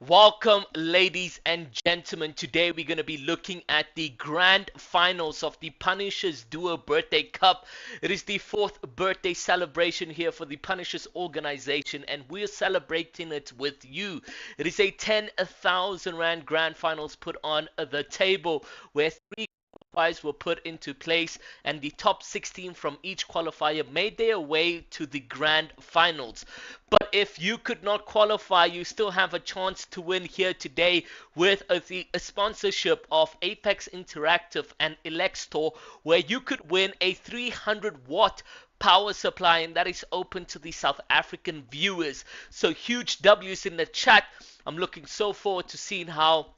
Welcome, ladies and gentlemen. Today we're going to be looking at the grand finals of the Punishers Duo Birthday Cup. It is the fourth birthday celebration here for the Punishers organization, and we're celebrating it with you. It is a 10,000 Rand grand finals put on the table where three qualifiers were put into place, and the top 16 from each qualifier made their way to the grand finals. But if you could not qualify, you still have a chance to win here today with a sponsorship of Apex Interactive and Elextor, where you could win a 300-watt power supply, and that is open to the South African viewers. So huge W's in the chat. I'm looking so forward to seeing how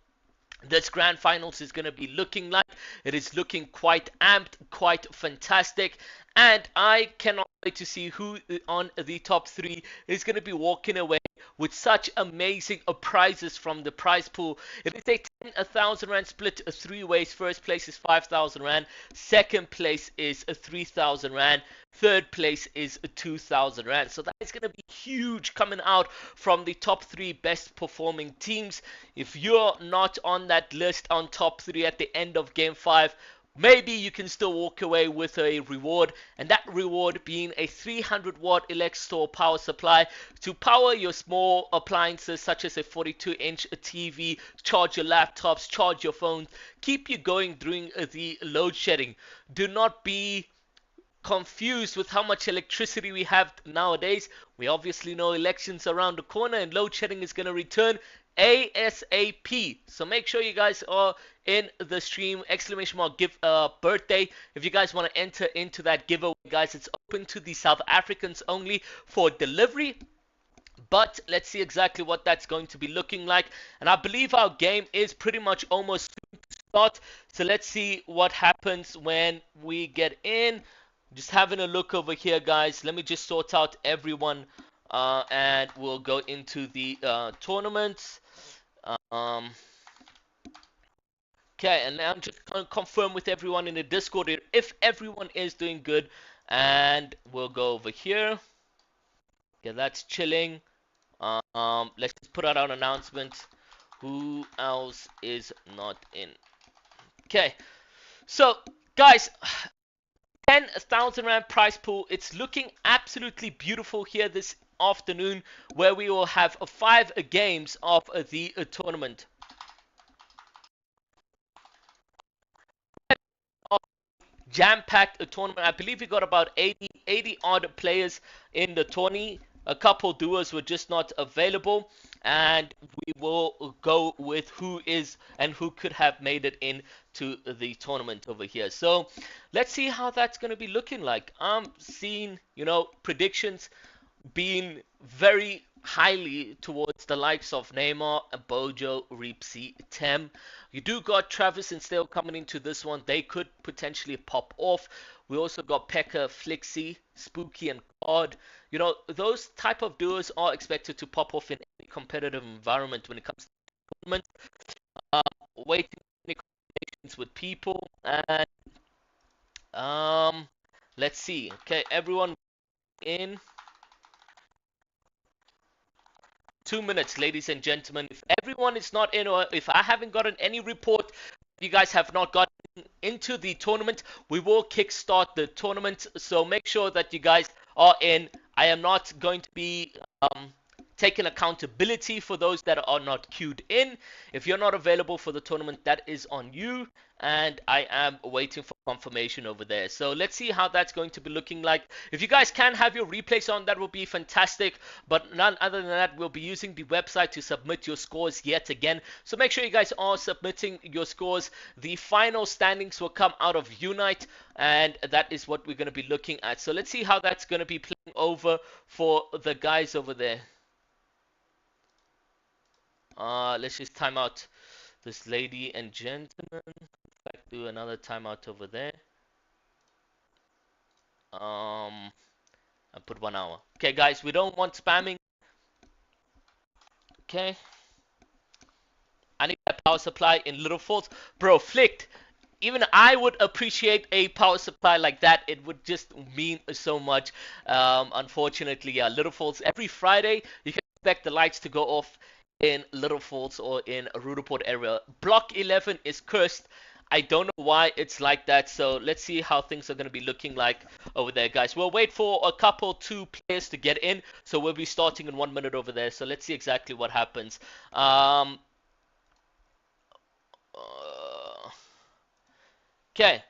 this grand finals is going to be looking like. It is looking quite amped, quite fantastic, and I cannot wait to see who on the top three is going to be walking away with such amazing prizes from the prize pool. It is a 10,000 Rand split three ways. First place is 5,000 Rand, second place is 3,000 Rand, third place is 2,000 Rand. So that is going to be huge coming out from the top three best performing teams. If you're not on that list on top three at the end of game 5, maybe you can still walk away with a reward, and that reward being a 300-watt Elextor power supply to power your small appliances such as a 42-inch TV, charge your laptops, charge your phones, keep you going during the load shedding. Do not be confused with how much electricity we have nowadays. We obviously know elections around the corner and load shedding is going to return ASAP. So make sure you guys are in the stream. Exclamation mark give birthday if you guys want to enter into that giveaway, guys. It's open to the South Africans only for delivery. But let's see exactly what that's going to be looking like. And I believe our game is pretty much almost to start. So let's see what happens when we get in. Just having a look over here, guys. Let me just sort out everyone, and we'll go into the tournaments. Okay, and now I'm just going to confirm with everyone in the Discord if everyone is doing good, and we'll go over here. Okay, that's chilling. Let's just put out an announcement. Who else is not in? Okay, so guys, 10,000 Rand prize pool. It's looking absolutely beautiful here this afternoon, where we will have 5 games of the tournament. Jam-packed tournament. I believe we got about 80 odd players in the tourney. A couple duos were just not available, and we will go with who is and who could have made it into the tournament over here. So let's see how that's going to be looking like. I'm seeing, predictions being very highly towards the likes of Neymar, Bojo, Reepsy, Tem. You do got Travis and Stale coming into this one. They could potentially pop off. We also got Pekka, Flixie, Spooky, and Card. Those type of duos are expected to pop off in any competitive environment when it comes to tournament. Waiting for conversations with people, and let's see. Okay, everyone in 2 minutes, ladies and gentlemen. If everyone is not in, or if I haven't gotten any report, you guys have not gotten into the tournament, we will kickstart the tournament. So make sure that you guys are in. I am not going to be taking accountability for those that are not queued in. If you're not available for the tournament, that is on you, and I am waiting for confirmation over there. So let's see how that's going to be looking like. If you guys can have your replays on, that will be fantastic, but none other than that, we'll be using the website to submit your scores yet again. So make sure you guys are submitting your scores. The final standings will come out of Unite, and that is what we're going to be looking at. So let's see how that's going to be playing over for the guys over there. Let's just time out this lady and gentleman. Back do another timeout over there. I put 1 hour. Okay, guys, we don't want spamming. Okay. I need a power supply in Little Falls. Bro, Flicked. Even I would appreciate a power supply like that. It would just mean so much. Unfortunately, yeah, Little Falls every Friday. You can expect the lights to go off in Little Falls or in a Rudaport area. Block 11 is cursed. I don't know why it's like that. So let's see how things are going to be looking like over there, guys. We'll wait for a couple, two players to get in. So we'll be starting in 1 minute over there. So let's see exactly what happens. Okay.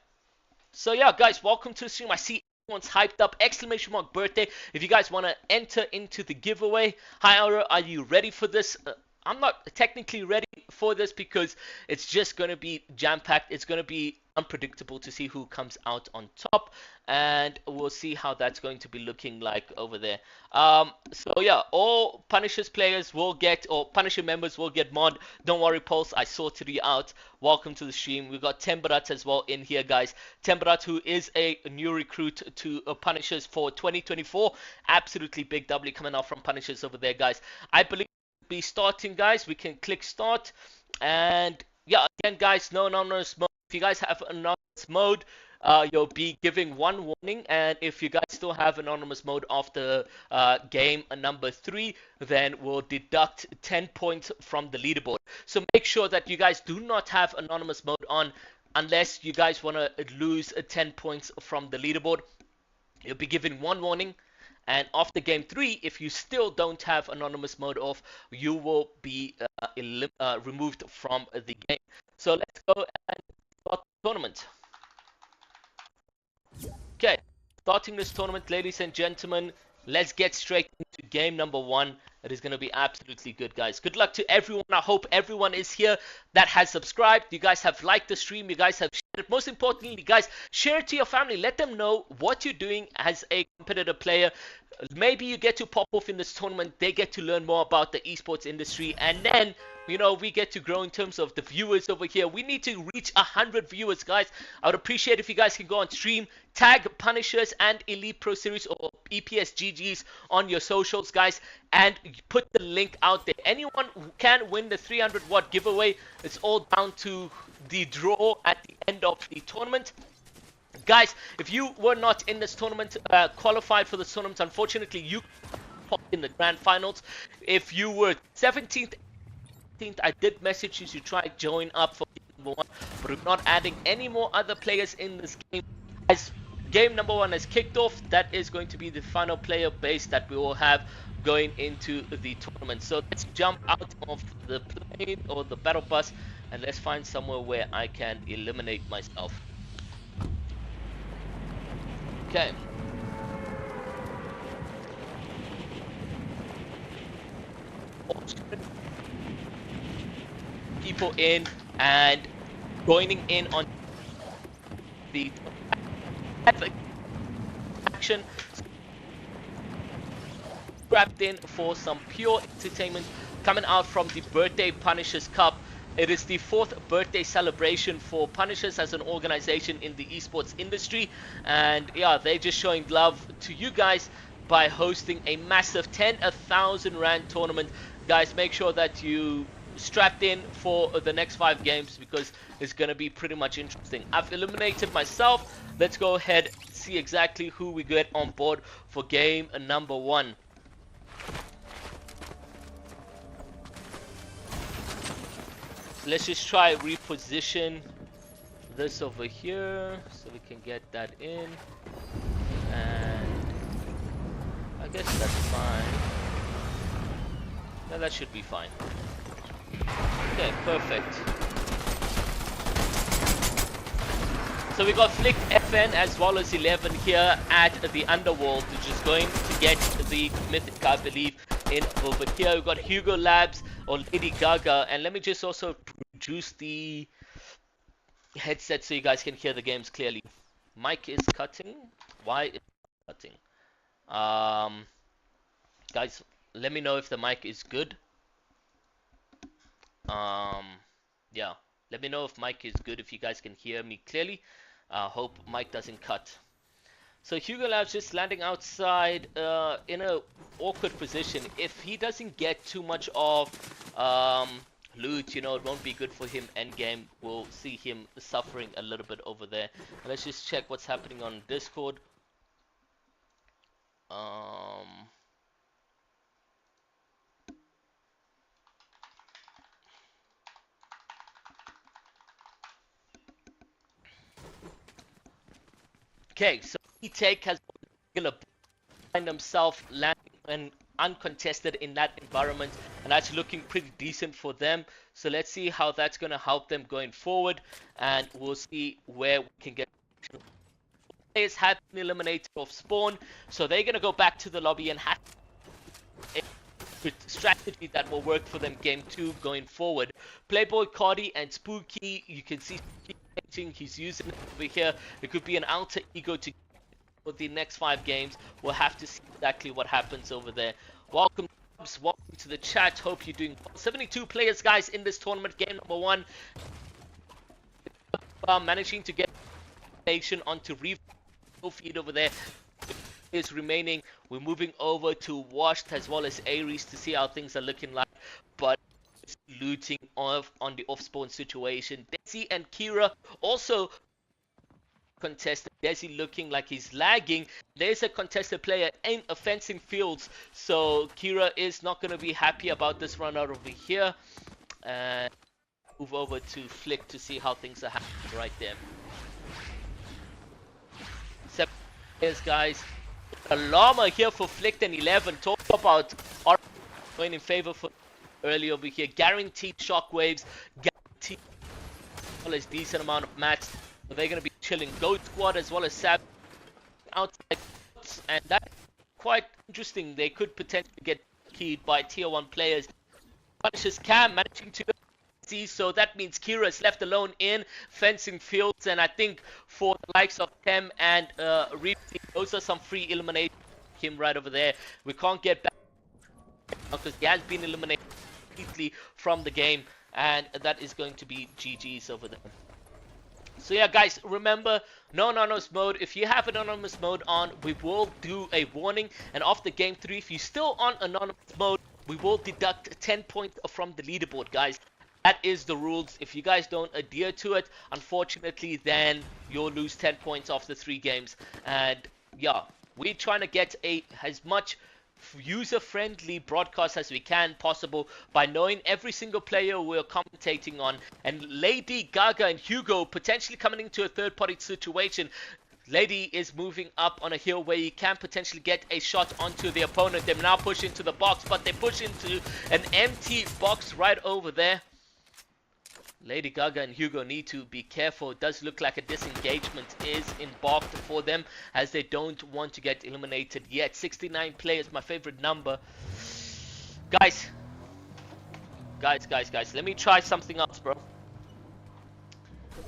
So yeah, guys, welcome to the stream. I see everyone's hyped up. Exclamation mark birthday. If you guys want to enter into the giveaway. Hi, Aura, are you ready for this? I'm not technically ready for this because it's just going to be jam-packed. It's going to be unpredictable to see who comes out on top, and we'll see how that's going to be looking like over there. So yeah, all Punishers players will get, or Punisher members will get mod. Don't worry, Pulse, I sorted you out. Welcome to the stream. We've got Tembarat as well in here, guys. Tembarat, who is a new recruit to Punishers for 2024. Absolutely big W coming out from Punishers over there, guys. I believe we'll be starting, guys. We can click start. And yeah, again, guys, no anonymous mode. If you guys have anonymous mode, you'll be giving one warning, and if you guys still have anonymous mode after game number 3, then we'll deduct 10 points from the leaderboard. So make sure that you guys do not have anonymous mode on unless you guys want to lose 10 points from the leaderboard. You'll be given one warning, and after game 3, if you still don't have anonymous mode off, you will be removed from the game. So let's go and start the tournament. Okay, starting this tournament, ladies and gentlemen, let's get straight into game number 1. It is going to be absolutely good, guys. Good luck to everyone. I hope everyone is here that has subscribed. You guys have liked the stream. You guys have shared it. Most importantly, guys, share it to your family. Let them know what you're doing as a competitive player. Maybe you get to pop off in this tournament. They get to learn more about the esports industry. And then, you know, we get to grow in terms of the viewers over here. We need to reach 100 viewers, guys. I would appreciate if you guys can go on stream, tag Punishers and Elite Pro Series or EPS GGs on your socials, guys, and put the link out there. Anyone who can win the 300 watt giveaway. It's all down to the draw at the end of the tournament. Guys, if you were not in this tournament, qualified for this tournament, unfortunately, you popped in the grand finals. If you were 17th, I did message you to try join up for game number 1, but we're not adding any more other players in this game. As game number 1 has kicked off, that is going to be the final player base that we will have going into the tournament. So let's jump out of the plane or the battle bus and let's find somewhere where I can eliminate myself. Okay. People in and joining in on the action, strapped in for some pure entertainment coming out from the Birthday Punishers Cup. It is the 4th birthday celebration for Punishers as an organization in the esports industry, and yeah, they're just showing love to you guys by hosting a massive 10,000 rand tournament. Guys, make sure that you strapped in for the next 5 games because it's going to be pretty much interesting. I've eliminated myself. Let's go ahead and see exactly who we get on board for game number 1. Let's just try reposition this over here so we can get that in, and I guess that's fine. Yeah, that should be fine. Okay, perfect. So we got Flick FN as well as 11 here at the Underworld, which is going to get the Mythic, I believe, in over here. We've got Hugo Labs or Lady Gaga, and let me just also reduce the headset so you guys can hear the games clearly. Mic is cutting. Why is it cutting? Guys, let me know if the mic is good. Yeah, let me know if mic is good, if you guys can hear me clearly. Hope mic doesn't cut. So Hugo Labs just landing outside in a awkward position. If he doesn't get too much of loot, you know, it won't be good for him end game. We'll see him suffering a little bit over there. And let's just check what's happening on Discord. Okay, so E-Take has gonna find himself landing and uncontested in that environment, and that's looking pretty decent for them. So let's see how that's gonna help them going forward, and we'll see where we can get. Players have been eliminated off spawn, so they're gonna go back to the lobby and have a strategy that will work for them game 2 going forward. Playboy Cardi and Spooky, you can see he's using it over here. It could be an alter ego to for the next 5 games. We'll have to see exactly what happens over there. Welcome to the chat. Hope you're doing well. 72 players, guys, in this tournament. Game number 1. Managing to get nation onto feed over there is remaining. We're moving over to Washed as well as Aries to see how things are looking like, but looting off on the off spawn situation. Desi and Kira also contested. Desi looking like he's lagging. There's a contested player in fencing fields, so Kira is not going to be happy about this run out over here. And move over to Flick to see how things are happening right there. 7 players, guys. A llama here for Flick and 11. Talk about going in favor for early over here. Guaranteed shockwaves, guaranteed as well as decent amount of mats. So they're going to be chilling. Goat Squad as well as Sab outside, and that's quite interesting. They could potentially get keyed by tier 1 players. Punishes Cam managing to see, so that means Kira is left alone in fencing fields, and I think for the likes of Tem and Reapsy, those are some free elimination. Him right over there. We can't get back because he has been eliminated completely from the game, and that is going to be GG's over there. So yeah, guys, remember, no anonymous mode. If you have an anonymous mode on, we will do a warning, and after game 3, if you're still on anonymous mode, we will deduct 10 points from the leaderboard, guys. That is the rules. If you guys don't adhere to it, unfortunately, then you'll lose 10 points after 3 games. And yeah, we're trying to get as much user-friendly broadcast as we can possible by knowing every single player we're commentating on. And Lady Gaga and Hugo potentially coming into a third-party situation. Lady is moving up on a hill where you can potentially get a shot onto the opponent. They now push into the box, but they push into an empty box right over there. Lady Gaga and Hugo need to be careful. It does look like a disengagement is embarked for them, as they don't want to get eliminated yet. 69 players, my favorite number. Guys, let me try something else, bro.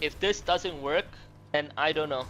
If this doesn't work, then I don't know.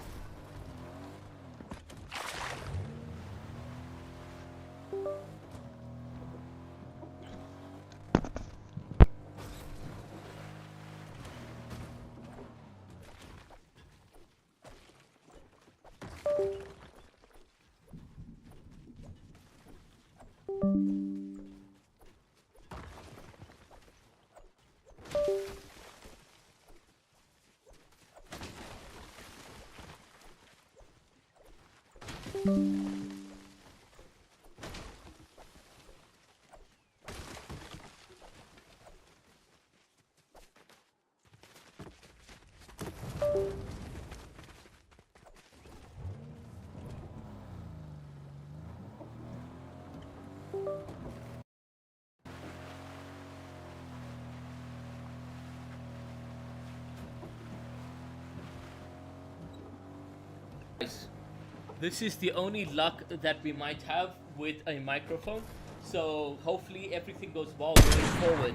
This is the only luck that we might have with a microphone, so hopefully everything goes well going forward.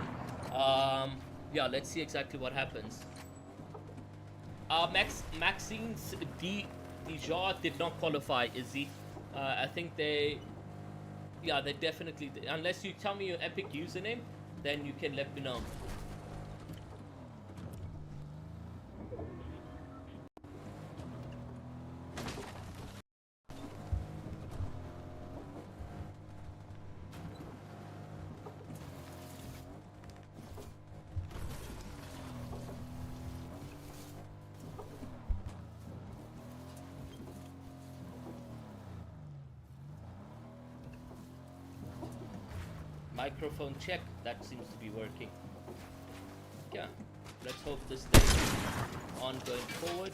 Yeah, let's see exactly what happens. Maxine's Dijon did not qualify, is he? I think they definitely did. Unless you tell me your epic username, then you can let me know. Microphone check, that seems to be working. Yeah, let's hope this stays on going forward.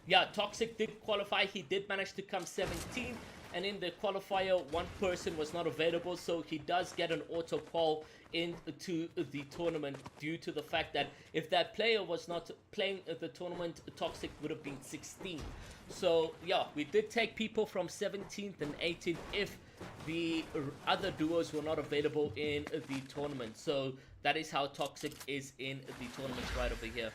Yeah, Toxic did qualify. He did manage to come 17th, and in the qualifier, one person was not available, so he does get an auto qual into the tournament due to the fact that if that player was not playing the tournament, Toxic would have been 16th. So yeah, we did take people from 17th and 18th if the other duos were not available in the tournament. So that is how Toxic is in the tournament right over here.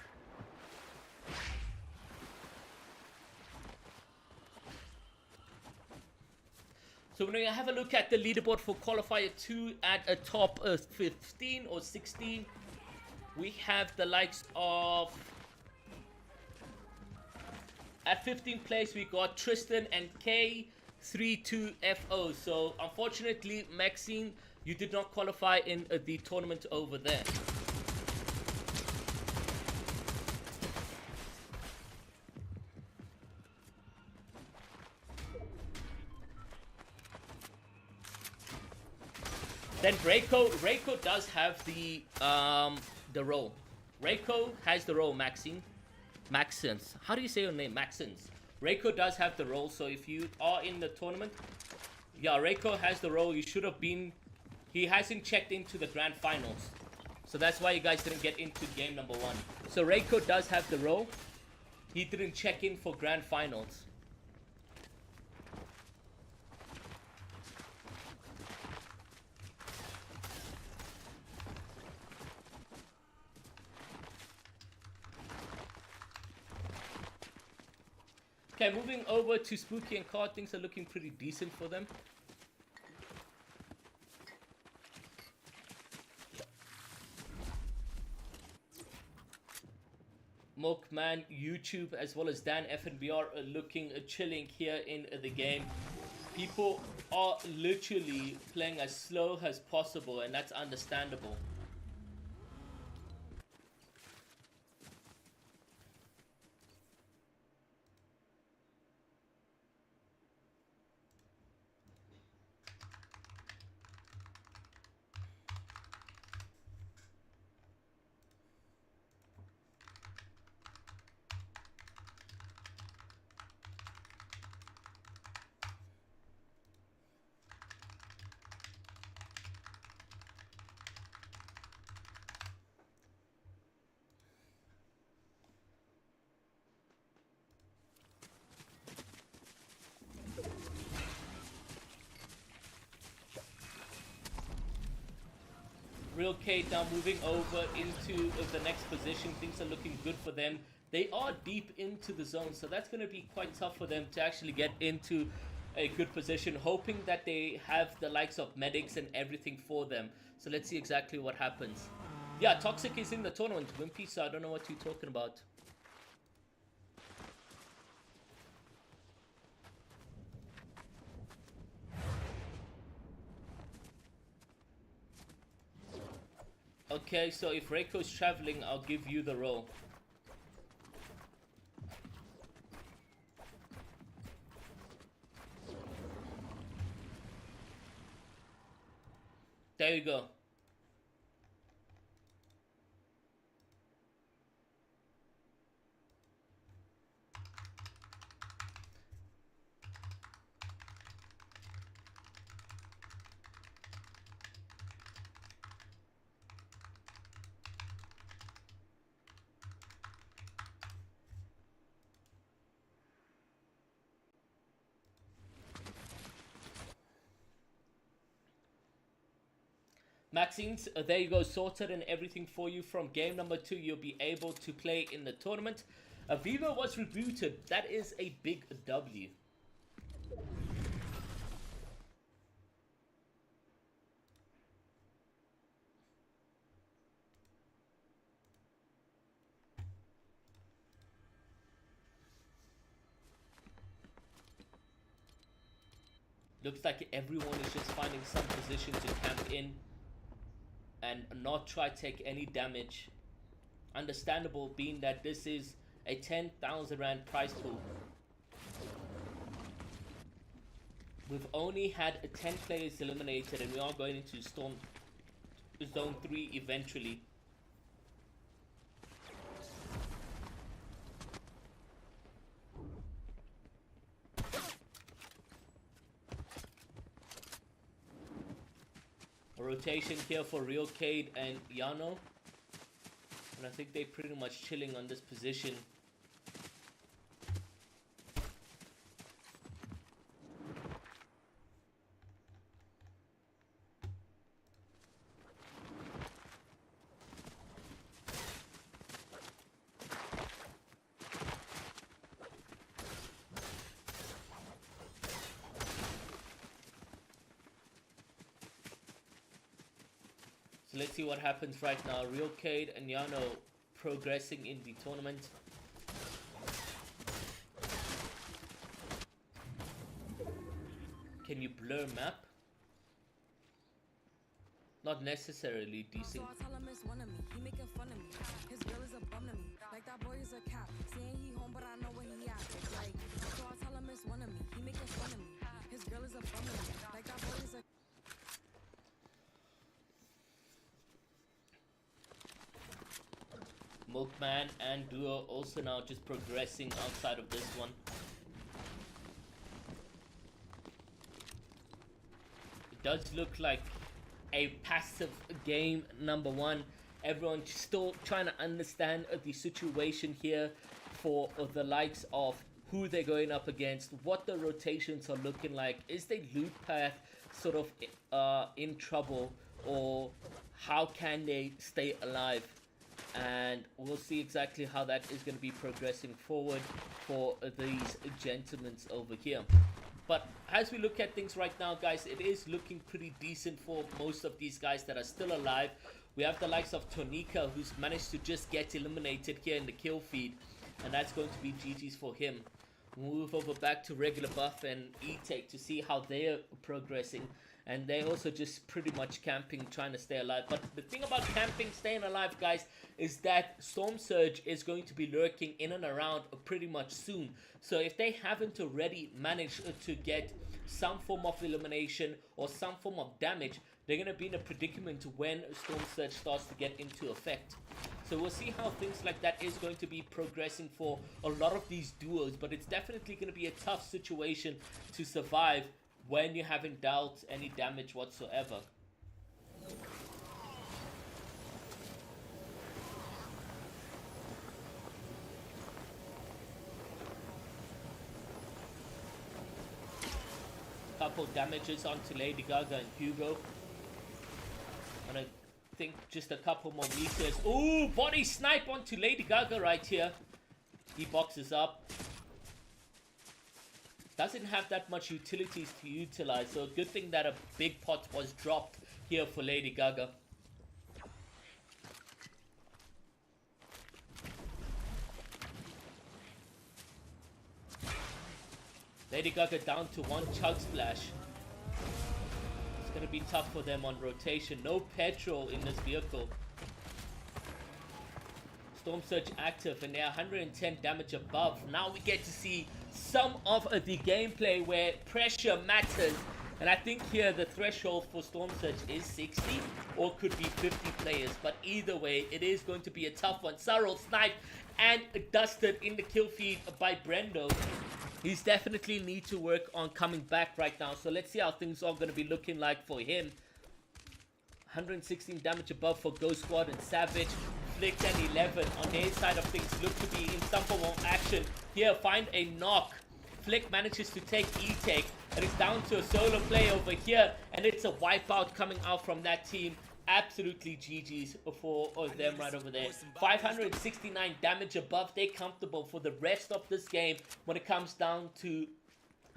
So when we have a look at the leaderboard for qualifier 2 at a top 15 or 16, we have the likes of... At 15th place, we got Tristan and K32FO. So unfortunately, Maxine, you did not qualify in the tournament over there. Then Reiko does have the role. Reiko has the role, Maxine. Maxence. How do you say your name? Maxence. Reiko does have the role, so if you are in the tournament, yeah, Reiko has the role. You should have been... He hasn't checked into the grand finals. So that's why you guys didn't get into game number 1. So Reiko does have the role. He didn't check in for grand finals. Okay, moving over to Spooky and Card, things are looking pretty decent for them. Milkman, YouTube, as well as Dan FNBR are looking chilling here in the game. People are literally playing as slow as possible, and that's understandable. Real Kate now moving over into the next position. Things are looking good for them. They are deep into the zone, so that's going to be quite tough for them to actually get into a good position, hoping that they have the likes of medics and everything for them. So let's see exactly what happens. Yeah, Toxic is in the tournament, Wimpy, so I don't know what you're talking about. Okay, so if Reiko's traveling, I'll give you the role. There you go. Maxine's, there you go, sorted and everything for you. From game number 2, you'll be able to play in the tournament. Viva was rebooted. That is a big W. Looks like everyone is just finding some position to camp in and not try to take any damage. Understandable, being that this is a 10,000 Rand prize pool. We've only had 10 players eliminated, and we are going into Zone 3 eventually. rotation here for Real Cade and Yano. And I think they're pretty much chilling on this position. So let's see what happens right now. Real Cade and Yano progressing in the tournament. Can you blur map? Not necessarily decent. So I tell him it's one of me. He making fun of me. His girl is a bum to me. Like that boy is a cap. Saying he home, but I know where he at. Like, so I tell him it's one of me. He making fun of me. His girl is a bum to me. Like that boy is a Milkman and Duo also now just progressing outside of this one. It does look like a passive game, number one. Everyone still trying to understand the situation here for the likes of who they're going up against, what the rotations are looking like. Is the loot path sort of in trouble, or how can they stay alive? And we'll see exactly how that is going to be progressing forward for these gentlemen over here. But as we look at things right now, guys, it is looking pretty decent for most of these guys that are still alive. We have the likes of Tonika, who's managed to just get eliminated here in the kill feed, and that's going to be GG's for him. We'll move over back to regular buff and E-Take to see how they're progressing. And they're also just pretty much camping, trying to stay alive. But the thing about camping, staying alive, guys, is that Storm Surge is going to be lurking in and around pretty much soon. So if they haven't already managed to get some form of elimination or some form of damage, they're going to be in a predicament when Storm Surge starts to get into effect. So we'll see how things like that is going to be progressing for a lot of these duos. But it's definitely going to be a tough situation to survive when you haven't dealt any damage whatsoever. Couple damages onto Lady Gaga and Hugo. And I think just a couple more meters. Ooh, body snipe onto Lady Gaga right here. He boxes up. Doesn't have that much utilities to utilize, so a good thing that a big pot was dropped here for Lady Gaga. Lady Gaga down to one chug splash. It's gonna be tough for them on rotation. No petrol in this vehicle. Storm Surge active, and they're 110 damage above. Now we get to see some of the gameplay where pressure matters. And I think here the threshold for Storm Surge is 60 or could be 50 players. But either way, it is going to be a tough one. Sarul sniped and dusted in the kill feed by Brendo. He's definitely need to work on coming back right now. So let's see how things are going to be looking like for him. 116 damage above for Ghost Squad and Savage. Flick and 11 on their side of things look to be in some form of action. Here, find a knock. Flick manages to take E-Take, and it's down to a solo play over here, and it's a wipeout coming out from that team. Absolutely GG's for them right over there. 569 damage above. They're comfortable for the rest of this game when it comes down to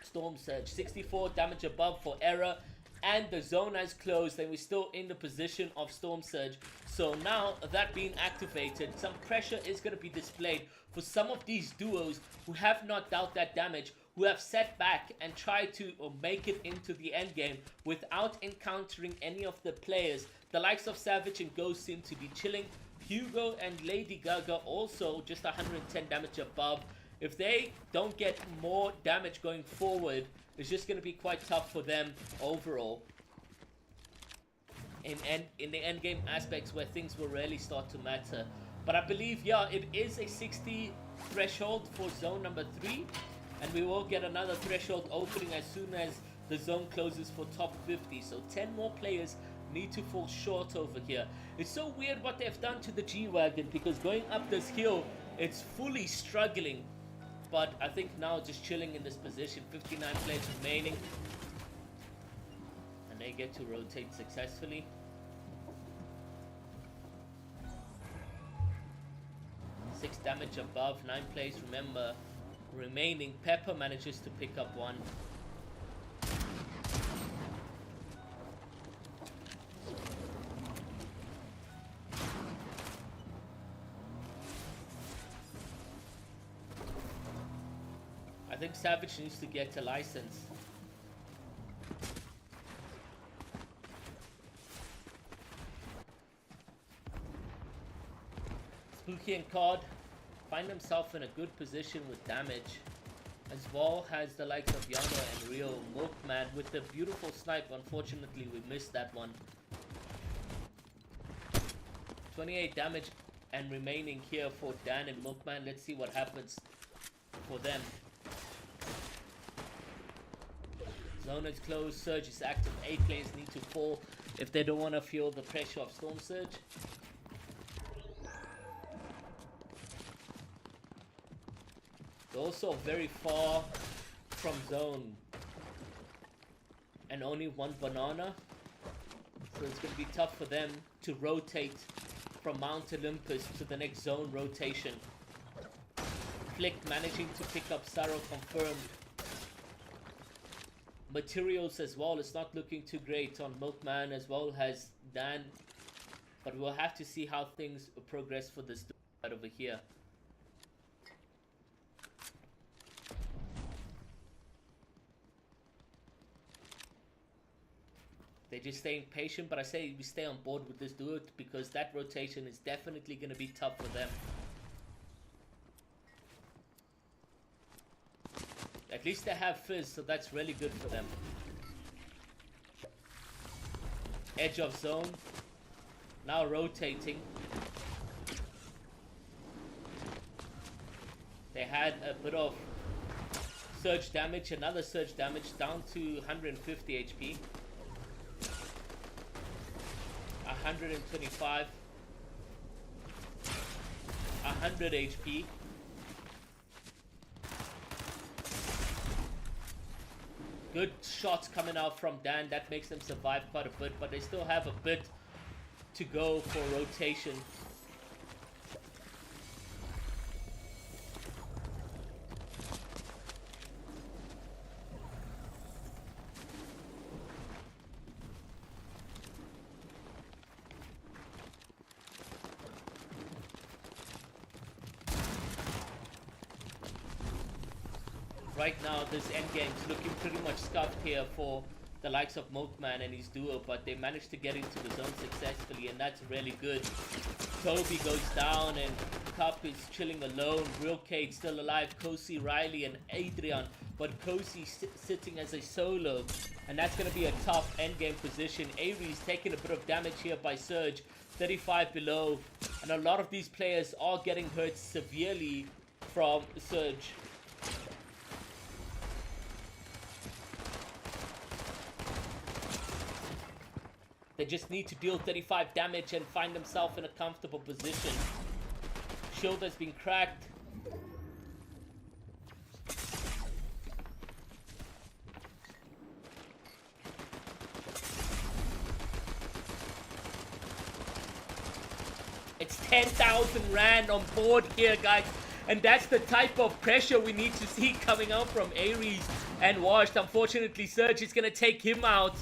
Storm Surge. 64 damage above for Error. And the zone has closed, and we're still in the position of Storm Surge. So now that being activated, some pressure is going to be displayed for some of these duos who have not dealt that damage, who have set back and tried to make it into the end game without encountering any of the players. The likes of Savage and Ghost seem to be chilling. Hugo and Lady Gaga also just 110 damage above. If they don't get more damage going forward, it's just going to be quite tough for them overall. In the end game aspects where things will really start to matter. But I believe, yeah, it is a 60 threshold for zone number 3. And we will get another threshold opening as soon as the zone closes for top 50. So 10 more players need to fall short over here. It's so weird what they've done to the G-Wagon, because going up this hill, it's fully struggling. But I think now just chilling in this position, 59 players remaining. And they get to rotate successfully. 6 damage above, 9 players remaining. Pepper manages to pick up 1. I think Savage needs to get a license. Spooky and Cod find himself in a good position with damage. As well has the likes of Yano and Rio. Milkman with the beautiful snipe. Unfortunately, we missed that one. 28 damage and remaining here for Dan and Milkman. Let's see what happens for them. Zone is closed. Surge is active. 8 players need to fall if they don't want to feel the pressure of Storm Surge. They're also very far from zone. And only 1 banana. So it's going to be tough for them to rotate from Mount Olympus to the next zone rotation. Flick managing to pick up Saro confirmed. Materials as well, it's not looking too great on Milkman as well as Dan. But we'll have to see how things progress for this right over here. They're just staying patient, but I say we stay on board with this duo because that rotation is definitely going to be tough for them. At least they have Fizz, so that's really good for them. Edge of zone. Now rotating. They had a bit of surge damage, another surge damage down to 150 HP. 125. 100 HP. Good shots coming out from Dan. That makes them survive quite a bit, but they still have a bit to go for rotation. Right now, this endgame's looking pretty much scuffed here for the likes of Milkman and his duo, but they managed to get into the zone successfully, and that's really good. Toby goes down, and Cup is chilling alone. Real Kate still alive. Kosi, Riley, and Adrian, but Kosi sitting as a solo, and that's going to be a tough endgame position. Aries taking a bit of damage here by Surge, 35 below, and a lot of these players are getting hurt severely from Surge. They just need to deal 35 damage and find themselves in a comfortable position. Shield has been cracked. It's 10,000 Rand on board here, guys. And that's the type of pressure we need to see coming out from Aries and Washed. Unfortunately, Surge is going to take him out.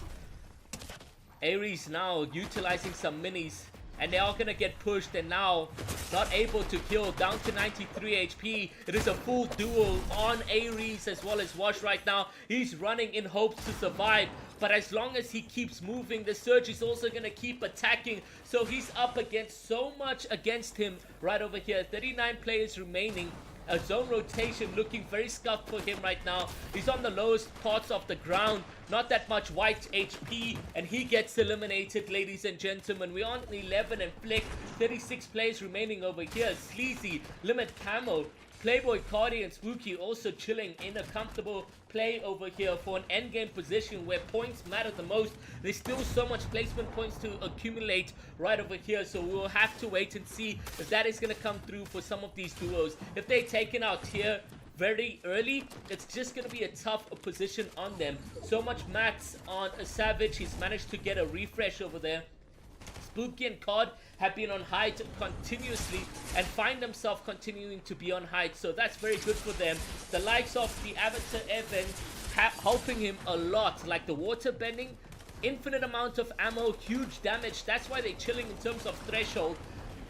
Aries now utilizing some minis, and they are going to get pushed, and now not able to kill, down to 93 HP. It is a full duel on Aries as well as Wash right now. He's running in hopes to survive, but as long as he keeps moving, the Surge is also going to keep attacking. So he's up against so much against him right over here. 39 players remaining. A zone rotation looking very scuffed for him right now. He's on the lowest parts of the ground. Not that much white HP. And he gets eliminated, ladies and gentlemen. We're on 11 and Flick. 36 players remaining over here. Sleazy, Limit Camo, Playboy, Cardi, and Spooky also chilling in a comfortable play over here for an endgame position where points matter the most. There's still so much placement points to accumulate right over here, so we'll have to wait and see if that is going to come through for some of these duos. If they're taken out here very early, it's just going to be a tough position on them. So much mats on a Savage. He's managed to get a refresh over there. Spooky and COD have been on height continuously and find themselves continuing to be on height, so that's very good for them. The likes of the Avatar Evan helping him a lot, like the water bending, infinite amount of ammo, huge damage. That's why they're chilling in terms of threshold.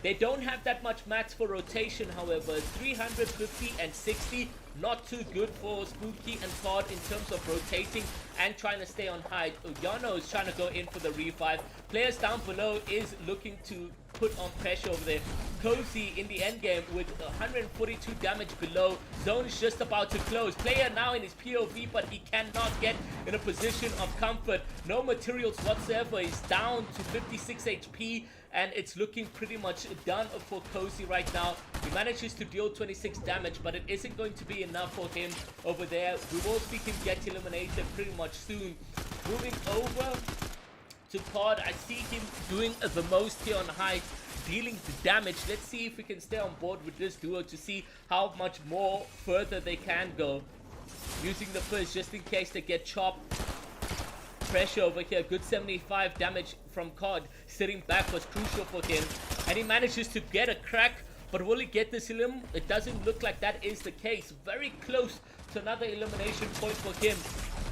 They don't have that much mats for rotation, however. 350 and 60, not too good for Spooky and COD in terms of rotating and trying to stay on height. Yano is trying to go in for the revive. Players down below is looking to put on pressure over there. Cozy in the end game with 142 damage below. Zone is just about to close. Player now in his POV, but he cannot get in a position of comfort. No materials whatsoever. He's down to 56 HP. And it's looking pretty much done for Cozy right now. He manages to deal 26 damage, but it isn't going to be enough for him over there. We will see him get eliminated pretty much soon. Moving over to COD, I see him doing the most here on height, dealing the damage. Let's see if we can stay on board with this duo to see how much more further they can go. Using the fizz just in case they get chopped. Pressure over here, good 75 damage from COD. Sitting back was crucial for him, and he manages to get a crack, but will he get this elim? It doesn't look like that is the case. Very close to another elimination point for him.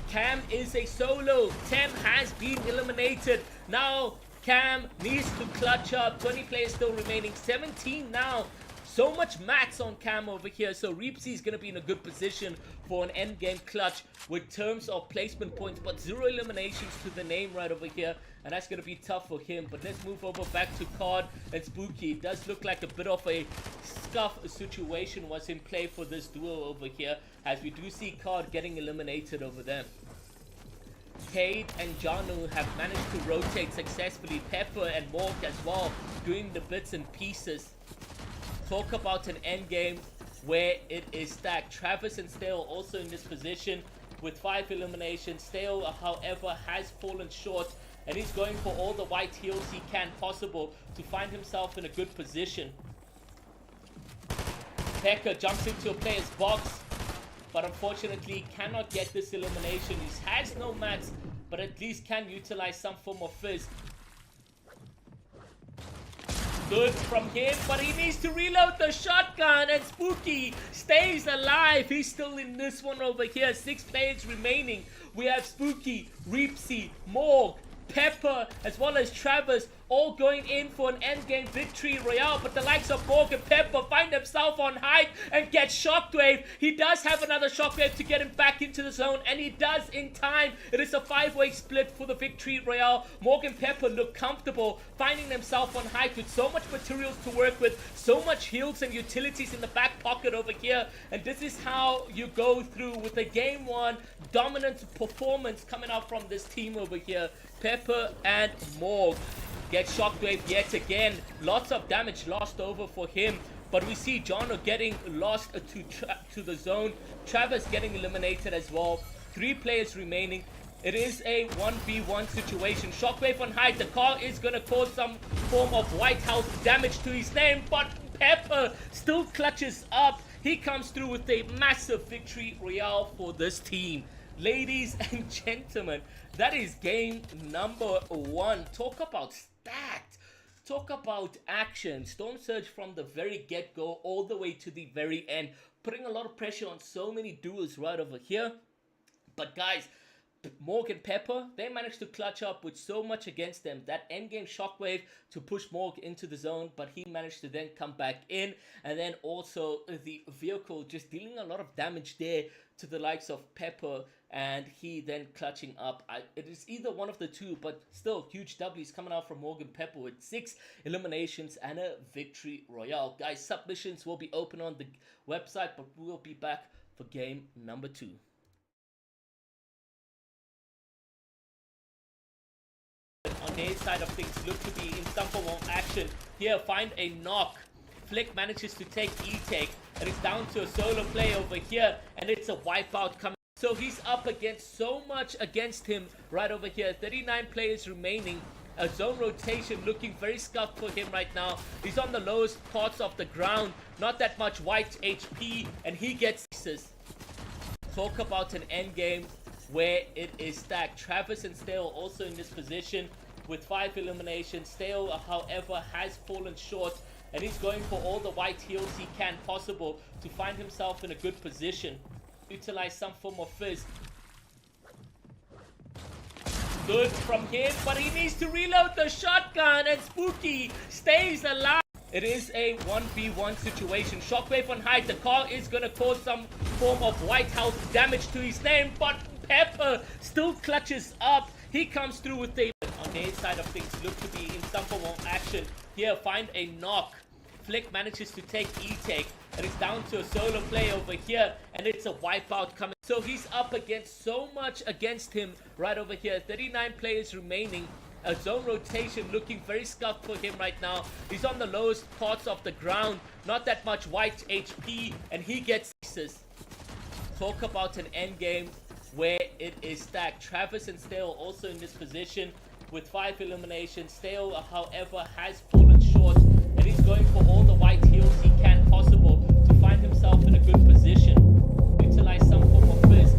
Cam is a solo. 10 has been eliminated. Now Cam needs to clutch up. 20 players still remaining, 17 now. So much mats on Cam over here, so Reapsy is going to be in a good position for an end game clutch with terms of placement points, but 0 eliminations to the name right over here, and that's going to be tough for him. But let's move over back to COD and Spooky. It does look like a bit of a scuff situation was in play for this duo over here, as we do see COD getting eliminated over there. Cade and Janu have managed to rotate successfully. Pepper and Morg as well, doing the bits and pieces. Talk about an end game where it is stacked. Travis and Stale also in this position with 5 eliminations. Stale, however, has fallen short, and he's going for all the white heals he can possible to find himself in a good position. Pekka jumps into a player's box, but unfortunately cannot get this elimination. He has no mats, but at least can utilize some form of fizz. Good from him, but he needs to reload the shotgun, and Spooky stays alive. He's still in this one over here. 6 players remaining. We have Spooky, Reapsy, Morg, Pepper, as well as Travis, all going in for an endgame victory royale, but the likes of Morg and Pepper find themselves on height and get Shockwave. He does have another Shockwave to get him back into the zone, and he does in time. It is a 5-way split for the victory royale. Morg and Pepper look comfortable, finding themselves on height with so much materials to work with, so much heals and utilities in the back pocket over here, and this is how you go through with a game 1 dominant performance coming out from this team over here. Pepper and Morg get Shockwave yet again. Lots of damage lost over for him, but we see Jono getting lost to the zone. Travis getting eliminated as well. 3 players remaining. It is a 1v1 situation. Shockwave on height. The car is going to cause some form of white house damage to his name, but Pepper still clutches up. He comes through with a massive victory royale for this team. Ladies and gentlemen, that is game number 1. Talk about stacked. Talk about action. Storm Surge from the very get-go all the way to the very end, putting a lot of pressure on so many duels right over here. But guys, Morg and Pepper, they managed to clutch up with so much against them. That endgame Shockwave to push Morg into the zone, but he managed to then come back in. And then also the vehicle just dealing a lot of damage there to the likes of Pepper, and he then clutching up. It is either one of the two, but still huge W's coming out from Morgan Pepper with 6 eliminations and a victory royale. Guys, submissions will be open on the website, but we will be back for game number 2. On their side of things, look to be in some form of action. Here, find a knock. Flick manages to take E-Take, and it's down to a solo play over here, and it's a wipeout coming So he's up against so much against him right over here. 39 players remaining. A zone rotation looking very scuffed for him right now. He's on the lowest parts of the ground. Not that much white HP. And he gets aces. Talk about an end game where it is stacked. Travis and Stale also in this position with 5 eliminations. Stale, however, has fallen short. And he's going for all the white heals he can possible to find himself in a good position. Utilize some form of fizz. Good from him, but he needs to reload the shotgun, and Spooky stays alive. It is a 1v1 situation. Shockwave on height. The car is going to cause some form of white health damage to his name, but Pepper still clutches up. He comes through with the... On the inside of things, look to be in some form of action. Here, find a knock. Flick manages to take E-take, and it's down to a solo play over here, and it's a wipeout coming. So he's up against so much against him right over here. 39 players remaining. A zone rotation looking very scuffed for him right now. He's on the lowest parts of the ground. Not that much white HP, and he gets aces. Talk about an end game where it is stacked. Travis and Stale also in this position with 5 eliminations. Stale, however, has fallen short, and he's going for all the white heals he can possible to find himself in a good position. Utilize some form of fizz.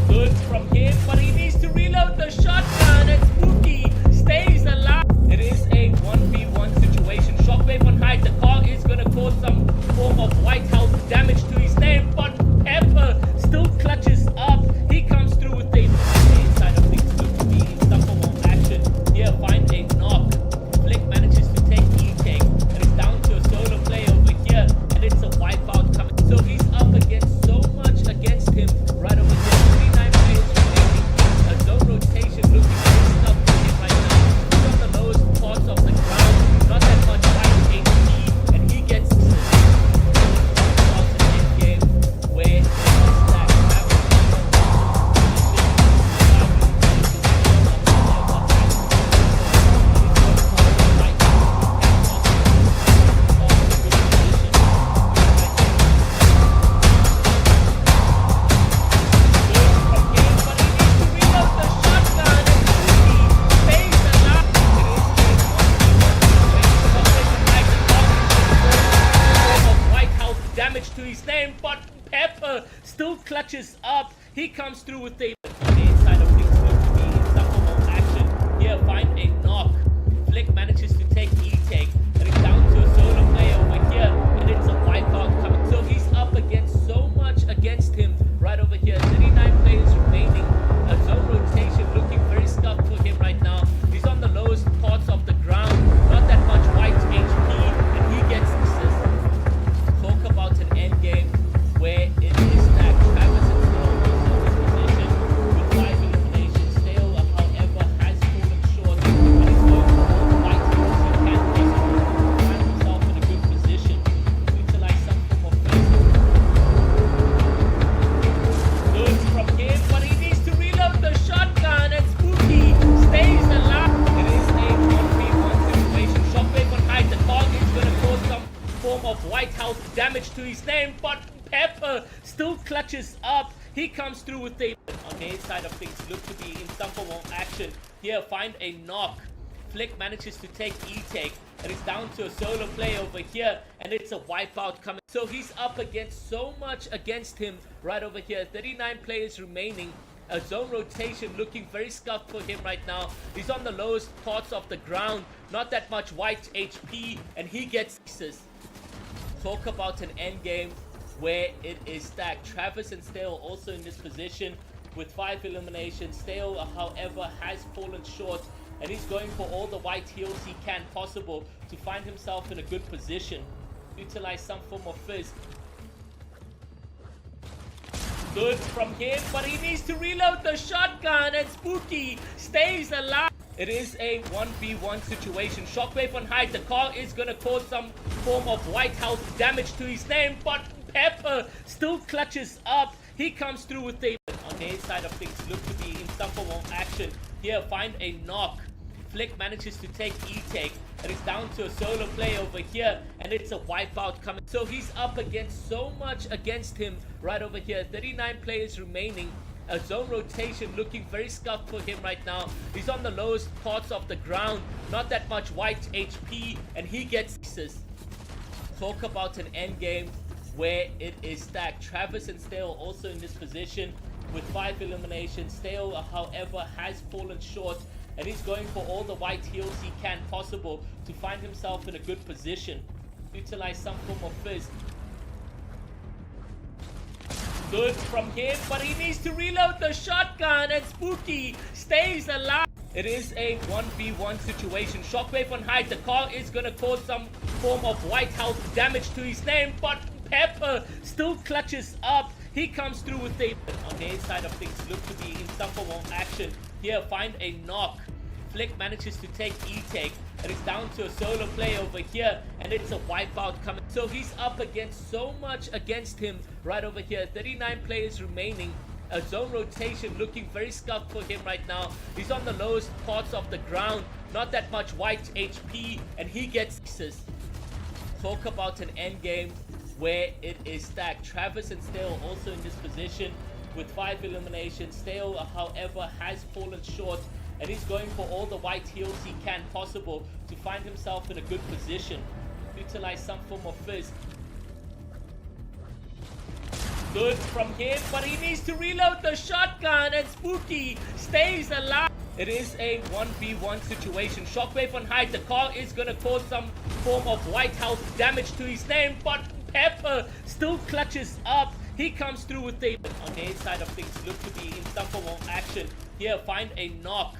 Good from him, but he needs to reload the shotgun, and Spooky stays alive. It is a 1v1 situation. Shockwave on height. The car is going to cause some form of white health damage to his name, but Pepper still clutches up. He comes through with the inside of things. Look to be in some form of action. Here, find a knock. Flick manages to take E-take, and it's down to a solo play over here, and it's a wipeout coming. So he's up against so much against him right over here. 39 players remaining. A zone rotation looking very tough for him right now. He's on the lowest parts of the ground. Not that much white HP, and he gets the end game where it's stacked. Damage to his name, but Pepper still clutches up. He comes through with the on the inside of things. Look to be in some form of action. Here, find a knock. Flick manages to take E-take, and it's down to a solo play over here, and it's a wipeout coming. So he's up against so much against him right over here. 39 players remaining. A zone rotation looking very scuffed for him right now. He's on the lowest parts of the ground. Not that much white HP, and he gets assists. Talk about an end game where it is stacked. Travis and Stale also in this position with 5 eliminations. Stale, however, has fallen short, and he's going for all the white heals he can possible to find himself in a good position. Utilize some form of fizz. Good from him, but he needs to reload the shotgun, and Spooky stays alive. It is a 1v1 situation. Shockwave on height. The car is going to cause some form of white health damage to his name, but Pepper still clutches up. He comes through with the on the inside of things. Look to be in some form of action. Here, find a knock. Flick manages to take E-take, and it's down to a solo play over here, and it's a wipeout coming. So he's up against so much against him right over here. 39 players remaining. A zone rotation looking very scuffed for him right now. He's on the lowest parts of the ground. Not that much white HP, and he gets aces. Talk about an end game where it is stacked. Travis and Stale also in this position with 5 eliminations. Stale, however, has fallen short, and he's going for all the white heals he can possible to find himself in a good position. Utilize some form of fizz. Good from him, but he needs to reload the shotgun, and Spooky stays alive. It is a 1v1 situation. Shockwave on height. The car is going to cause some form of white health damage to his name, but Pepper still clutches up. He comes through with the on the inside of things. Look to be in some form of action. Here, find a knock. Flick manages to take E-Take, and it's down to a solo play over here, and it's a wipeout coming. So he's up against so much against him right over here. 39 players remaining. A zone rotation looking very scuffed for him right now. He's on the lowest parts of the ground, not that much white HP, and he gets aces. Talk about an end game where it is stacked. Travis and Stale also in this position with 5 eliminations. Stale, however, has fallen short, and he's going for all the white heals he can possible to find himself in a good position. Utilize some form of fizz. Good from him, but he needs to reload the shotgun, and Spooky stays alive. It is a 1v1 situation. Shockwave on height. The car is going to cause some form of white health damage to his name, but Pepper still clutches up. He comes through with the... On the inside of things, look to be in some form of action. Here, find a knock. Flick manages to take E-Take, and it's down to a solo play over here, and it's a wipeout coming. So he's up against so much against him right over here. 39 players remaining. A zone rotation looking very scuffed for him right now. He's on the lowest parts of the ground, not that much white HP, and he gets aces. Talk about an end game where it is stacked. Travis and Stale also in this position with 5 eliminations. Stale, however, has fallen short, and he's going for all the white heals he can possible to find himself in a good position. Utilize some form of fizz. Good from him, but he needs to reload the shotgun, and Spooky stays alive. It is a 1v1 situation. Shockwave on height. The car is going to cause some form of white health damage to his name, but Pepper still clutches up. He comes through with the... On the inside of things, look to be in some form of action. Here, find a knock.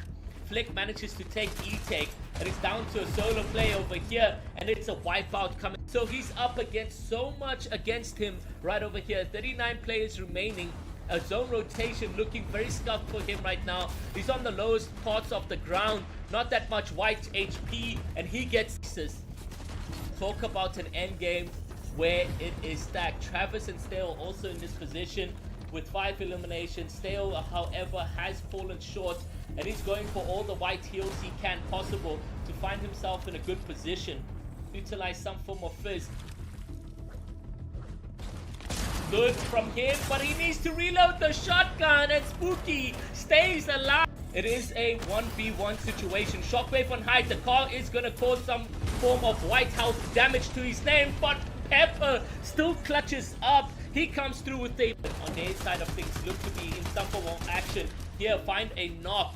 Flick manages to take E-Take, and it's down to a solo play over here, and it's a wipeout coming. So he's up against so much against him right over here. 39 players remaining. A zone rotation looking very scuffed for him right now. He's on the lowest parts of the ground, not that much white HP, and he gets aces. Talk about an end game where it is stacked. Travis and Stale also in this position with 5 eliminations. Stale, however, has fallen short, and he's going for all the white heals he can possible to find himself in a good position. Utilize some form of fizz. Good from him, but he needs to reload the shotgun, and Spooky stays alive. It is a 1v1 situation. Shockwave on height. The car is going to cause some form of white health damage to his name, but Pepper still clutches up. He comes through with the... On the inside of things, look to be in some form of action. Here, find a knock.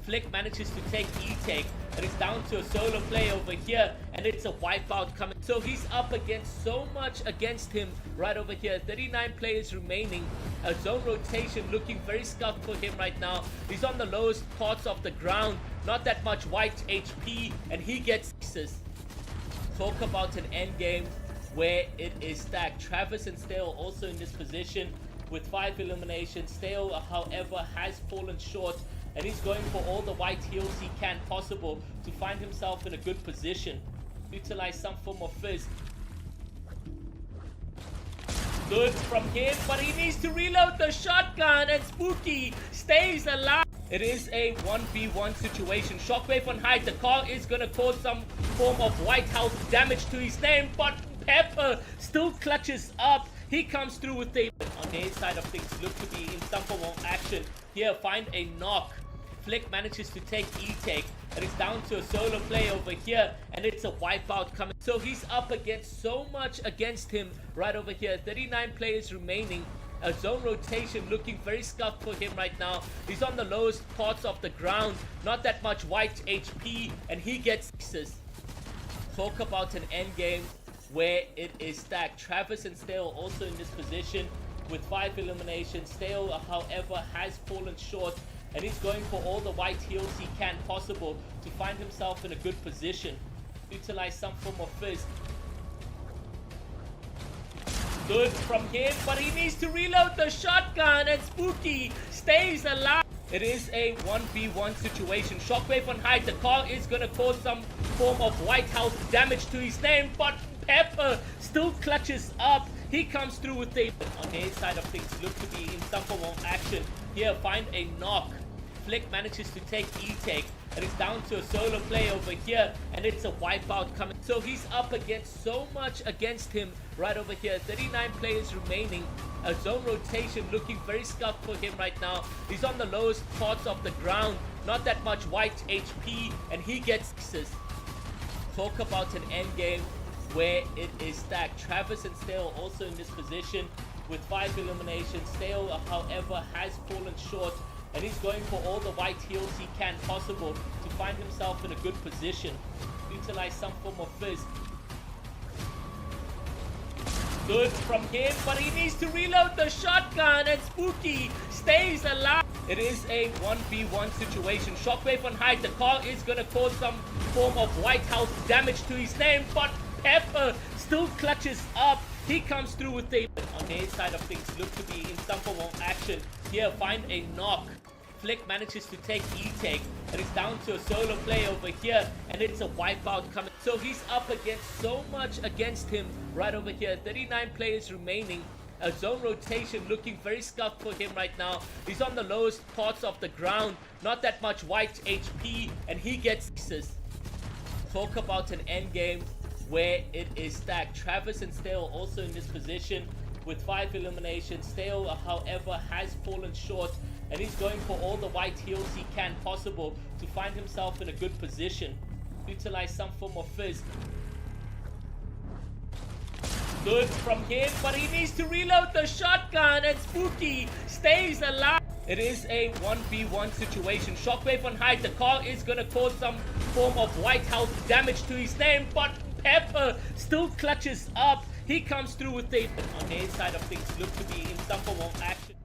Flick manages to take E-Take, and it's down to a solo play over here, and it's a wipeout coming. So he's up against so much against him right over here. 39 players remaining. A zone rotation looking very scuffed for him right now. He's on the lowest parts of the ground, not that much white HP, and he gets aces. Talk about an end game where it is stacked. Travis and Stale also in this position with 5 eliminations. Stale, however, has fallen short, and he's going for all the white heals he can possible to find himself in a good position. Utilize some form of fizz. Good from him, but he needs to reload the shotgun, and Spooky stays alive. It is a 1v1 situation. Shockwave on height. The car is going to cause some form of white health damage to his name, but Pepper still clutches up. He comes through with the... On the inside of things, look to be in some form of action. Here, find a knock. Flick manages to take E-Take, and it's down to a solo play over here, and it's a wipeout coming. So he's up against so much against him right over here. 39 players remaining. A zone rotation looking very scuffed for him right now. He's on the lowest parts of the ground, not that much white HP, and he gets aces. Talk about an end game where it is stacked. Travis and Stale also in this position with 5 eliminations. Stale, however, has fallen short, and he's going for all the white heals he can possible to find himself in a good position. Utilize some form of fizz. Good from him, but he needs to reload the shotgun, and Spooky stays alive. It is a 1v1 situation. Shockwave on height. The car is going to cause some form of white health damage to his name, but Pepper still clutches up. He comes through with the... On the inside of things, look to be in some form of action. Here, find a knock. Flick manages to take E-Take, and it's down to a solo play over here, and it's a wipeout coming. So he's up against so much against him right over here. 39 players remaining. A zone rotation looking very scuffed for him right now. He's on the lowest parts of the ground, not that much white HP, and he gets access. Talk about an end game where it is stacked. Travis and Stale also in this position with 5 eliminations. Stale, however, has fallen short, and he's going for all the white heals he can possible to find himself in a good position. Utilize some form of fizz. Good from him, but he needs to reload the shotgun, and Spooky stays alive. It is a 1v1 situation. Shockwave on height. The car is going to cause some form of white house damage to his name, but Pepper still clutches up. He comes through with the on his side of things. Look to be in some form of action. Here, find a knock. Flick manages to take E-Take, and it's down to a solo play over here, and it's a wipeout coming. So he's up against so much against him right over here. 39 players remaining. A zone rotation looking very scuffed for him right now. He's on the lowest parts of the ground, not that much white HP, and he gets access. Talk about an end game where it is stacked. Travis and Stale also in this position with 5 eliminations. Stale, however, has fallen short, and he's going for all the white heals he can possible to find himself in a good position. Utilize some form of fizz. Good from him, but he needs to reload the shotgun, and Spooky stays alive. It is a 1v1 situation. Shockwave on height. The car is going to cause some form of white house damage to his name, but Pepper still clutches up. He comes through with the on his side of things. Look to be in some form of action.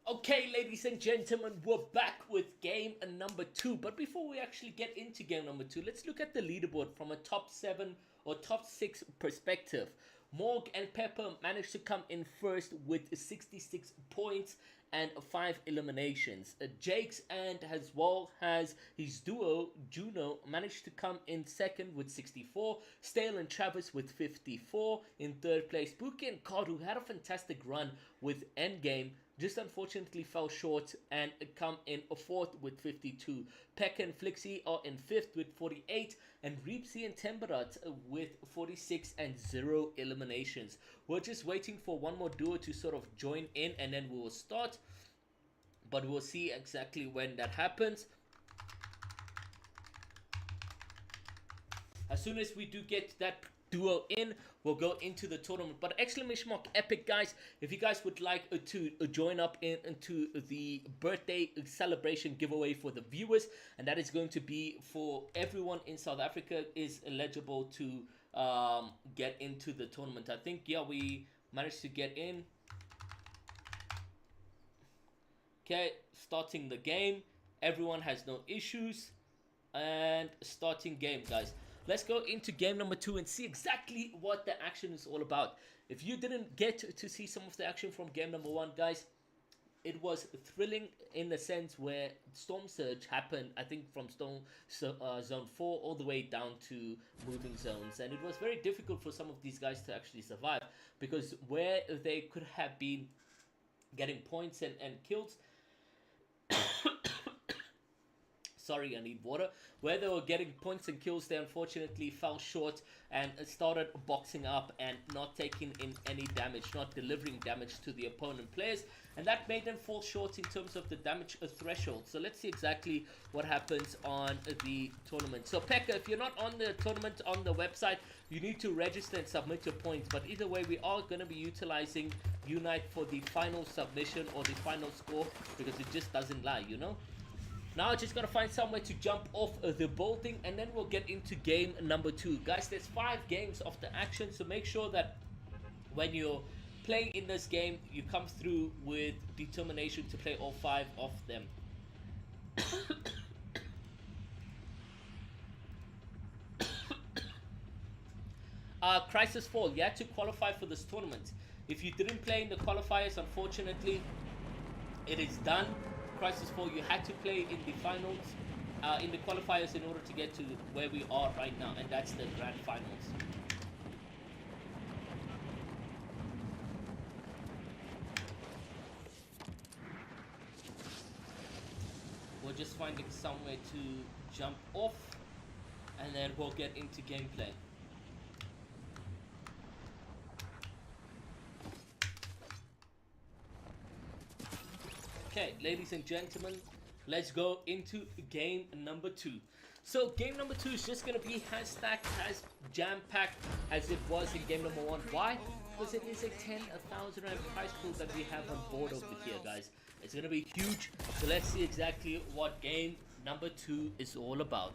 Okay, ladies and gentlemen, we're back with game number 2. But before we actually get into game number 2, let's look at the leaderboard from a top 7 or top 6 perspective. Morg and Pepper managed to come in first with 66 points and 5 eliminations. Jakes and as well as his duo Juno managed to come in second with 64. Stale and Travis with 54. In third place, Spooky and Cod, who had a fantastic run with Endgame, just unfortunately fell short and come in a fourth with 52. Peck and Flixie are in fifth with 48, and Reepsy and Temperat with 46 and 0 eliminations. We're just waiting for one more duo to sort of join in, and then we will start, but we'll see exactly when that happens. As soon as we do get that duo in, we'll go into the tournament. But exclamation mark epic, guys, if you guys would like to join up into the birthday celebration giveaway for the viewers, and that is going to be for everyone in South Africa is eligible to get into the tournament. I think, yeah, we managed to get in. Okay, starting the game. Everyone has no issues, and starting game, guys. Let's go into game number 2 and see exactly what the action is all about. If you didn't get to see some of the action from game number 1, guys, it was thrilling in the sense where Storm Surge happened, I think, from Zone 4 all the way down to moving zones. And it was very difficult for some of these guys to actually survive, because where they could have been getting points and kills... Sorry, I need water. Where they were getting points and kills, they unfortunately fell short and started boxing up and not taking in any damage, not delivering damage to the opponent players, and that made them fall short in terms of the damage threshold. So let's see exactly what happens on the tournament. So Pekka, if you're not on the tournament on the website, you need to register and submit your points, but either way, we are going to be utilizing Unite for the final submission or the final score, because it just doesn't lie, you know. Now I just gotta find somewhere to jump off the building, and then we'll get into game number 2. Guys, there's 5 games of the action, so make sure that when you're playing in this game, you come through with determination to play all 5 of them. Crisis Fall, you had to qualify for this tournament. If you didn't play in the qualifiers, unfortunately, it is done. Crisis 4, you had to play in the finals, in the qualifiers, in order to get to where we are right now, and that's the grand finals. We're just finding somewhere to jump off, and then we'll get into gameplay. Okay, ladies and gentlemen, let's go into game number 2. So game number 2 is just going to be as stacked, as jam-packed as it was in game number 1. Why? Because it is a 10,000 rand prize pool that we have on board over here, guys. It's going to be huge. So let's see exactly what game number 2 is all about.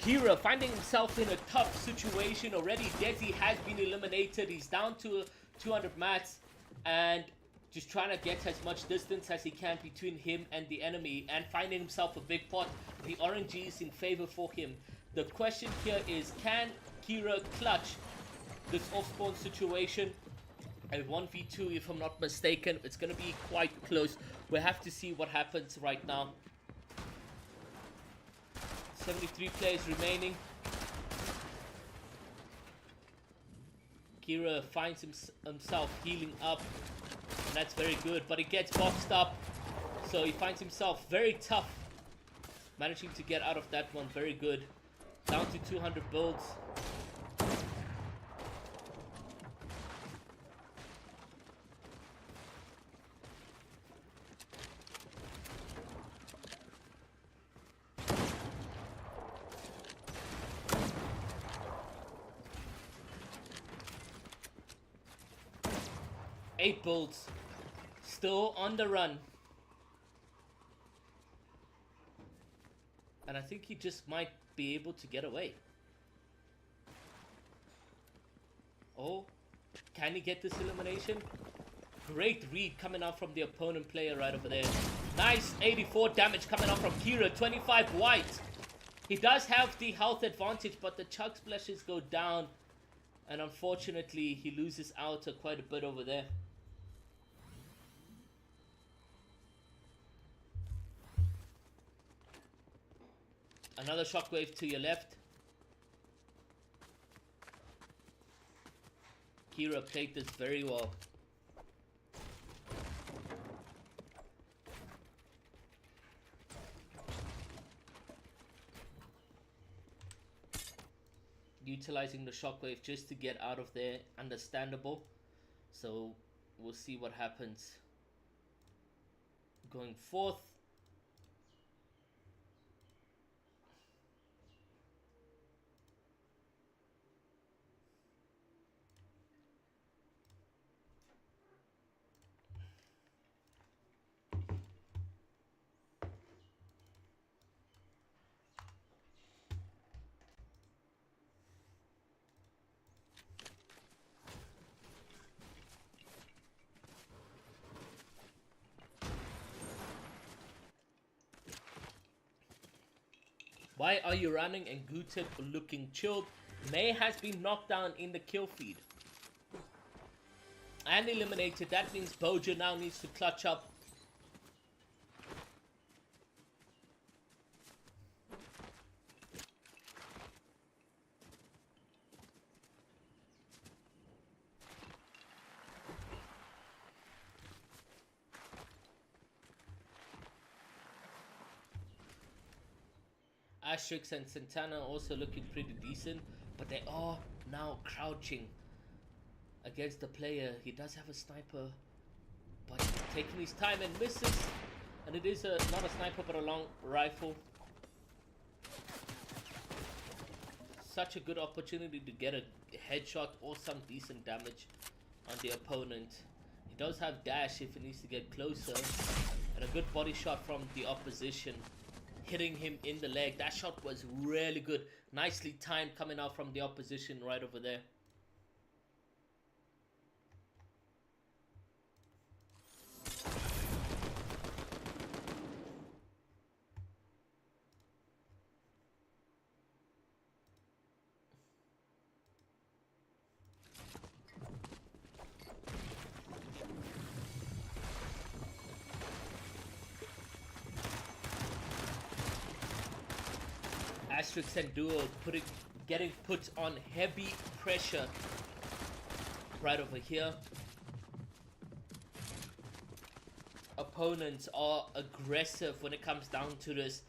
Kira finding himself in a tough situation already. Desi has been eliminated. He's down to 200 mats and just trying to get as much distance as he can between him and the enemy and finding himself a big pot. The RNG is in favor for him. The question here is, can Kira clutch this off-spawn situation? A 1v2 if I'm not mistaken. It's going to be quite close. We'll have to see what happens right now. 73 players remaining. Kira finds himself healing up, and that's very good, but he gets boxed up, so he finds himself very tough, managing to get out of that one. Very good. Down to 200 builds. Eight builds, still on the run, and I think he just might be able to get away. Oh, can he get this elimination? Great read coming out from the opponent player right over there. Nice 84 damage coming out from Kira, 25 white. He does have the health advantage, but the chug splashes go down, and unfortunately he loses out quite a bit over there. Another shockwave to your left. Kira played this very well. Utilizing the shockwave just to get out of there, understandable. So we'll see what happens going forth. Why are you running? And Gutip looking chilled. May has been knocked down in the kill feed and eliminated. That means Boja now needs to clutch up. Asterix and Santana also looking pretty decent, but they are now crouching against the player. He does have a sniper, but taking his time and misses, and it is not a sniper but a long rifle. such a good opportunity to get a headshot or some decent damage on the opponent. He does have dash if he needs to get closer, and a good body shot from the opposition, hitting him in the leg. That shot was really good. Nicely timed coming out from the opposition right over there. Asterix and Duo getting put on heavy pressure right over here. Opponents are aggressive when it comes down to this.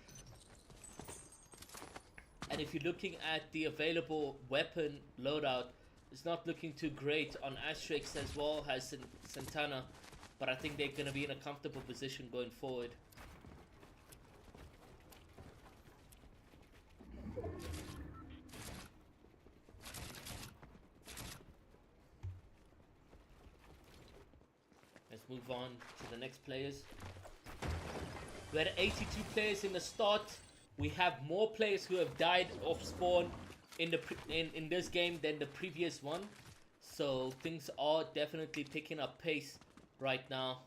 And if you're looking at the available weapon loadout, it's not looking too great on Asterix as well as Santana. But I think they're going to be in a comfortable position going forward. Let's move on to the next players. We had 82 players in the start. We have more players who have died off spawn in this game than the previous one. So things are definitely picking up pace right now.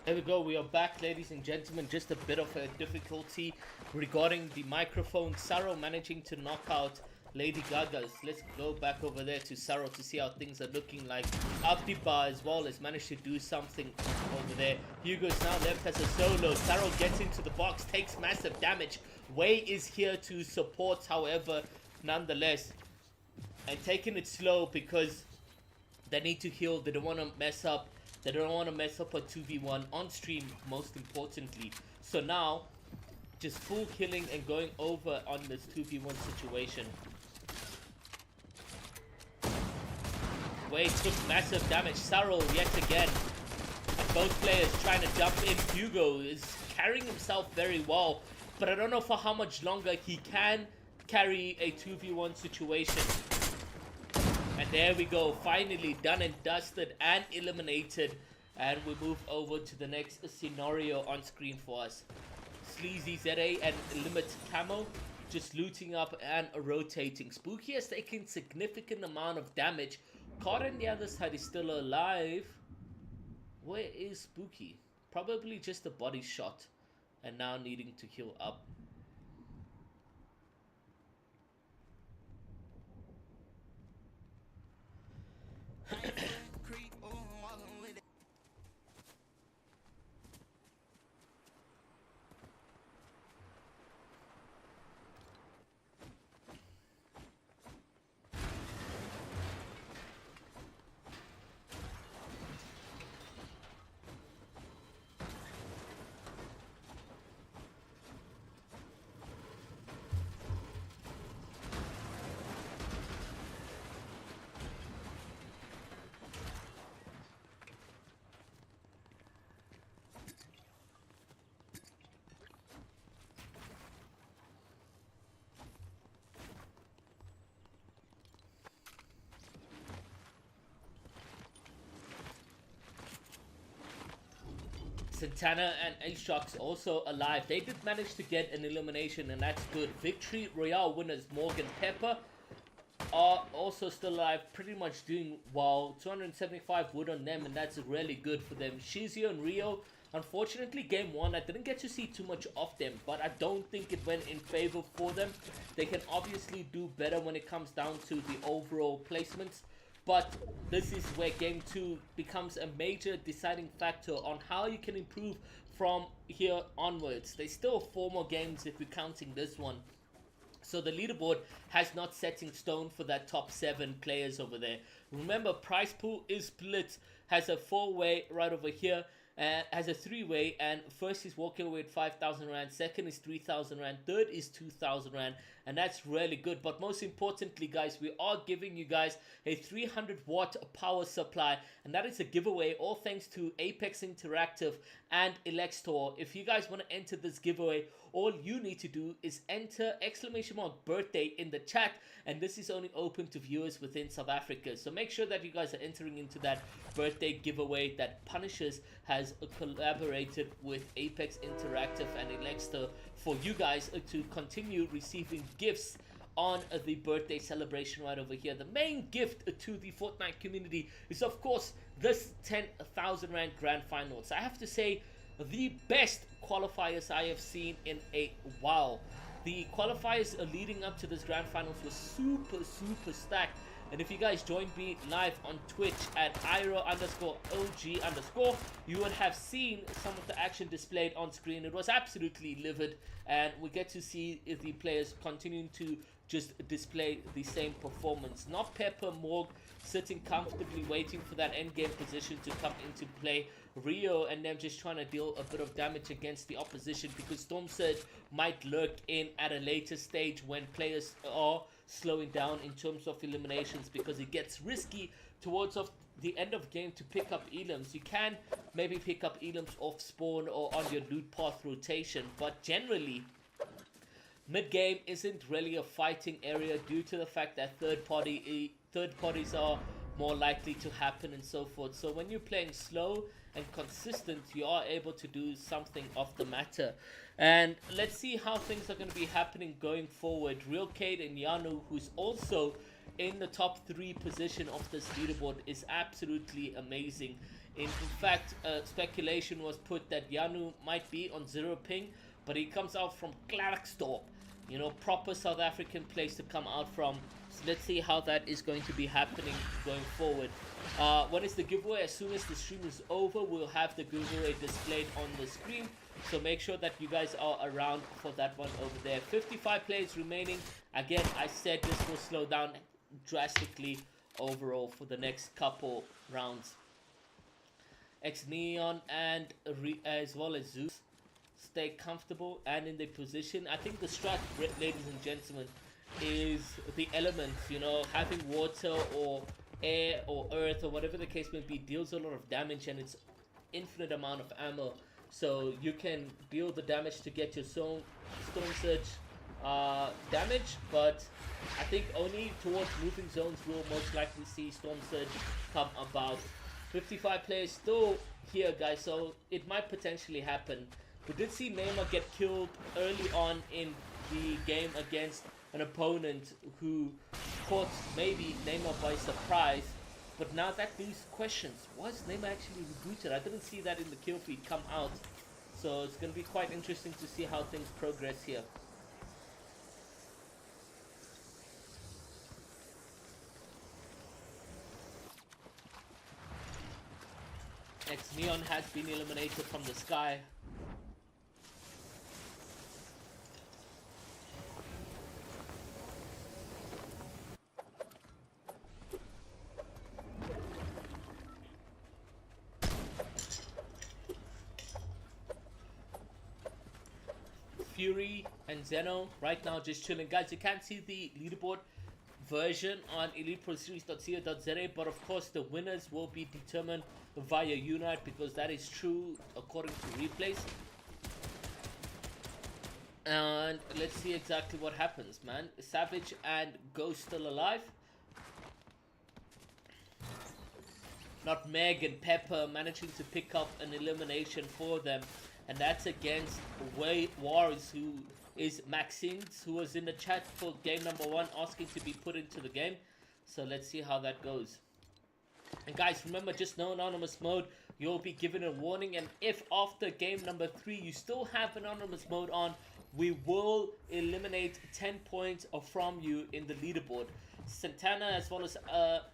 There we go, we are back, ladies and gentlemen. Just a bit of a difficulty regarding the microphone. Saro managing to knock out Lady Gaga's. Let's go back over there to Saro to see how things are looking like. Abdiba as well has managed to do something over there. Hugo's now left as a solo. Saro gets into the box, takes massive damage. Way is here to support, however, nonetheless. And taking it slow because they need to heal. They don't want to mess up. They don't want to mess up a 2v1 on stream, most importantly. So now, just full killing and going over on this 2v1 situation. Wade took massive damage. Saro yet again. And both players trying to jump in. Hugo is carrying himself very well, but I don't know for how much longer he can carry a 2v1 situation. And there we go, finally done and dusted and eliminated. And we move over to the next scenario on screen for us. Sleazy ZA and Limit Camo just looting up and rotating. Spooky has taken significant amount of damage. Caught on the other side is still alive. Where is Spooky? Probably just a body shot and now needing to heal up. Santana and Ace also alive. They did manage to get an elimination, and that's good. Victory Royale winners Morgan Pepper are also still alive, pretty much doing well. 275 wood on them, and that's really good for them. Shizio and Rio, unfortunately, game one, I didn't get to see too much of them, but I don't think it went in favor for them. They can obviously do better when it comes down to the overall placements. But this is where game two becomes a major deciding factor on how you can improve from here onwards. There's still 4 more games if we're counting this one. So the leaderboard has not set in stone for that top 7 players over there. Remember, prize pool is split, has a 4-way right over here, has a 3-way, and first is walking away with 5,000 rand, second is 3,000 rand, third is 2,000 rand, and that's really good. But most importantly, guys, we are giving you guys a 300 watt power supply, and that is a giveaway, all thanks to Apex Interactive and Elextor. If you guys want to enter this giveaway, all you need to do is enter !birthday in the chat, and this is only open to viewers within South Africa. So make sure that you guys are entering into that birthday giveaway that Punishers has collaborated with Apex Interactive and Elextor for you guys to continue receiving gifts on the birthday celebration right over here. The main gift to the Fortnite community is, of course, this 10,000 rand grand finals. I have to say, the best qualifiers I have seen in a while. The qualifiers leading up to this grand finals was super stacked. And if you guys joined me live on Twitch at iro_OG_, you would have seen some of the action displayed on screen. It was absolutely livid, and we get to see the players continuing to just display the same performance. Not Pepper Morg sitting comfortably waiting for that end game position to come into play. Rio and them just trying to deal a bit of damage against the opposition, because Storm Surge might lurk in at a later stage when players are slowing down in terms of eliminations, because it gets risky towards the end of game to pick up elims. You can maybe pick up elims off spawn or on your loot path rotation, but generally mid game isn't really a fighting area due to the fact that third parties are more likely to happen and so forth. So when you're playing slow and consistent, you are able to do something of the matter. And let's see how things are going to be happening going forward. Real Cade and Yanu, who's also in the top 3 position of this leaderboard, is absolutely amazing. In fact, speculation was put that Yanu might be on 0 ping, but he comes out from Klerksdorp, you know, proper South African place to come out from. So let's see how that is going to be happening going forward. When is the giveaway? As soon as the stream is over, we'll have the giveaway displayed on the screen. So make sure that you guys are around for that one over there. 55 players remaining. Again, I said this will slow down drastically overall for the next couple rounds. X-Neon and as well as Zeus stay comfortable and in their position. I think the strat, ladies and gentlemen, is the elements. You know, having water or air or earth or whatever the case may be deals a lot of damage, and it's infinite amount of ammo. So you can deal the damage to get your Storm Surge damage, but I think only towards moving zones we'll most likely see Storm Surge come about. 55 players still here, guys, so it might potentially happen. We did see Neymar get killed early on in the game against an opponent who caught maybe Neymar by surprise. But now that leaves questions. Was Neymar actually rebooted? I didn't see that in the kill feed come out. So it's going to be quite interesting to see how things progress here. Next, Neon has been eliminated from the sky. Fury and Zeno right now just chilling. Guys, you can't see the leaderboard version on eliteproseries.co.za, but of course the winners will be determined via Unite, because that is true according to replays. And let's see exactly what happens, man. Savage and Ghost still alive. Nutmeg and Pepper managing to pick up an elimination for them, and that's against Wars, who is Maxines, who was in the chat for game number 1 asking to be put into the game. So let's see how that goes. And guys, remember, just no anonymous mode. You'll be given a warning, and if after game number 3 you still have anonymous mode on, we will eliminate 10 points from you in the leaderboard. Santana as well as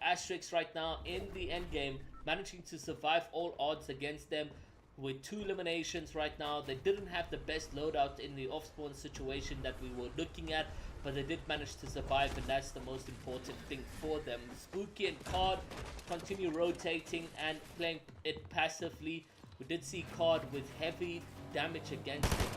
Asterix right now in the end game, managing to survive all odds against them with 2 eliminations right now. They didn't have the best loadout in the off-spawn situation that we were looking at, but they did manage to survive, and that's the most important thing for them. Spooky and Card continue rotating and playing it passively. We did see Card with heavy damage against him.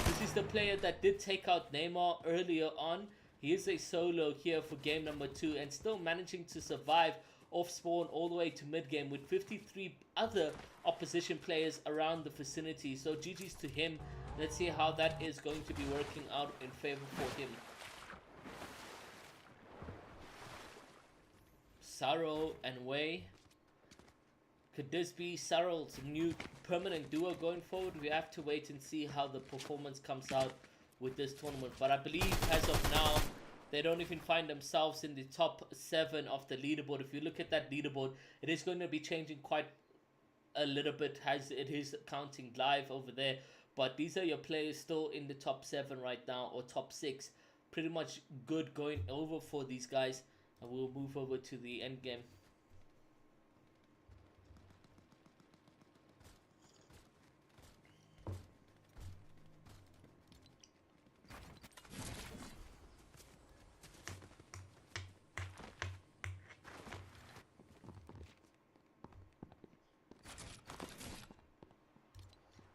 This is the player that did take out Neymar earlier on. He is a solo here for game number 2 and still managing to survive off spawn all the way to mid game with 53 other opposition players around the vicinity. So GG's to him. Let's see how that is going to be working out in favor for him. Saro and Wei. Could this be Sarol's new permanent duo going forward? We have to wait and see how the performance comes out with this tournament. But I believe as of now, they don't even find themselves in the top 7 of the leaderboard. If you look at that leaderboard, it is going to be changing quite a little bit as it is counting live over there. But these are your players still in the top 7 right now, or top 6. Pretty much good going over for these guys. And we'll move over to the end game.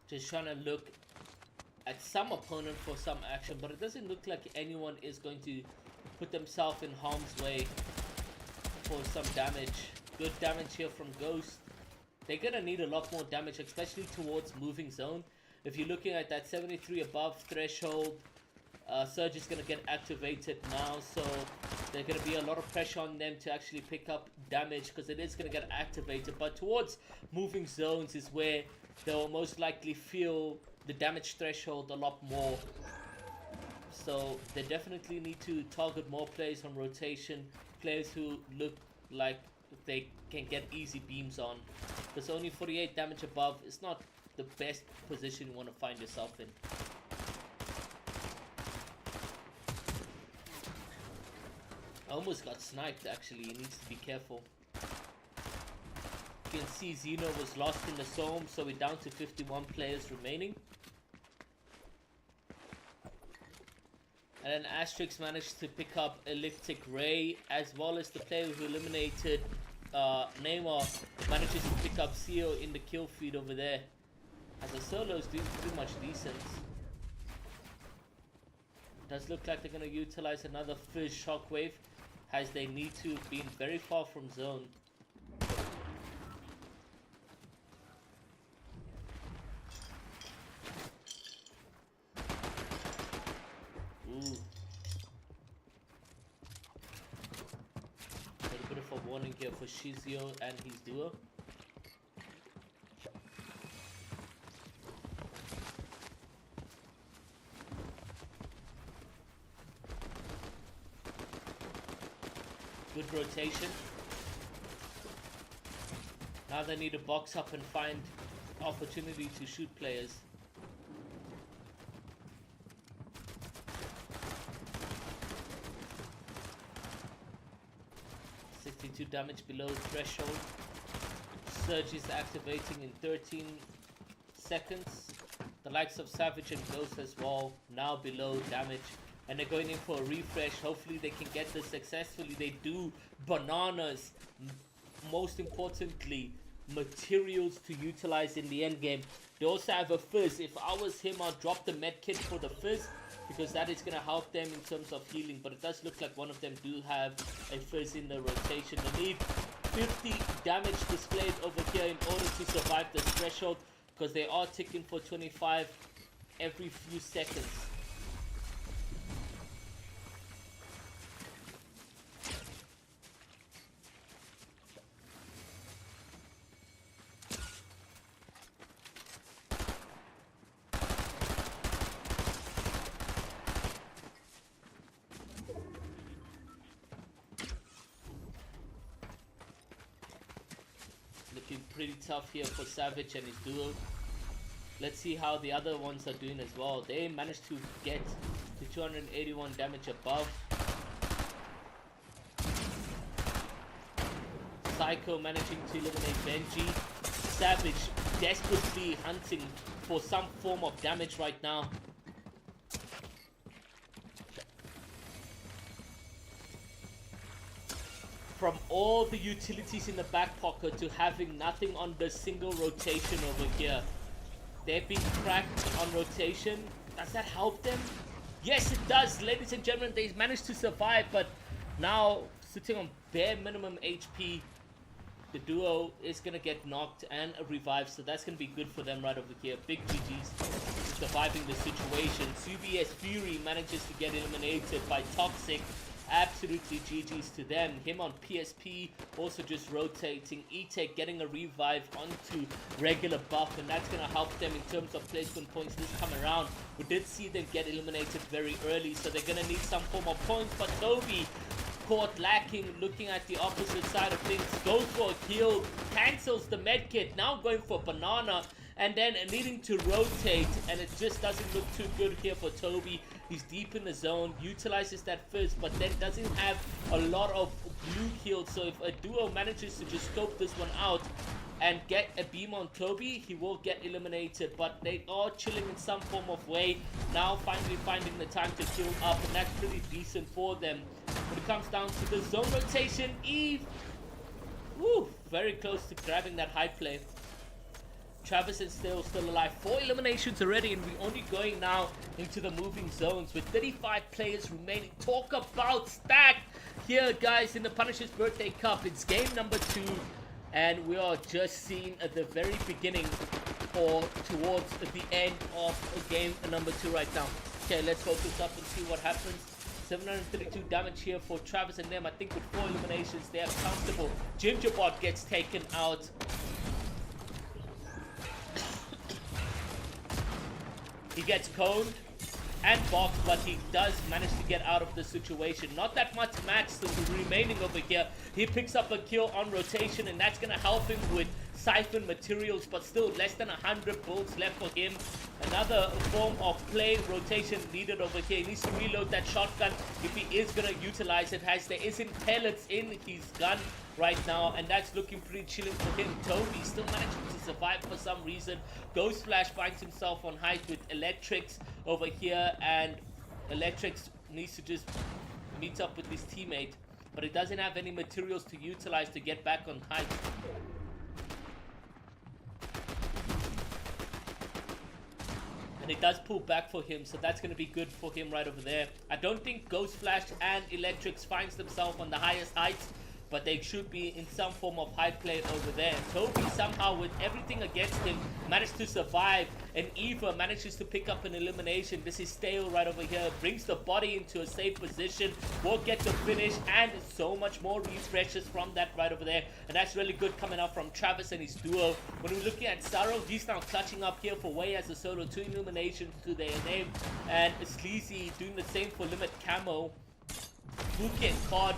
Just trying to look at some opponent for some action, but it doesn't look like anyone is going to put themselves in harm's way for some damage. Good damage here from Ghost. They're gonna need a lot more damage, especially towards moving zone. If you're looking at that 73 above threshold, Surge is gonna get activated now, so there's gonna be a lot of pressure on them to actually pick up damage, because it is gonna get activated. But towards moving zones is where they'll most likely feel the damage threshold a lot more. So they definitely need to target more players on rotation, players who look like they can get easy beams on. Because only 48 damage above is not the best position you want to find yourself in. I almost got sniped actually, he needs to be careful. You can see Zeno was lost in the zone, so we're down to 51 players remaining. And then Asterix managed to pick up Elliptic Ray, as well as the player who eliminated Neymar manages to pick up Seal in the kill feed over there. As a solo is doing pretty much decent. Does look like they're going to utilize another Fizz Shockwave, as they need to, being very far from zone. Warning here for Shizio and his duo. Good rotation. Now they need to box up and find opportunity to shoot players. Damage below threshold. Surge is activating in 13 seconds. The likes of Savage and Ghost as well, now below damage. And they're going in for a refresh. Hopefully they can get this successfully. They do. Bananas. Most importantly, materials to utilize in the end game. They also have a fizz. If I was him, I'd drop the med kit for the fizz, because that is going to help them in terms of healing. But it does look like one of them do have a fizz in the rotation. They need 50 damage displayed over here in order to survive this threshold, because they are ticking for 25 every few seconds. Looking pretty tough here for Savage and his duo. Let's see how the other ones are doing as well. They managed to get to 281 damage above. Psycho managing to eliminate Benji. Savage desperately hunting for some form of damage right now. From all the utilities in the back pocket to having nothing on the single rotation over here. They've been cracked on rotation. Does that help them? Yes, it does, ladies and gentlemen. They managed to survive, but now sitting on bare minimum HP, the duo is going to get knocked and revived, so that's going to be good for them right over here. Big GG's surviving the situation. CBS Fury manages to get eliminated by Toxic. Absolutely GG's to them. Him on PSP also just rotating. E-Tech getting a revive onto regular buff, and that's going to help them in terms of placement points this time around. We did see them get eliminated very early, so they're going to need some form of points. But Toby caught lacking, looking at the opposite side of things. Goes for a kill, cancels the medkit, now going for Banana, and then needing to rotate, and it just doesn't look too good here for Toby. He's deep in the zone, utilizes that fizz, but then doesn't have a lot of blue heals. So if a duo manages to just scope this one out and get a beam on Toby, he will get eliminated. But they are chilling in some form of way. Now finally finding the time to kill up, and that's pretty decent for them. When it comes down to the zone rotation, Eve, woo, very close to grabbing that high play. Travis is still alive. 4 eliminations already, and we're only going now into the moving zones with 35 players remaining. Talk about stacked here, guys, in the Punisher's Birthday Cup. It's game number 2, and we are just seeing at the very beginning or towards the end of game number 2 right now. Okay, let's focus up and see what happens. 732 damage here for Travis and them. I think with 4 eliminations, they are comfortable. Gingerbot gets taken out. He gets coned and boxed, but he does manage to get out of the situation. Not that much match still remaining over here. He picks up a kill on rotation, and that's going to help him with siphon materials, but still less than 100 bullets left for him. Another form of play rotation needed over here. He needs to reload that shotgun if he is going to utilize it, as there isn't pellets in his gun right now, and that's looking pretty chilling for him. Toby still managing to survive for some reason. Ghost Flash finds himself on height with Electrics over here, and Electrics needs to just meet up with his teammate, but he doesn't have any materials to utilize to get back on height. And it does pull back for him, so that's going to be good for him right over there. I don't think Ghost Flash and Electrics finds themselves on the highest heights, but they should be in some form of high play over there. Toby somehow, with everything against him, managed to survive, and Eva manages to pick up an elimination. This is Stale right over here, brings the body into a safe position, will get the finish, and so much more refreshes from that right over there. And that's really good coming out from Travis and his duo. When we're looking at Saro, he's now clutching up here for Way as a solo, 2 eliminations to their name, and Sleazy doing the same for Limit Camo. Spooky and Cod.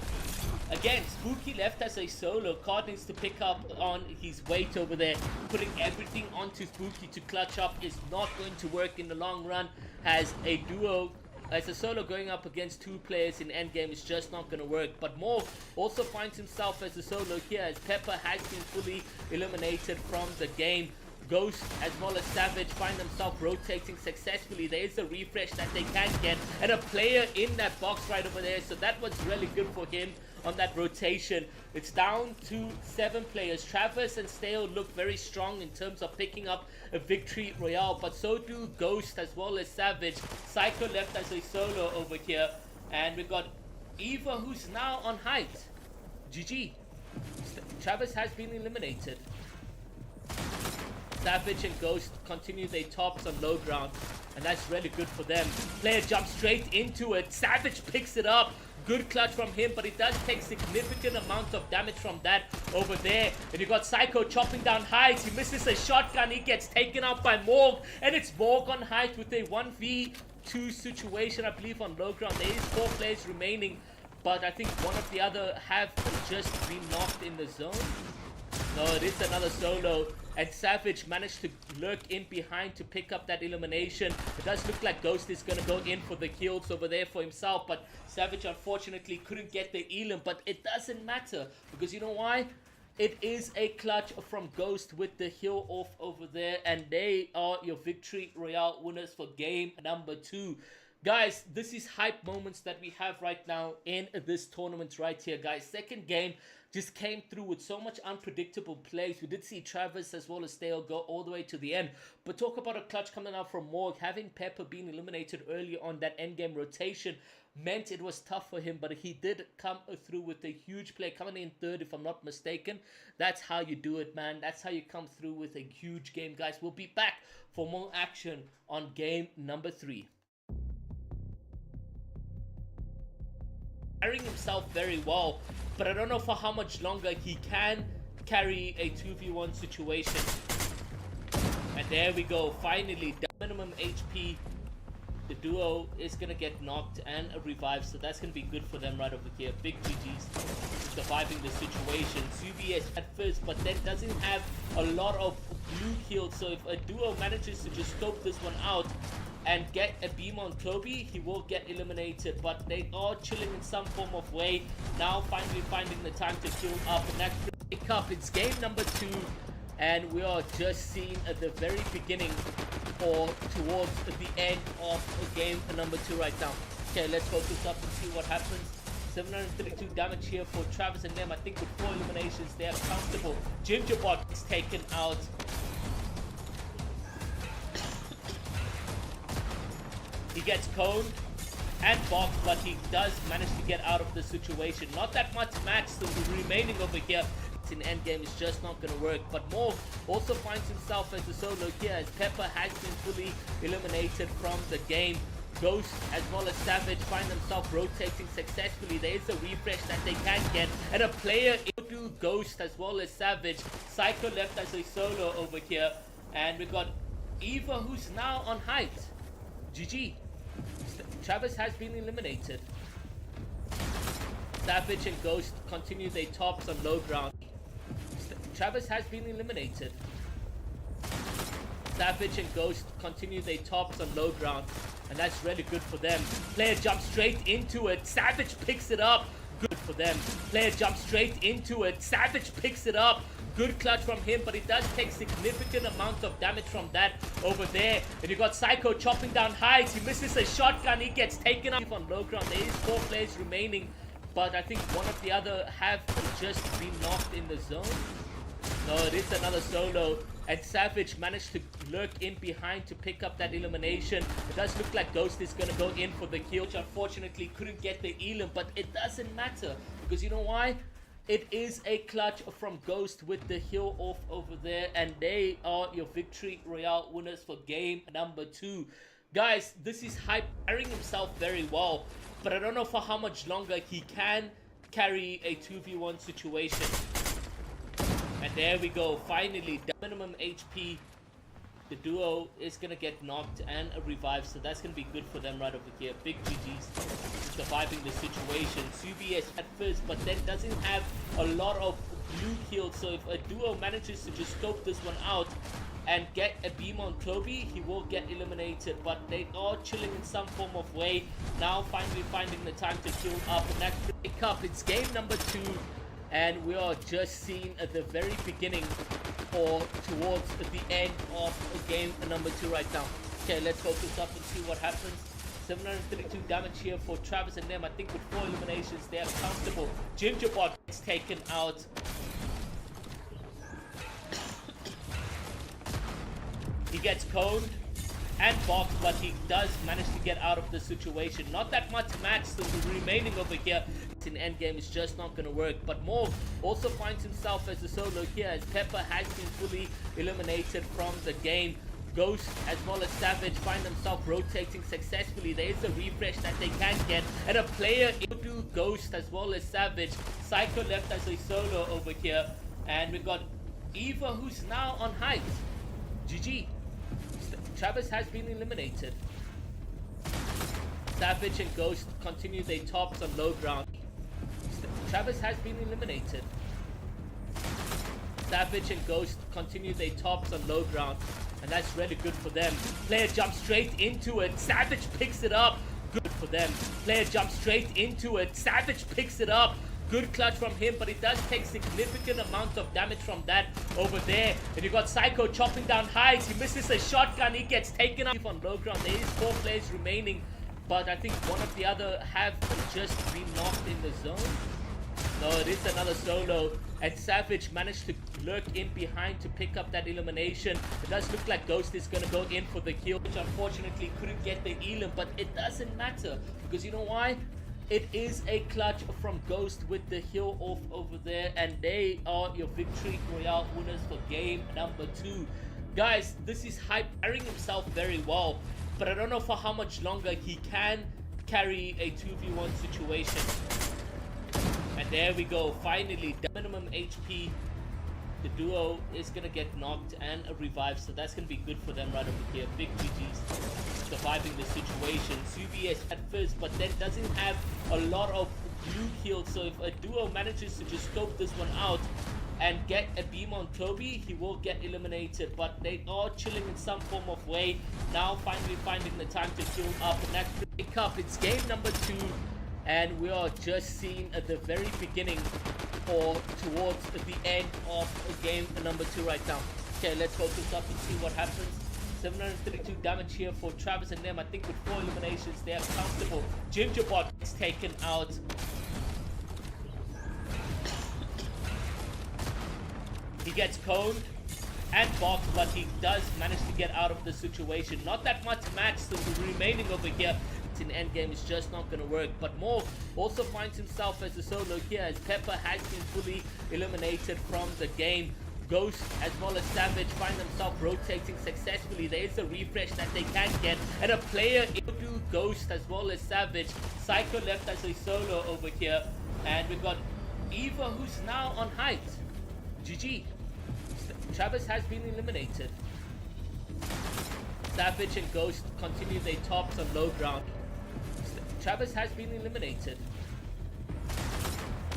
Again, Spooky left as a solo. Cod needs to pick up on his weight over there. Putting everything onto Spooky to clutch up is not going to work in the long run, as a duo As a solo going up against two players in endgame is just not going to work. But Morg also finds himself as a solo here, as Pepper has been fully eliminated from the game. Ghost as well as Savage find themselves rotating successfully. There is a refresh that they can get, and a player in that box right over there, so that was really good for him on that rotation. It's down to 7 players. Travis and Stale look very strong in terms of picking up a victory royale, but so do Ghost as well as Savage. Psycho left as a solo over here, and we've got Eva, who's now on height. GG. Travis has been eliminated. Savage and Ghost continue their tops on low ground, and that's really good for them. Player jumps straight into it. Savage picks it up. Good clutch from him, but it does take significant amounts of damage from that over there. And you got Psycho chopping down heights. He misses a shotgun. He gets taken out by Morg, and it's Morg on height with a 1v2 situation, I believe, on low ground. There is 4 players remaining, but I think one of the other have just been knocked in the zone. No, it is another solo, and Savage managed to lurk in behind to pick up that elimination. It does look like Ghost is going to go in for the kills over there for himself, but Savage unfortunately couldn't get the elim, but it doesn't matter, because you know why? It is a clutch from Ghost with the heal off over there, and they are your victory royale winners for game number 2. Guys, this is hype moments that we have right now in this tournament right here, guys. Second game just came through with so much unpredictable plays. We did see Travis as well as Stale go all the way to the end. But talk about a clutch coming out from Morg. Having Pepper being eliminated early on that endgame rotation meant it was tough for him, but he did come through with a huge play, coming in third if I'm not mistaken. That's how you do it, man. That's how you come through with a huge game, guys. We'll be back for more action on game number 3. Carrying himself very well, but I don't know for how much longer he can carry a 2v1 situation. And there we go, finally, minimum HP. The duo is gonna get knocked and revived, so that's gonna be good for them right over here. Big GG's surviving the situation. Subies at first, but then doesn't have a lot of blue kills, so if a duo manages to just scope this one out and get a beam on Kobe, he will get eliminated, but they are chilling in some form of way. Now finally finding the time to kill up, and that's pick up. It's game number 2, and we are just seeing at the very beginning or towards the end of game number 2 right now. Okay, let's focus up and see what happens. 732 damage here for Travis and them. I think with 4 eliminations, they are comfortable. Gingerbot is taken out. He gets coned and boxed, but he does manage to get out of the situation. Not that much match still remaining over here. In endgame is just not going to work. But Morg also finds himself as a solo here, as Pepper has been fully eliminated from the game. Ghost as well as Savage find themselves rotating successfully. There is a refresh that they can get, and a player into Ghost as well as Savage. Psycho left as a solo over here, and we've got Eva, who's now on height. GG. Travis has been eliminated. Savage and Ghost continue their tops on low ground. Travis has been eliminated. Savage and Ghost continue their tops on low ground, and that's really good for them. Player jumps straight into it. Savage picks it up. Good for them. Player jumps straight into it. Savage picks it up. Good clutch from him, but it does take significant amounts of damage from that over there. And you got Psycho chopping down heights. He misses a shotgun. He gets taken out on low ground. There is 4 players remaining, but I think one of the other have just been knocked in the zone. No, it is another solo, and Savage managed to lurk in behind to pick up that elimination. It does look like Ghost is going to go in for the kill, which unfortunately couldn't get the elim, but it doesn't matter, because you know why? It is a clutch from Ghost with the heal off over there, and they are your victory royale winners for game number 2. Guys, this is hype, carrying himself very well, but I don't know for how much longer he can carry a 2v1 situation. And there we go, finally, minimum HP. The duo is going to get knocked and revived, so that's going to be good for them right over here. Big GG's surviving the situation. Subies at first, but then doesn't have a lot of blue healed, so if a duo manages to just scope this one out and get a beam on Kobe, he will get eliminated, but they are chilling in some form of way. Now finally finding the time to kill up, and that's Birthday Cup. It's game number 2, and we are just seeing at the very beginning or towards the end of game number 2 right now. Okay, let's focus up and see what happens. 732 damage here for Travis and them. I think with 4 eliminations, they are comfortable. Gingerbot gets taken out. He gets coned and boxed, but he does manage to get out of the situation. Not that much match still remaining over here. It's in endgame, it's just not going to work. But Morph also finds himself as a solo here, as Pepper has been fully eliminated from the game. Ghost as well as Savage find themselves rotating successfully. There is a refresh that they can get, and a player into Ghost as well as Savage. Psycho left as a solo over here, and we've got Eva who's now on height. GG. Travis has been eliminated. Savage and Ghost continue their tops on low ground. Travis has been eliminated. Savage and Ghost continue their tops on low ground, and that's really good for them. Player jumps straight into it. Savage picks it up. Good for them. Player jumps straight into it. Savage picks it up. Good clutch from him, but it does take significant amount of damage from that over there. And you got Psycho chopping down heights. He misses a shotgun. He gets taken up on low ground. There is 4 players remaining, but I think one of the other have just been knocked in the zone. No, it is another solo, and Savage managed to lurk in behind to pick up that elimination. It does look like Ghost is going to go in for the kill, which unfortunately couldn't get the elim, but it doesn't matter, because you know why? It is a clutch from Ghost with the heal off over there, and they are your victory royale winners for game number 2. Guys, this is Hype carrying himself very well, but I don't know for how much longer he can carry a 2v1 situation. And there we go, finally, the minimum HP. The duo is going to get knocked and revived, so that's going to be good for them right over here. Big GG's surviving the situation. CBS at first, but then doesn't have a lot of blue heals, so if a duo manages to just scope this one out and get a beam on Kobe, he will get eliminated, but they are chilling in some form of way. Now finally finding the time to kill up, and that's Birthday Cup. It's game number 2. And we are just seeing at the very beginning or towards the end of game number 2 right now. Okay, let's focus up and see what happens. 732 damage here for Travis and them. I think with 4 eliminations, they are comfortable. Gingerbot gets taken out. He gets coned and boxed, but he does manage to get out of the situation. Not that much match still remaining over here. In endgame, it's just not going to work. But Morph also finds himself as a solo here, as Pepper has been fully eliminated from the game. Ghost as well as Savage find themselves rotating successfully. There is a refresh that they can get, and a player into Ghost as well as Savage. Psycho left as a solo over here, and we've got Eva who's now on height. GG. Travis has been eliminated. Savage and Ghost continue their tops on low ground. Travis has been eliminated.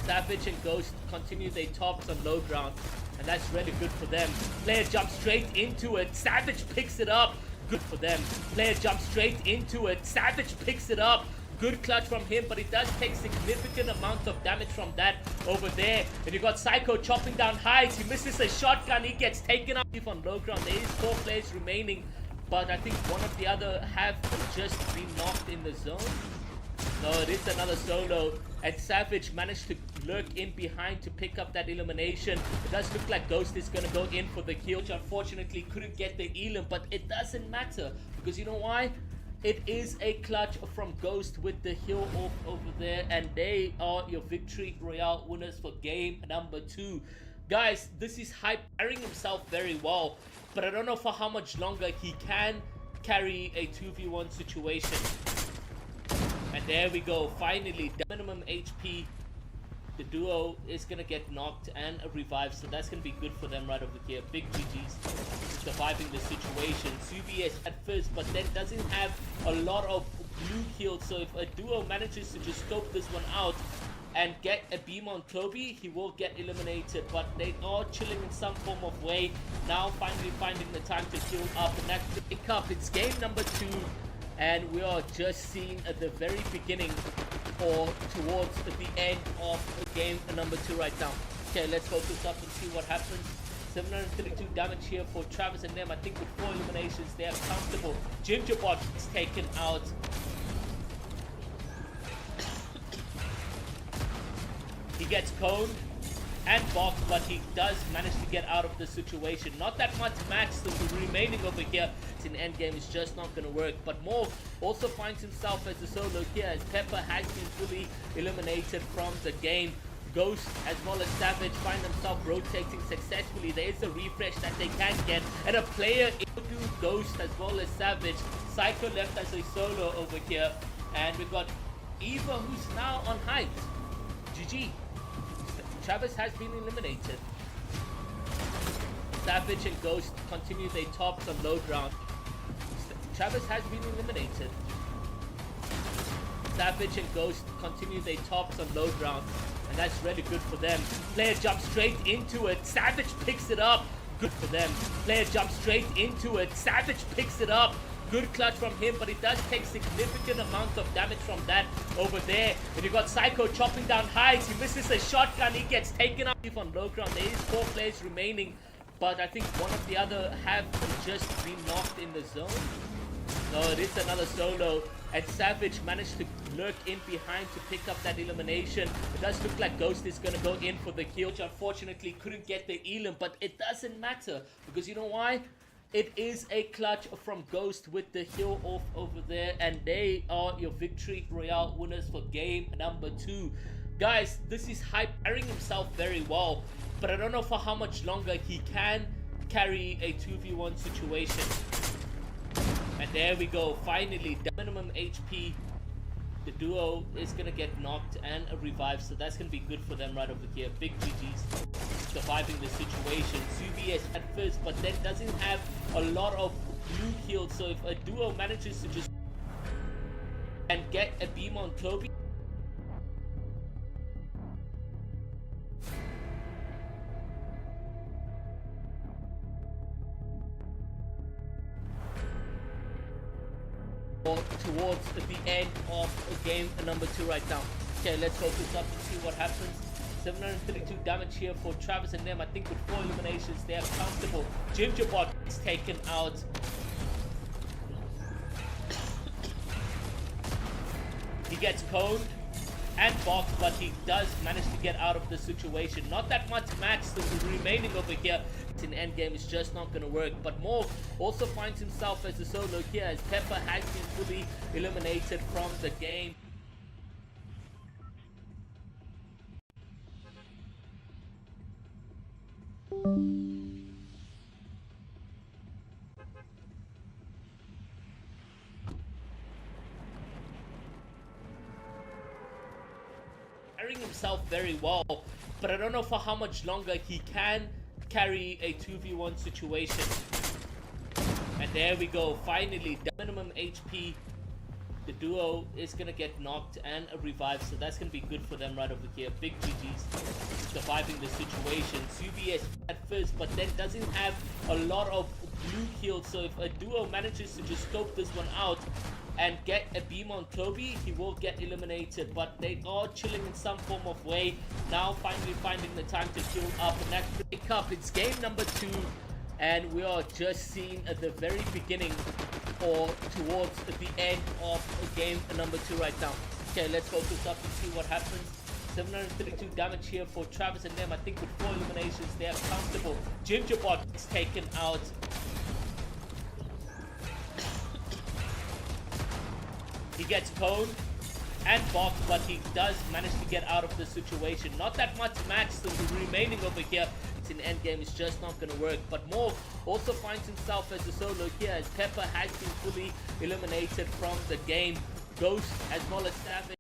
Savage and Ghost continue their tops on low ground, and that's really good for them. Player jumps straight into it. Savage picks it up. Good for them. Player jumps straight into it. Savage picks it up. Good clutch from him, but it does take significant amount of damage from that over there. And you got Psycho chopping down heights. He misses a shotgun. He gets taken up on low ground. There is 4 players remaining, but I think one of the other have just been knocked in the zone. No, it is another solo, and Savage managed to lurk in behind to pick up that elimination. It does look like Ghost is going to go in for the kill, which unfortunately couldn't get the elim, but it doesn't matter, because you know why? It is a clutch from Ghost with the heal off over there, and they are your victory royale winners for game number 2. Guys, this is Hype carrying himself very well, but I don't know for how much longer he can carry a 2v1 situation. And there we go, finally, the minimum HP. The duo is going to get knocked and revived, so that's going to be good for them right over here. Big GG's surviving the situation. CBS at first, but then doesn't have a lot of blue heals, so if a duo manages to just scope this one out and get a beam on Toby, he will get eliminated. But they are chilling in some form of way. Now finally finding the time to heal up, and that's the pick up. It's game number 2, and we are just seeing at the very beginning or towards the end of game number 2 right now. Okay, let's focus up and see what happens. 732 damage here for Travis and them. I think with 4 eliminations, they are comfortable. Gingerbot is taken out. He gets coned and boxed, but he does manage to get out of the situation. Not that much match still remaining over here. It's an endgame, it's just not going to work. But Morg also finds himself as a solo here, as Pepper has been fully eliminated from the game. Ghost as well as Savage find themselves rotating successfully. There is a refresh that they can get, and a player into Ghost as well as Savage. Psycho left as a solo over here, and we've got Eva who's now on height. GG. Travis has been eliminated. Savage and Ghost continue their tops on low ground. Travis has been eliminated. Savage and Ghost continue their tops on low ground, and that's really good for them. Player jumps straight into it. Savage picks it up. Good for them. Player jumps straight into it. Savage picks it up. Good clutch from him, but it does take significant amounts of damage from that over there. And you got Psycho chopping down heights. He misses a shotgun. He gets taken up on low ground. There is 4 players remaining, but I think one of the other have just been knocked in the zone. No, it is another solo, and Savage managed to lurk in behind to pick up that elimination. It does look like Ghost is going to go in for the kill, which unfortunately couldn't get the elim, but it doesn't matter, because you know why? It is a clutch from Ghost with the heal off over there, and they are your victory royale winners for game number 2. Guys, this is Hype carrying himself very well, but I don't know for how much longer he can carry a 2v1 situation. And there we go, finally, the minimum HP. The duo is going to get knocked and a revive, so that's going to be good for them right over here. Big GG's surviving the situation. CBS at first, but then doesn't have a lot of blue heals, so if a duo manages to just and get a beam on Toby, towards the end of game number 2 right now. Okay, let's focus up and see what happens. 732 damage here for Travis and them. I think with 4 eliminations, they are comfortable. Gingerbot is taken out. He gets coned and boxed, but he does manage to get out of the situation. Not that much match still remaining over here. It's an endgame, it's just not going to work. But Morg also finds himself as a solo here, as Pepper has been fully eliminated from the game. Carrying himself very well, but I don't know for how much longer he can carry a 2v1 situation. And there we go, finally, the minimum HP. The duo is going to get knocked and a revive, so that's going to be good for them right over here. Big GG's surviving the situation. CBS at first, but then doesn't have a lot of blue heals, so if a duo manages to just scope this one out and get a beam on Toby, he will get eliminated. But they are chilling in some form of way. Now finally finding the time to heal up, and that's the pick up. It's game number 2, and we are just seeing at the very beginning or towards the end of game number 2 right now. Okay, let's focus up and see what happens. 732 damage here for Travis and them. I think with 4 eliminations, they are comfortable. Gingerbot is taken out. He gets coned and boxed, but he does manage to get out of the situation. Not that much match still remaining over here. It's an endgame, it's just not going to work. But Morg also finds himself as a solo here, as Pepper has been fully eliminated from the game. Ghost as well as Savage.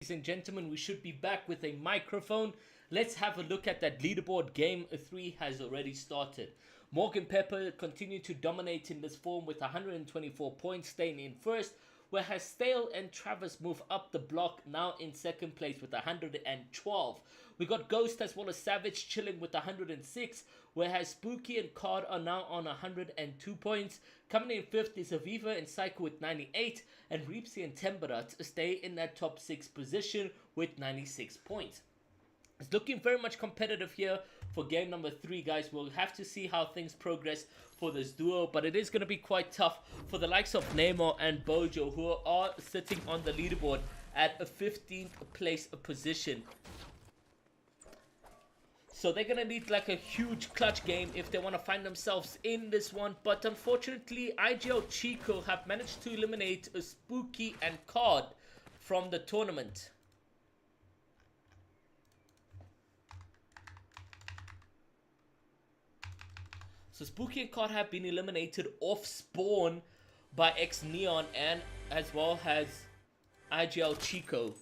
Ladies and gentlemen, we should be back with a microphone. Let's have a look at that leaderboard. Game 3 has already started. Morg and Pepper continue to dominate in this form with 124 points, staying in first, whereas Stale and Travis move up the block now in second place with 112. We got Ghost as well as Savage chilling with 106, whereas Spooky and Card are now on 102 points. Coming in fifth is Aviva and Psycho with 98, and Reepsy and Temperat stay in that top 6 position with 96 points. It's looking very much competitive here for game number 3, guys. We'll have to see how things progress for this duo, but it is going to be quite tough for the likes of Nemo and Bojo, who are sitting on the leaderboard at a 15th place position. So they're going to need like a huge clutch game if they want to find themselves in this one. But unfortunately, IGL Chico have managed to eliminate a Spooky and Card from the tournament. So Spooky and Card have been eliminated off spawn by X Neon and as well as IGL Chico.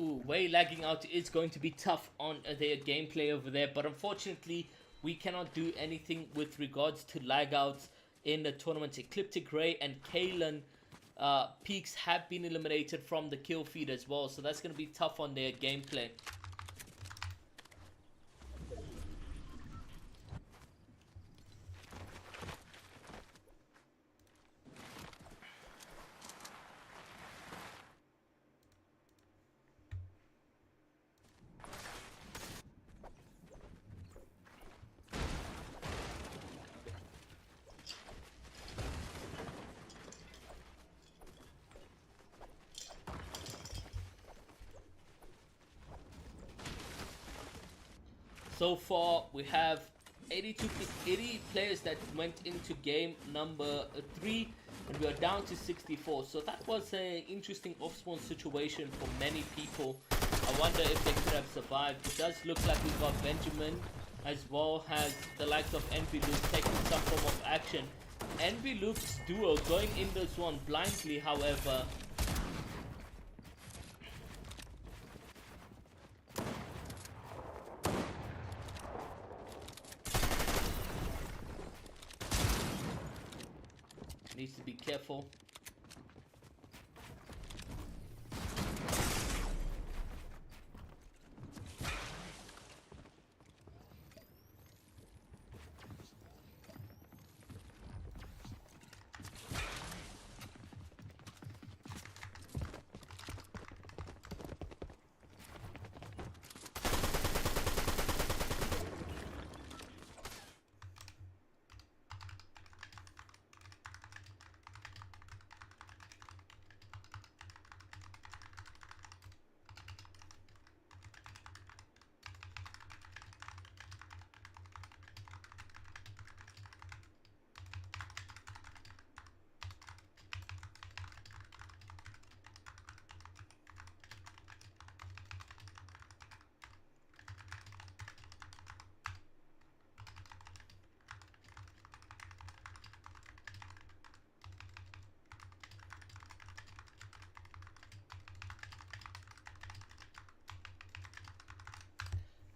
Ooh, way lagging out is going to be tough on their gameplay over there, but unfortunately we cannot do anything with regards to lag outs in the tournament. Ecliptic Ray and Kalen Peaks have been eliminated from the kill feed as well, so that's going to be tough on their gameplay. So far, we have 80 players that went into game number 3, and we are down to 64. So that was an interesting off-spawn situation for many people. I wonder if they could have survived. It does look like we've got Benjamin as well as the likes of Envy Luke taking some form of action. Envy Luke's duo going in this one blindly, however. Needs to be careful.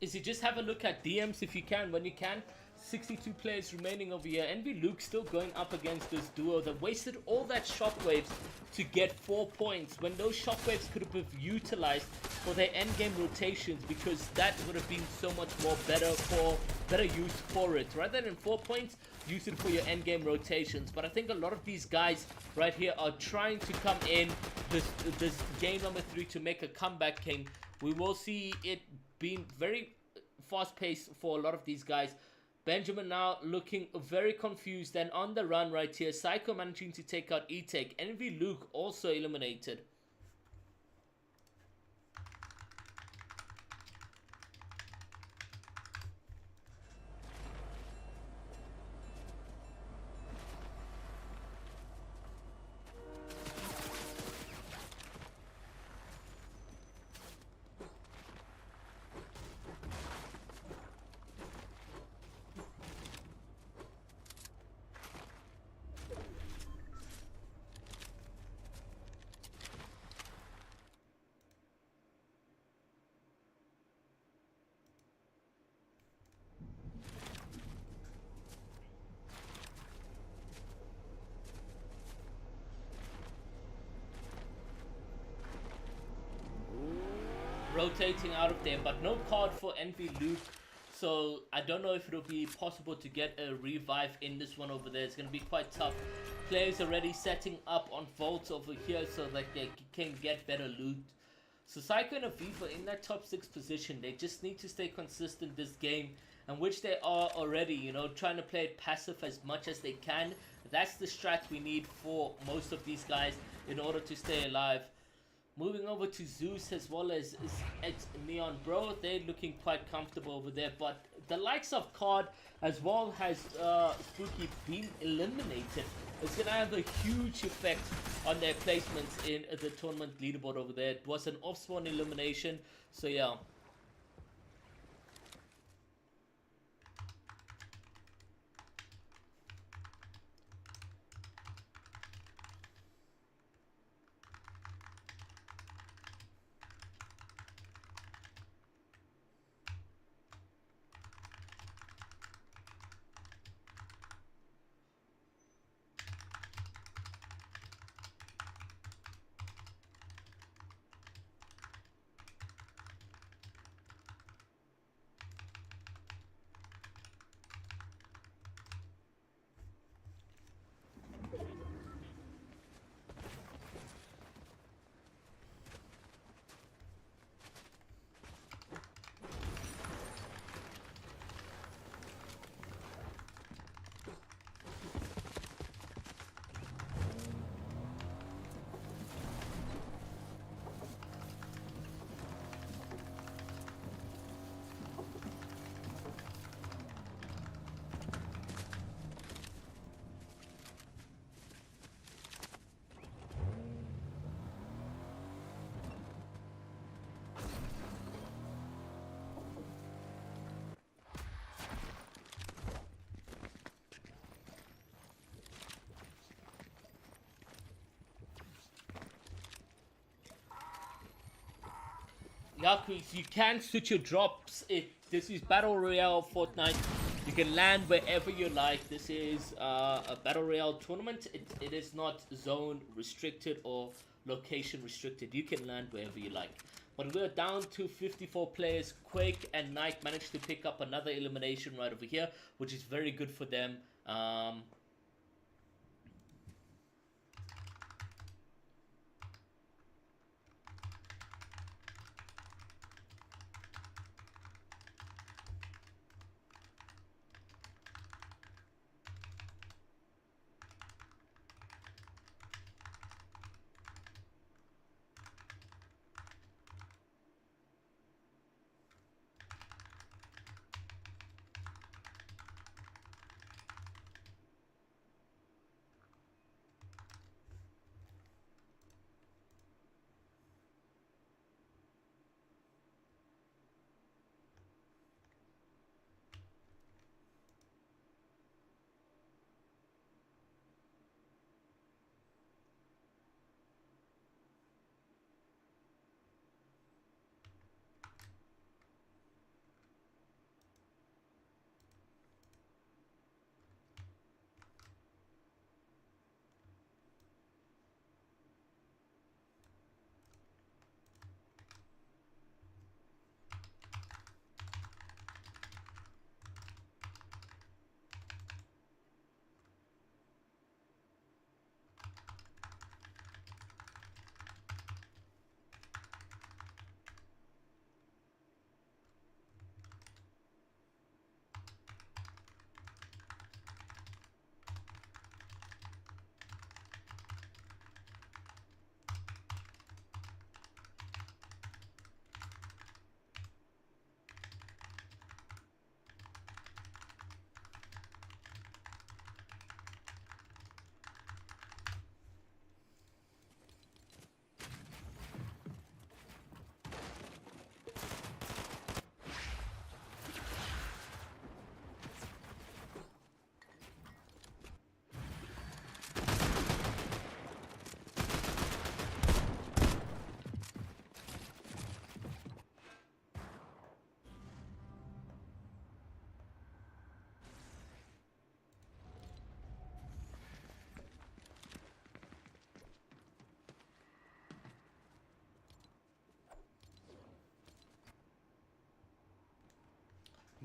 is you just have a look at DMs if you can, when you can. 62 players remaining over here. Envy Luke still going up against this duo that wasted all that shockwaves to get 4 points when those shockwaves could have been utilized for their endgame rotations, because that would have been so much more better use for it. Rather than 4 points, use it for your endgame rotations. But I think a lot of these guys right here are trying to come in this game number 3 to make a comeback game. We will see it being very fast paced for a lot of these guys. Benjamin now looking very confused and on the run right here. Psycho managing to take out E-Tech. Envy Luke also eliminated. Rotating out of there, but no card for Envy Luke, so I don't know if it'll be possible to get a revive in this one over there. It's going to be quite tough. Players already setting up on vaults over here so that they can get better loot. So Psycho and Aviva in that top 6 position, they just need to stay consistent this game, and which they are already, you know, trying to play it passive as much as they can. That's the strat we need for most of these guys in order to stay alive. Moving over to Zeus as well as Neon Bro, they're looking quite comfortable over there. But the likes of Card as well has Spooky been eliminated. It's going to have a huge effect on their placements in the tournament leaderboard over there. It was an off-spawn elimination, so yeah. Yaku, you can switch your drops. This is Battle Royale Fortnite. You can land wherever you like. This is a Battle Royale tournament. It is not zone restricted or location restricted. You can land wherever you like. But we're down to 54 players. Quake and Nike managed to pick up another elimination right over here, which is very good for them.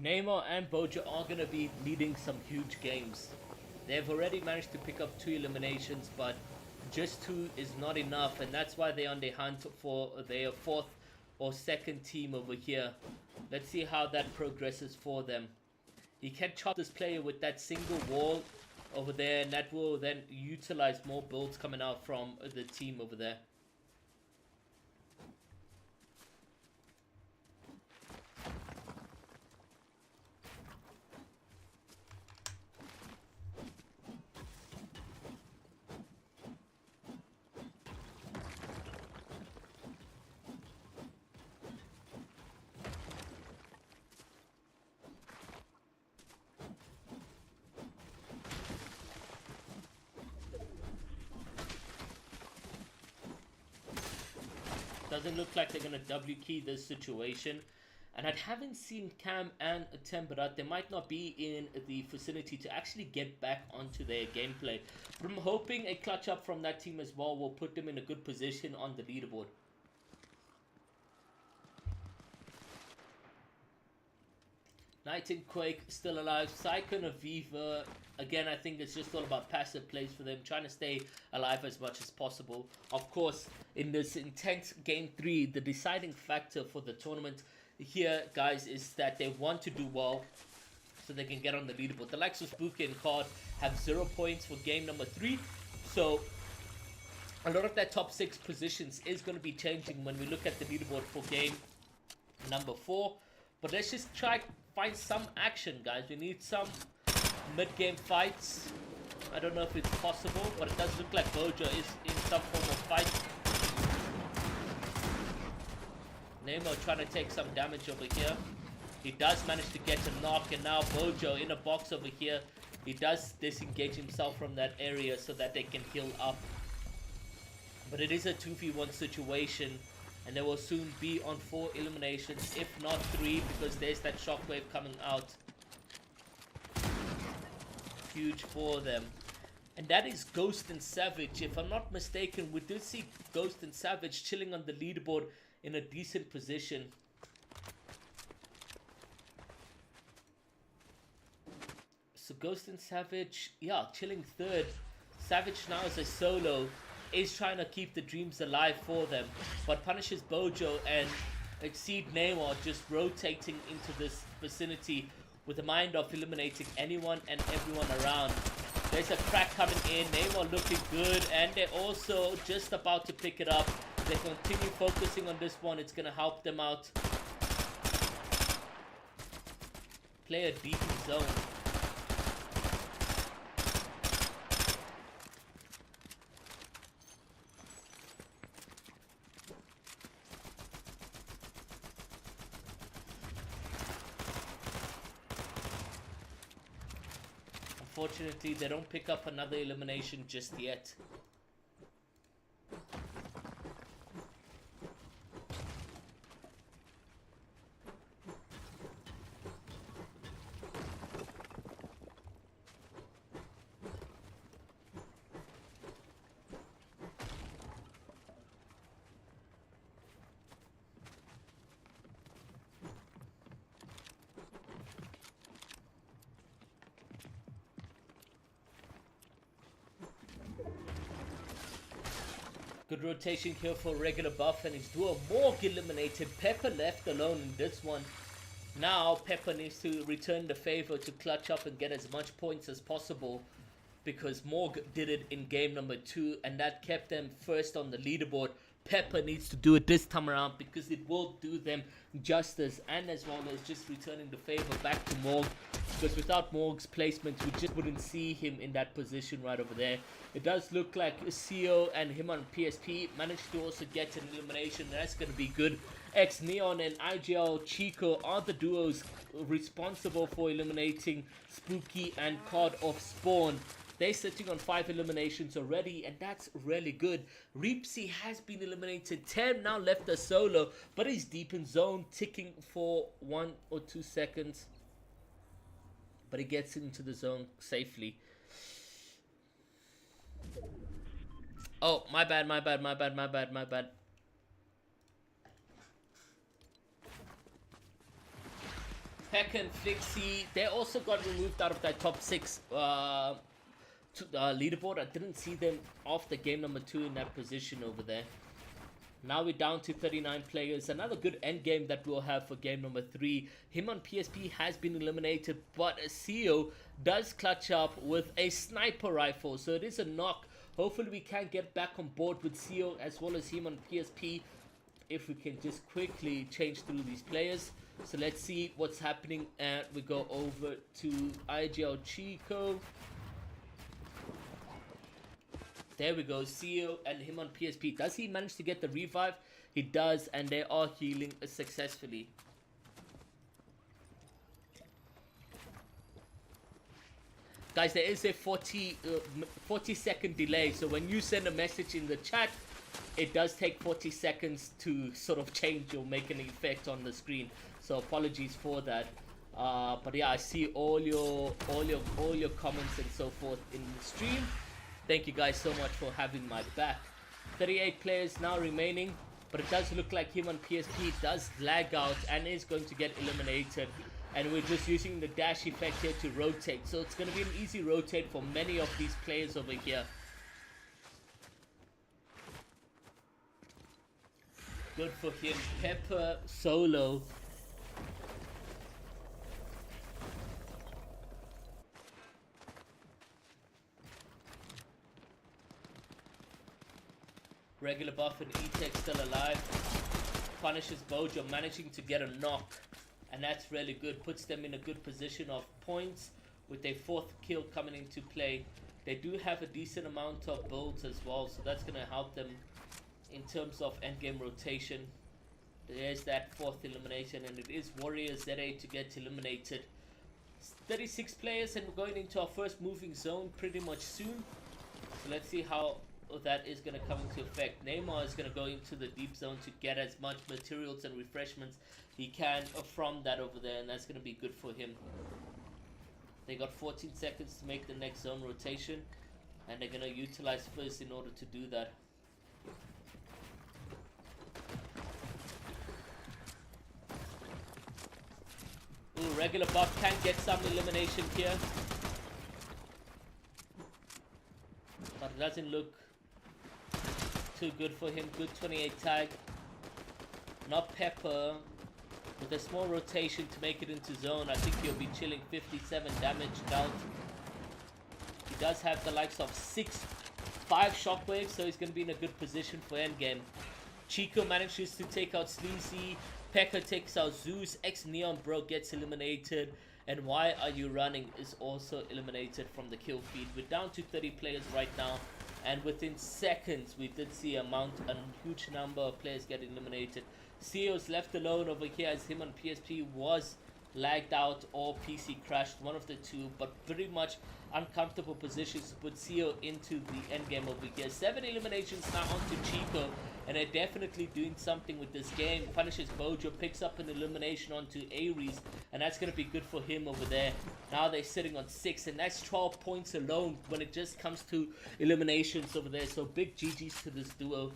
Neymar and Boja are going to be leading some huge games. They've already managed to pick up 2 eliminations, but just 2 is not enough, and that's why they're on the hunt for their 4th or 2nd team over here. Let's see how that progresses for them. He can chop this player with that single wall over there, and that will then utilize more builds coming out from the team over there. Doesn't look like they're going to W key this situation. And I haven't seen Cam and Temperat. They might not be in the vicinity to actually get back onto their gameplay. But I'm hoping a clutch up from that team as well will put them in a good position on the leaderboard. Knight and Quake still alive. Cyclone Aviva, again, I think it's just all about passive plays for them, trying to stay alive as much as possible. Of course, in this intense Game 3, the deciding factor for the tournament here, guys, is that they want to do well so they can get on the leaderboard. The likes of Spooky and Card have 0 points for game number 3, so a lot of their top 6 positions is going to be changing when we look at the leaderboard for game number 4. But let's just try find some action, guys. We need some mid-game fights. I don't know if it's possible, but it does look like Boja is in some form of fight. Nemo trying to take some damage over here. He does manage to get a knock, and now Bojo in a box over here. He does disengage himself from that area so that they can heal up. But it is a 2v1 situation, and they will soon be on 4 eliminations, if not 3, because there's that shockwave coming out. Huge for them. And that is Ghost and Savage. If I'm not mistaken, we did see Ghost and Savage chilling on the leaderboard in a decent position. So Ghost and Savage, yeah, chilling 3rd. Savage now is a solo, is trying to keep the dreams alive for them, but punishes Bojo and Exceed Neymar just rotating into this vicinity with the mind of eliminating anyone and everyone around. There's a crack coming in, Neymar looking good, and they're also just about to pick it up. If they continue focusing on this one, it's going to help them out. Play a deep zone. Unfortunately, they don't pick up another elimination just yet. Good rotation here for regular buff, and his duo Morg eliminated. Pepper left alone in this one. Now Pepper needs to return the favor to clutch up and get as much points as possible, because Morg did it in game number 2 and that kept them first on the leaderboard. Pepper needs to do it this time around because it will do them justice, and as well as just returning the favor back to Morg, because without Morg's placement we just wouldn't see him in that position right over there. It does look like CO and him on PSP managed to also get an elimination. That's going to be good. X Neon and IGL Chico are the duos responsible for eliminating Spooky and Card of Spawn. They're sitting on 5 eliminations already, and that's really good. Reapsy has been eliminated. Tem now left a solo, but he's deep in zone, ticking for 1 or 2 seconds. But he gets into the zone safely. Oh, my bad. Pekka and Flixie, they also got removed out of that top 6 leaderboard. I didn't see them off the game number 2 in that position over there. Now we're down to 39 players. Another good end game that we'll have for game number 3. Him on PSP has been eliminated, but CEO does clutch up with a sniper rifle. So it is a knock. Hopefully we can get back on board with CEO as well as him on PSP. If we can just quickly change through these players. So let's see what's happening. And we go over to IGL Chico. There we go, CEO and him on PSP. Does he manage to get the revive? He does, and they are healing successfully. Guys, there is a 40-second delay. So when you send a message in the chat, it does take 40 seconds to sort of change or make an effect on the screen. So apologies for that. But yeah, I see all your comments and so forth in the stream. Thank you guys so much for having my back. 38 players now remaining, but it does look like him on PSP does lag out and is going to get eliminated. And we're just using the dash effect here to rotate. So it's going to be an easy rotate for many of these players over here. Good for him. Pepper solo. Regular buff and E-Tech still alive. Punishes Bojo, managing to get a knock. And that's really good. Puts them in a good position of points with their 4th kill coming into play. They do have a decent amount of builds as well, so that's going to help them in terms of endgame rotation. There's that 4th elimination, and it is Warrior ZA to get eliminated. 36 players, and we're going into our first moving zone pretty much soon. So let's see how that is going to come into effect. Neymar is going to go into the deep zone to get as much materials and refreshments he can from that over there, and that's going to be good for him. They got 14 seconds to make the next zone rotation, and they're going to utilize first in order to do that. Ooh, regular buff can get some elimination here, but it doesn't look too good for him. Good 28 tag. Not Pepper. With a small rotation to make it into zone, I think he'll be chilling. 57 damage dealt. He does have the likes of 5 shockwaves, so he's going to be in a good position for endgame. Chico manages to take out Sleazy. Pekka takes out Zeus. Neon Bro gets eliminated. And Why Are You Running is also eliminated from the kill feed. We're down to 30 players right now. And within seconds, we did see a huge number of players get eliminated. CEO's left alone over here as him on PSP was lagged out or PC crashed, one of the two, but pretty much uncomfortable positions to put CEO into the end game over here. 7 eliminations now onto Chico, and they're definitely doing something with this game. Punishes Bojo, picks up an elimination onto Ares, and that's going to be good for him over there. Now they're sitting on 6, and that's 12 points alone when it just comes to eliminations over there. So big GG's to this duo.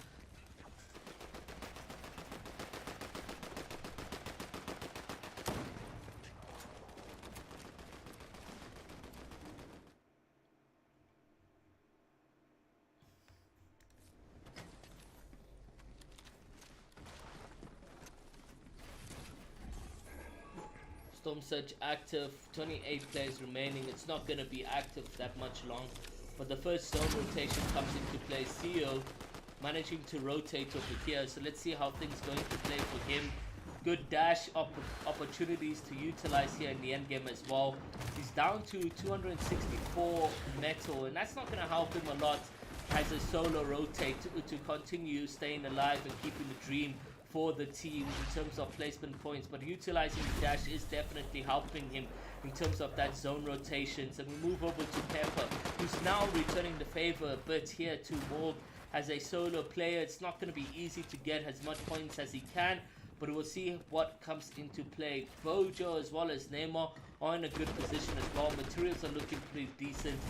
Storm Surge active, 28 players remaining. It's not going to be active that much long, but the first zone rotation comes into play. CEO managing to rotate over here, so let's see how things going to play for him. Good dash opportunities to utilize here in the end game as well. He's down to 264 metal, and that's not going to help him a lot as a solo rotate to continue staying alive and keeping the dream for the team in terms of placement points. But utilizing the dash is definitely helping him in terms of that zone rotations. And we move over to Pepper, who's now returning the favor a bit here to Morg as a solo player. It's not going to be easy to get as much points as he can, but we'll see what comes into play. Bojo as well as Neymar are in a good position as well. Materials are looking pretty decent.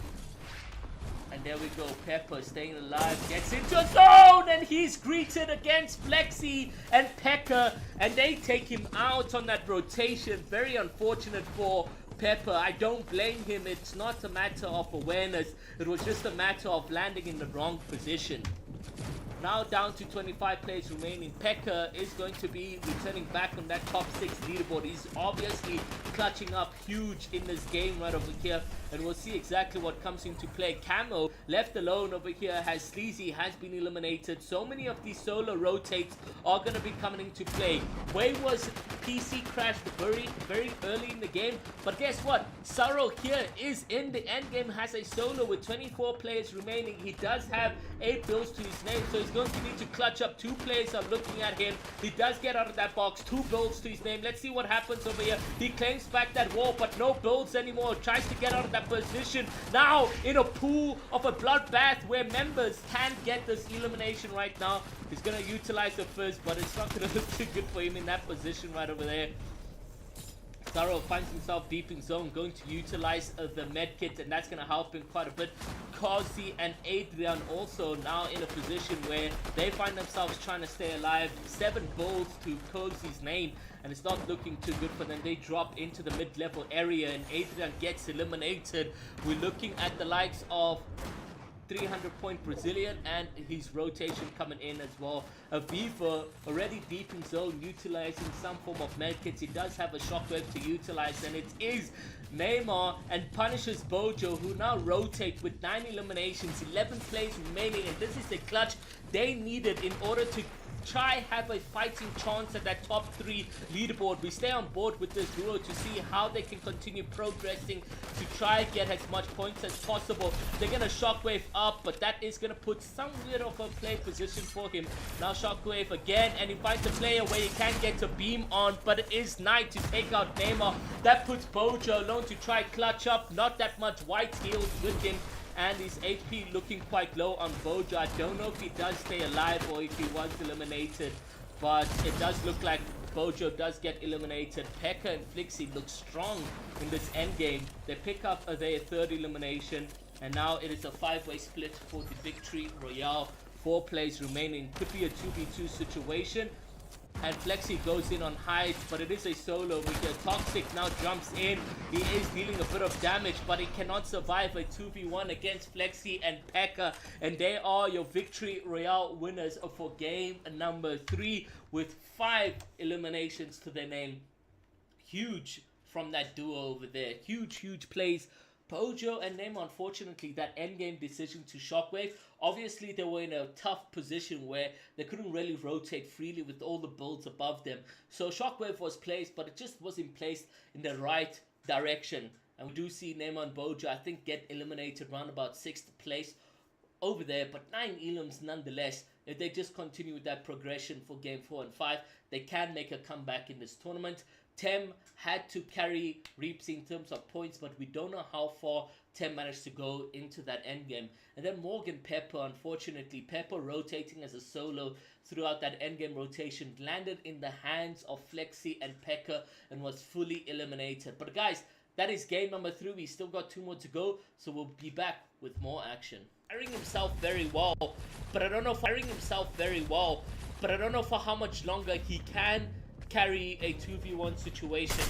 And there we go, Pepper staying alive, gets into a zone, and he's greeted against Flexi and Pekka, and they take him out on that rotation. Very unfortunate for Pepper. I don't blame him. It's not a matter of awareness. It was just a matter of landing in the wrong position. Now down to 25 players remaining. Pekka is going to be returning back on that top 6 leaderboard. He's obviously clutching up huge in this game right over here, and we'll see exactly what comes into play. Camo left alone over here, has Sleazy has been eliminated. So many of these solo rotates are going to be coming into play. Way was PC crashed very early in the game, but guess what? Saro here is in the end game, has a solo with 24 players remaining. He does have 8 builds to his name, so he's going to need to clutch up. 2 players are looking at him. He does get out of that box, 2 builds to his name. Let's see what happens over here. He claims back that wall, but no builds anymore. Tries to get out of that position. Now in a pool of a bloodbath where members can get this elimination right now. He's going to utilize the first, but it's not going to look too good for him in that position right over there. Saro finds himself deep in zone, going to utilize the medkit, and that's going to help him quite a bit. Kazi and Adrian also now in a position where they find themselves trying to stay alive. 7 bulls to Kazi's name, and it's not looking too good for them. They drop into the mid-level area, and Adrian gets eliminated. We're looking at the likes of 300-point Brazilian and his rotation coming in as well. Viva already deep in zone, utilizing some form of medkits. He does have a shockwave to utilize, and it is Neymar and punishes Bojo, who now rotate with 9 eliminations, 11 plays remaining, and this is the clutch they needed in order to try have a fighting chance at that top 3 leaderboard. We stay on board with this duo to see how they can continue progressing to try get as much points as possible. They're gonna shockwave up, but that is gonna put some bit of a play position for him. Now shockwave again, and he finds a player where he can get a beam on, but it is Knight to take out Neymar. That puts Bojo alone to try clutch up. Not that much white heals with him, and his HP looking quite low on Bojo. I don't know if he does stay alive or if he was eliminated, but it does look like Bojo does get eliminated. Pekka and Flixie look strong in this end game. They pick up their 3rd elimination, and now it is a 5-way split for the victory royale. 4 plays remaining. Could be a 2v2 situation, and Flexi goes in on Hyde, but it is a solo with the Toxic now jumps in. He is dealing a bit of damage, but he cannot survive a 2v1 against Flexi and Pekka, and they are your victory royale winners for game number 3 with 5 eliminations to their name. Huge from that duo over there. Huge plays. Bojo and Neymar, unfortunately, that endgame decision to shockwave. Obviously, they were in a tough position where they couldn't really rotate freely with all the builds above them. So shockwave was placed, but it just wasn't placed in the right direction. And we do see Neymar and Bojo, I think, get eliminated around about 6th place over there. But 9 elims nonetheless. If they just continue with that progression for game 4 and 5, they can make a comeback in this tournament. Tem had to carry Reaps in terms of points, but we don't know how far Tem managed to go into that endgame. And then Morgan Pepper, unfortunately, Pepper rotating as a solo throughout that endgame rotation, landed in the hands of Flexi and Pekka and was fully eliminated. But guys, that is game number 3. We still got 2 more to go, so we'll be back with more action. Carrying himself very well, but I don't know for how much longer he can carry a 2v1 situation.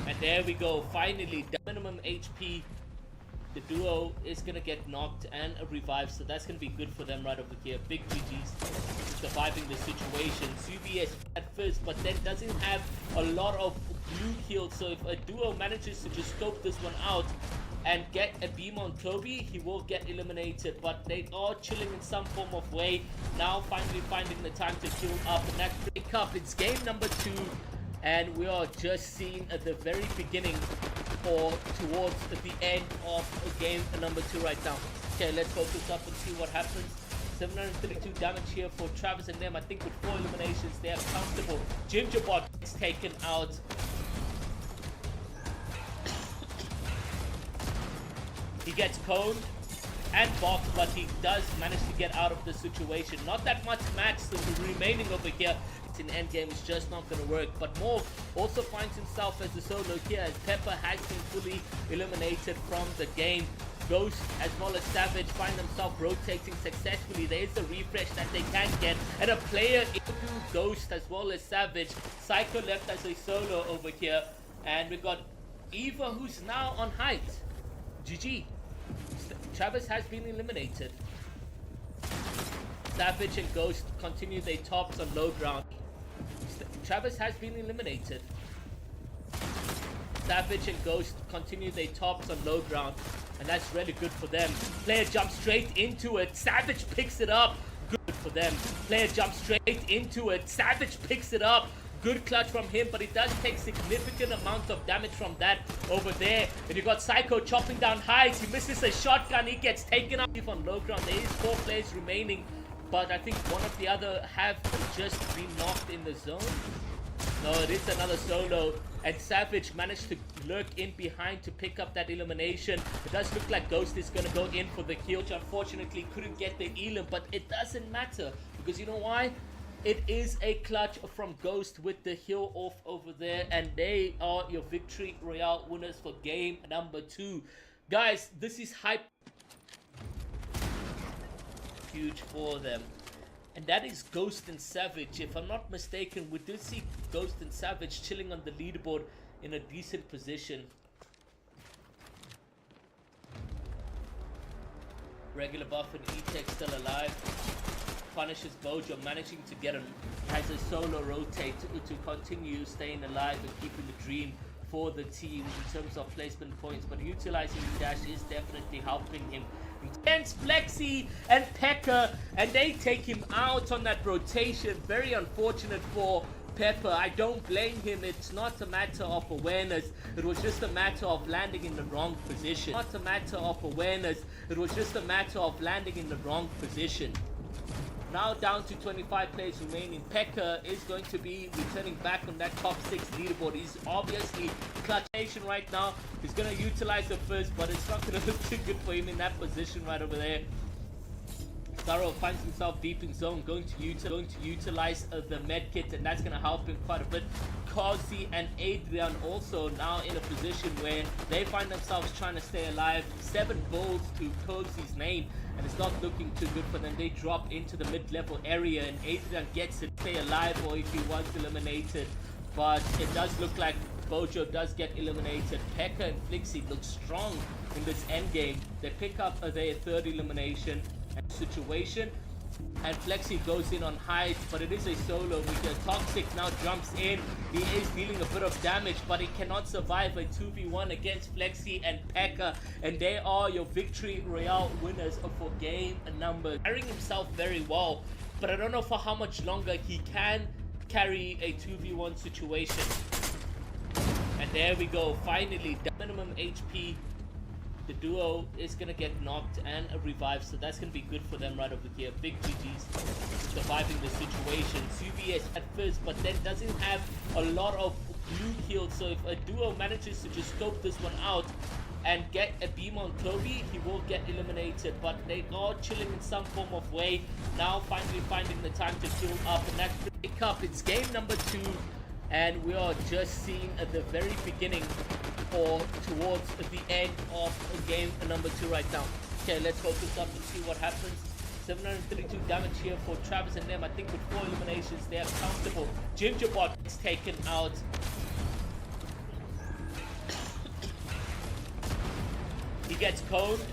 And there we go, finally, minimum HP. The duo is gonna get knocked and a revive, so that's gonna be good for them right over here. Big GG's surviving the situation. CBS at first, but then doesn't have a lot of blue heals, so if a duo manages to just scope this one out and get a beam on Toby, he will get eliminated. But they are chilling in some form of way. Now finally finding the time to kill up, and that's pick up. It's game number 2, and we are just seeing at the very beginning or towards the end of game number 2 right now. Okay, let's focus up and see what happens. 732 damage here for Travis and them. I think with 4 eliminations, they are comfortable. Gingerbot is taken out. He gets coned and boxed, but he does manage to get out of the situation. Not that much match remaining over here. It's an endgame, it's just not going to work. But Morg also finds himself as a solo here, as Pepper has been fully eliminated from the game. Ghost as well as Savage find themselves rotating successfully. There is a refresh that they can get, and a player into Ghost as well as Savage. Psycho left as a solo over here, and we've got Eva who's now on height. GG. Travis has been eliminated. Savage and Ghost continue their tops on low ground. Travis has been eliminated. Savage and Ghost continue their tops on low ground, and that's really good for them. Player jumps straight into it. Savage picks it up. Good for them. Player jumps straight into it. Savage picks it up. Good clutch from him, but it does take significant amount of damage from that over there. And you got Psycho chopping down heights. He misses a shotgun. He gets taken up on low ground. There is 4 players remaining, but I think one of the other have just been knocked in the zone. No, it is another solo, and Savage managed to lurk in behind to pick up that elimination. It does look like Ghost is going to go in for the kill, which unfortunately couldn't get the elim, but it doesn't matter, because you know why? It is a clutch from Ghost with the heal off over there, and they are your victory royale winners for game number 2. Guys, this is hype. Huge for them. And that is Ghost and Savage. If I'm not mistaken, we did see Ghost and Savage chilling on the leaderboard in a decent position. Regular buff and E-Tech still alive. Punishes Bojo, managing to get him as a solo rotate to continue staying alive and keeping the dream for the team in terms of placement points. But utilizing the dash is definitely helping him. Intense Flexi and Pekka, and they take him out on that rotation. Very unfortunate for Pepper. I don't blame him. It's not a matter of awareness. It was just a matter of landing in the wrong position. Not a matter of awareness. It was just a matter of landing in the wrong position. Now down to 25 players remaining. Pekka is going to be returning back on that top 6 leaderboard. He's obviously clutch nation right now. He's going to utilize the first, but it's not going to look too good for him in that position right over there. Saro finds himself deep in zone, going to utilize the medkit, and that's going to help him quite a bit. Kazi and Adrian also now in a position where they find themselves trying to stay alive. 7 balls to Kazi's name, and it's not looking too good for them. They drop into the mid-level area, and Adrian gets it, stay alive, or if he was eliminated. But it does look like Bojo does get eliminated. Pekka and Flixie look strong in this endgame. They pick up their 3rd elimination and situation, and Flexi goes in on height, but it is a solo because Toxic now jumps in. He is dealing a bit of damage, but he cannot survive a 2v1 against Flexi and Pekka, and they are your victory royale winners for game number. Carrying himself very well, but I don't know for how much longer he can carry a 2v1 situation. And there we go, finally, the minimum HP. The duo is going to get knocked and revived, so that's going to be good for them right over here. Big GG's surviving the situation. CBS at first, but then doesn't have a lot of blue kills, so if a duo manages to just scope this one out and get a beam on Toby, he will get eliminated, but they are chilling in some form of way. Now finally finding the time to kill up, and that's the pick up. It's game number 2. And we are just seeing at the very beginning or towards the end of game number 2 right now. Okay, let's focus up and see what happens. 732 damage here for Travis and them. I think with 4 eliminations, they are comfortable. Gingerbot is taken out. He gets coned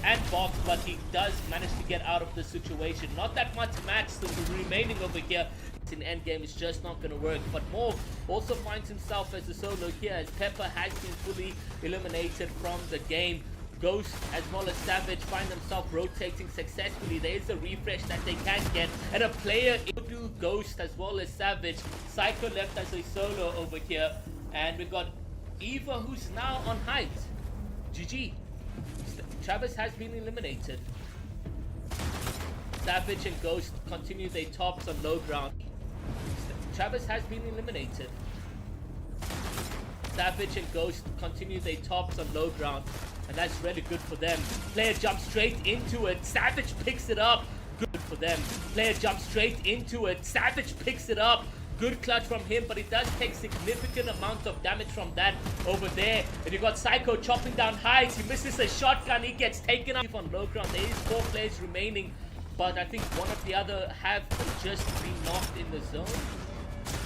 and boxed, but he does manage to get out of the situation. Not that much match still remaining over here. In endgame is just not going to work, but Morph also finds himself as a solo here as Pepper has been fully eliminated from the game. Ghost as well as Savage find themselves rotating successfully. There is a refresh that they can get, and a player into Ghost as well as Savage. Psycho left as a solo over here, and we've got Eva who's now on height. GG. Travis has been eliminated. Savage and Ghost continue their tops on low ground. Travis has been eliminated. Savage and Ghost continue their tops on low ground, and that's really good for them. Player jumps straight into it. Savage picks it up. Good for them. Player jumps straight into it. Savage picks it up. Good clutch from him, but it does take significant amount of damage from that over there. And you got Psycho chopping down heights. He misses a shotgun. He gets taken up on low ground. There is 4 players remaining, but I think one of the other have just been knocked in the zone.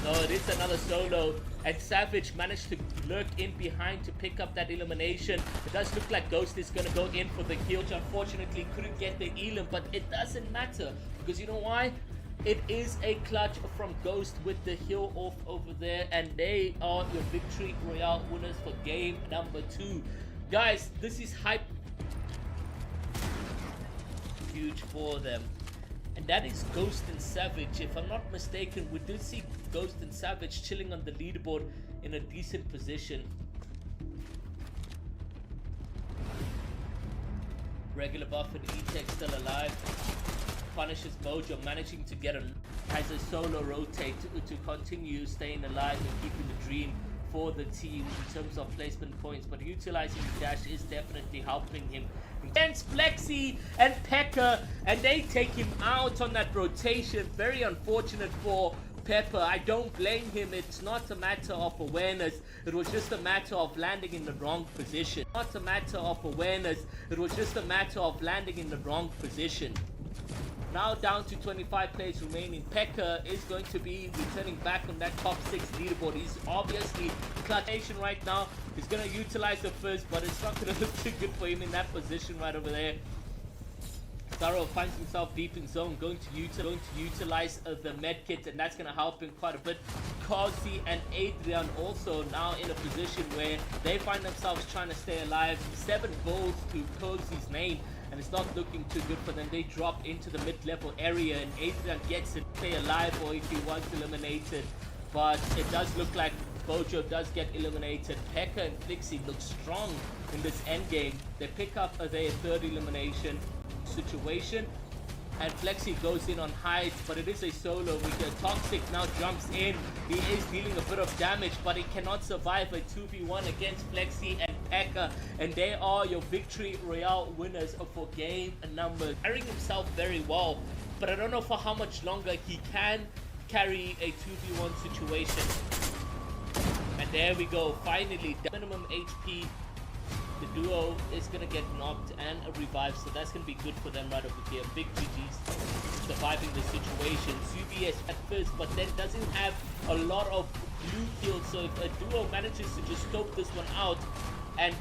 No, it is another solo, and Savage managed to lurk in behind to pick up that elimination. It does look like Ghost is going to go in for the kill, which unfortunately couldn't get the elim, but it doesn't matter, because you know why? It is a clutch from Ghost with the heal off over there, and they are your victory royale winners for game number 2. Guys, this is hype huge for them. And that is Ghost and Savage. If I'm not mistaken, we did see Ghost and Savage chilling on the leaderboard in a decent position. Regular Buff and E-Tech still alive. Punishes Mojo, managing to get as a solo rotate to continue staying alive and keeping the dream for the team in terms of placement points, but utilizing the dash is definitely helping him against Flexi and Pekka, and they take him out on that rotation. Very unfortunate for Pepper. I don't blame him. It's not a matter of awareness. It was just a matter of landing in the wrong position. Not a matter of awareness. It was just a matter of landing in the wrong position. Now down to 25 players remaining. Pekka is going to be returning back on that top 6 leaderboard. He's obviously clutchation right now. He's going to utilize the first, but it's not going to look too good for him in that position right over there. Tharo finds himself deep in zone, going to utilize the medkit, and that's going to help him quite a bit. Kazi and Adrian also now in a position where they find themselves trying to stay alive. 7 goals to Kazi's name, and it's not looking too good for them. They drop into the mid-level area, and Adrian gets it, stay alive, or if he was eliminated. But it does look like Bojo does get eliminated. Pekka and Flixie look strong in this endgame. They pick up their 3rd elimination situation, and Flexi goes in on heights, but it is a solo. We get Toxic now jumps in. He is dealing a bit of damage, but he cannot survive a 2v1 against Flexi and Pekka, and they are your victory royale winners for game number. Carrying himself very well, but I don't know for how much longer he can carry a 2v1 situation. And there we go, finally, minimum HP. The duo is going to get knocked and revived, so that's going to be good for them right over here. Big GG's surviving the situation. CBS at first, but then doesn't have a lot of blue kills, so if a duo manages to just scope this one out and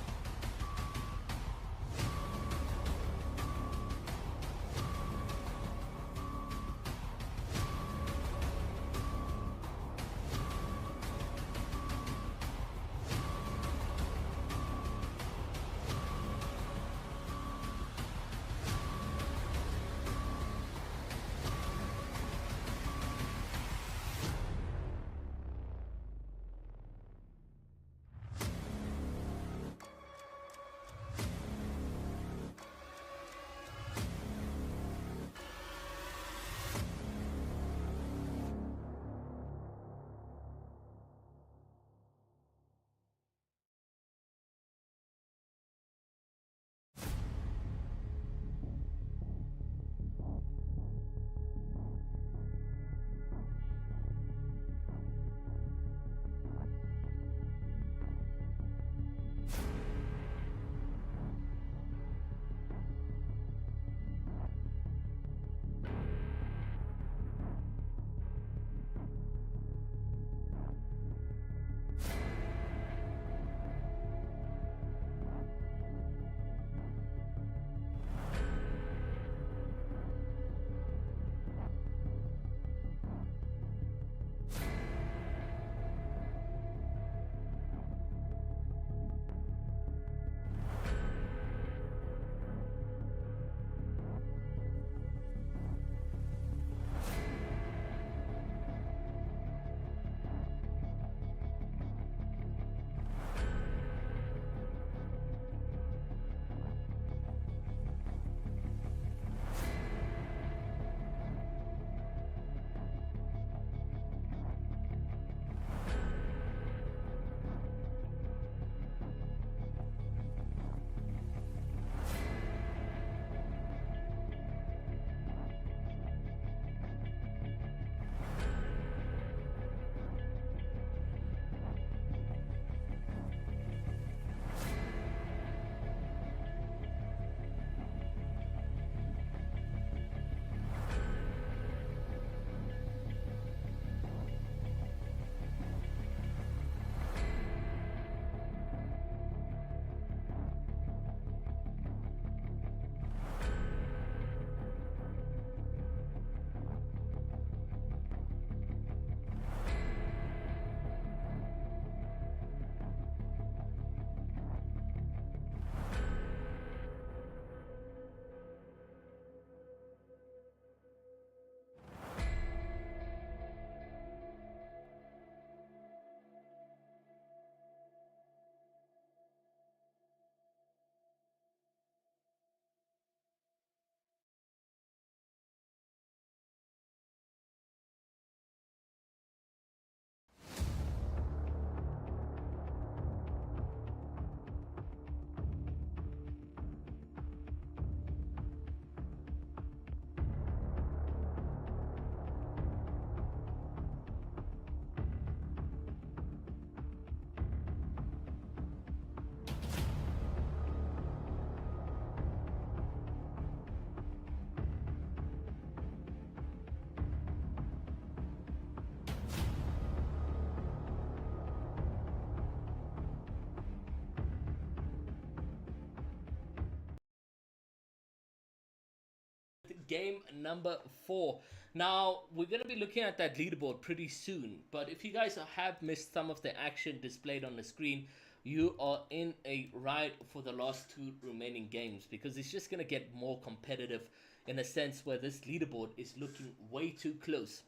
game number 4. Now, we're going to be looking at that leaderboard pretty soon, but if you guys have missed some of the action displayed on the screen, you are in a ride for the last 2 remaining games, because it's just going to get more competitive in a sense where this leaderboard is looking way too close.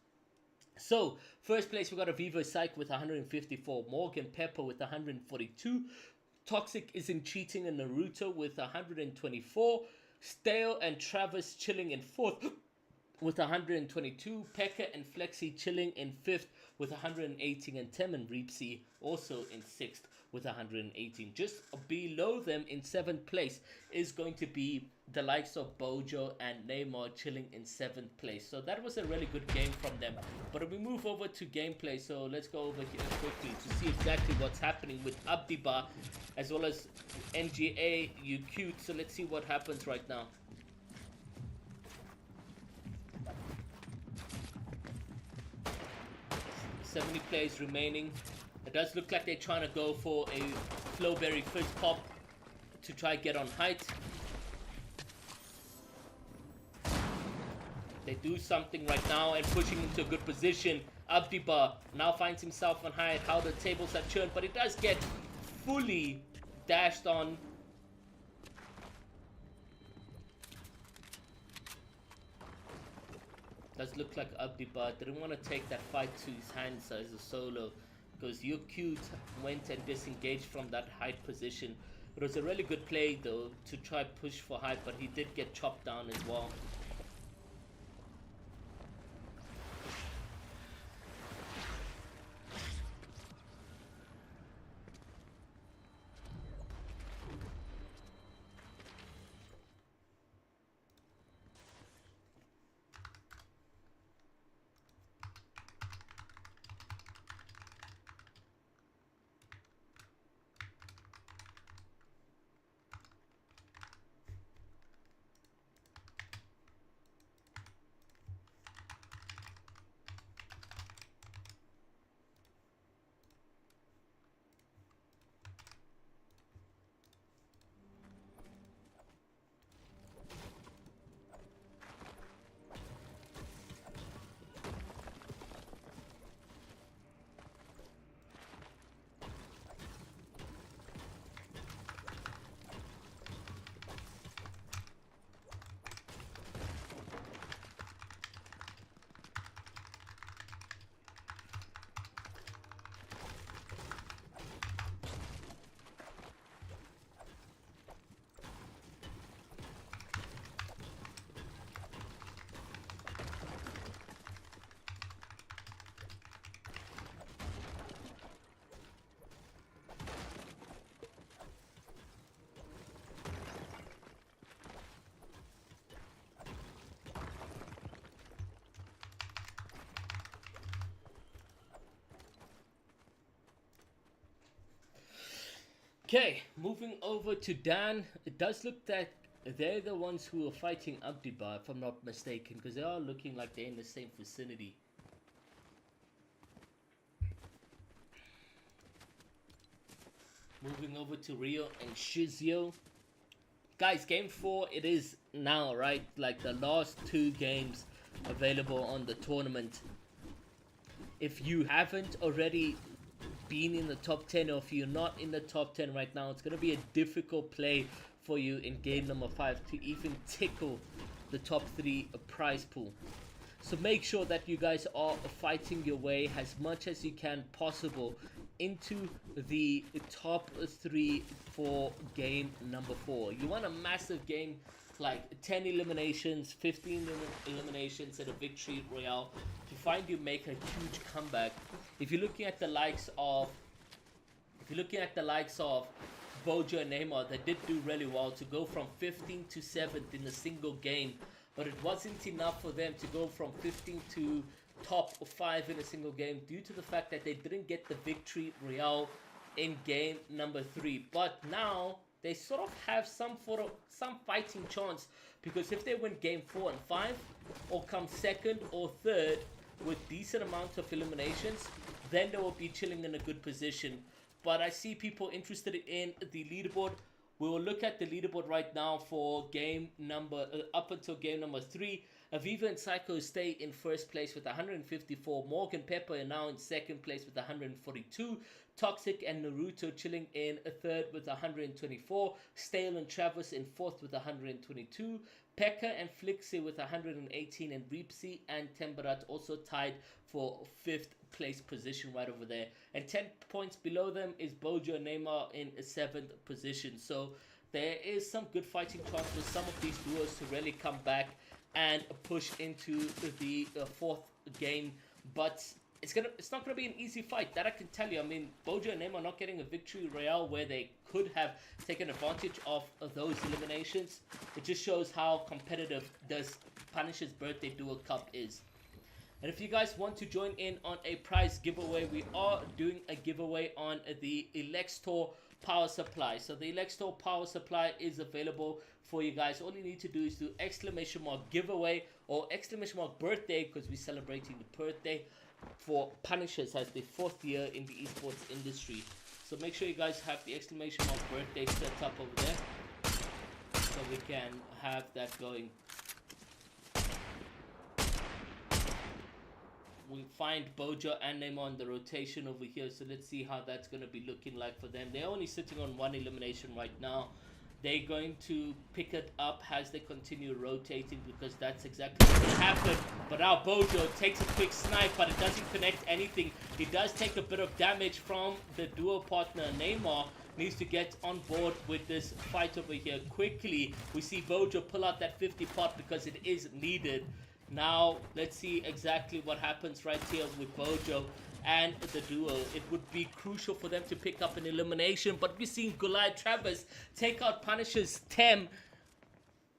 So, first place we got a Vivo Psych with 154, Morgan Pepper with 142, Toxic isn't cheating and Naruto with 124, Stale and Travis chilling in 4th with 122, Pekka and Flexi chilling in 5th with 118, and Tem and Reepsy also in 6th with 118. Just below them in 7th place is going to be the likes of Bojo and Neymar chilling in 7th place. So that was a really good game from them. But we move over to gameplay, so let's go over here quickly to see exactly what's happening with Abdiba as well as NGA, You Cute. So let's see what happens right now. 70 plays remaining. It does look like they're trying to go for a Flowberry Fizz Pop to try get on height. They do something right now and pushing into a good position. Abdiba now finds himself on height. How the tables have turned, but it does get fully dashed on. Does look like Abdiba didn't want to take that fight to his hands as a solo, because You Cute went and disengaged from that height position. It was a really good play though to try push for height, but he did get chopped down as well. Okay, moving over to Dan. It does look that they're the ones who are fighting Abdiba, if I'm not mistaken, because they are looking like they're in the same vicinity. Moving over to Rio and Shizio. Guys, game 4, it is now, right? Like the last 2 games available on the tournament. If you haven't already been in the top 10, or if you're not in the top 10 right now, it's going to be a difficult play for you in game number 5 to even tickle the top 3 prize pool. So make sure that you guys are fighting your way as much as you can possible into the top 3 for game number 4. You want a massive game, like 10 eliminations, 15 eliminations, and a victory royale to find you make a huge comeback. If you're looking at the likes of Bojo and Neymar, they did do really well to go from 15th to 7th in a single game, but it wasn't enough for them to go from 15th to top 5 in a single game due to the fact that they didn't get the victory royale in game number 3. But now they sort of have some fighting chance, because if they win game 4 and 5, or come 2nd or 3rd with decent amounts of eliminations, then they will be chilling in a good position. But I see people interested in the leaderboard. We will look at the leaderboard right now for game number up until game number 3. Aviva and Psycho stay in first place with 154. Morgan Pepper are now in second place with 142. Toxic and Naruto chilling in a third with 124. Stale and Travis in fourth with 122. Pekka and Flixie with 118, and Reepsy and Tembarat also tied for fifth place position right over there. And 10 points below them is Bojo and Neymar in a seventh position. So there is some good fighting chance for some of these duos to really come back and push into the fourth game, but it's not gonna be an easy fight, that I can tell you. I mean, Bojo and Neymar not getting a victory royale where they could have taken advantage of those eliminations. It just shows how competitive this Punisher's Birthday Duo Cup is. And if you guys want to join in on a prize giveaway, we are doing a giveaway on the Elextor power supply. So the Elextor power supply is available for you guys. All you need to do is do !giveaway or !birthday, because we're celebrating the birthday for Punishers as the 4th year in the esports industry. So make sure you guys have the !birthday set up over there so we can have that going. We find Bojo and Neymar on the rotation over here, so let's see how that's going to be looking like for them. They're only sitting on one elimination right now. They're going to pick it up as they continue rotating, because that's exactly what will happen. But now Bojo takes a quick snipe, but it doesn't connect anything. He does take a bit of damage from the duo partner. Neymar needs to get on board with this fight over here quickly. We see Bojo pull out that 50 pot because it is needed. Now, let's see exactly what happens right here with Bojo and the duo. It would be crucial for them to pick up an elimination, but we're seeing Goliath Travis take out Punisher's Tem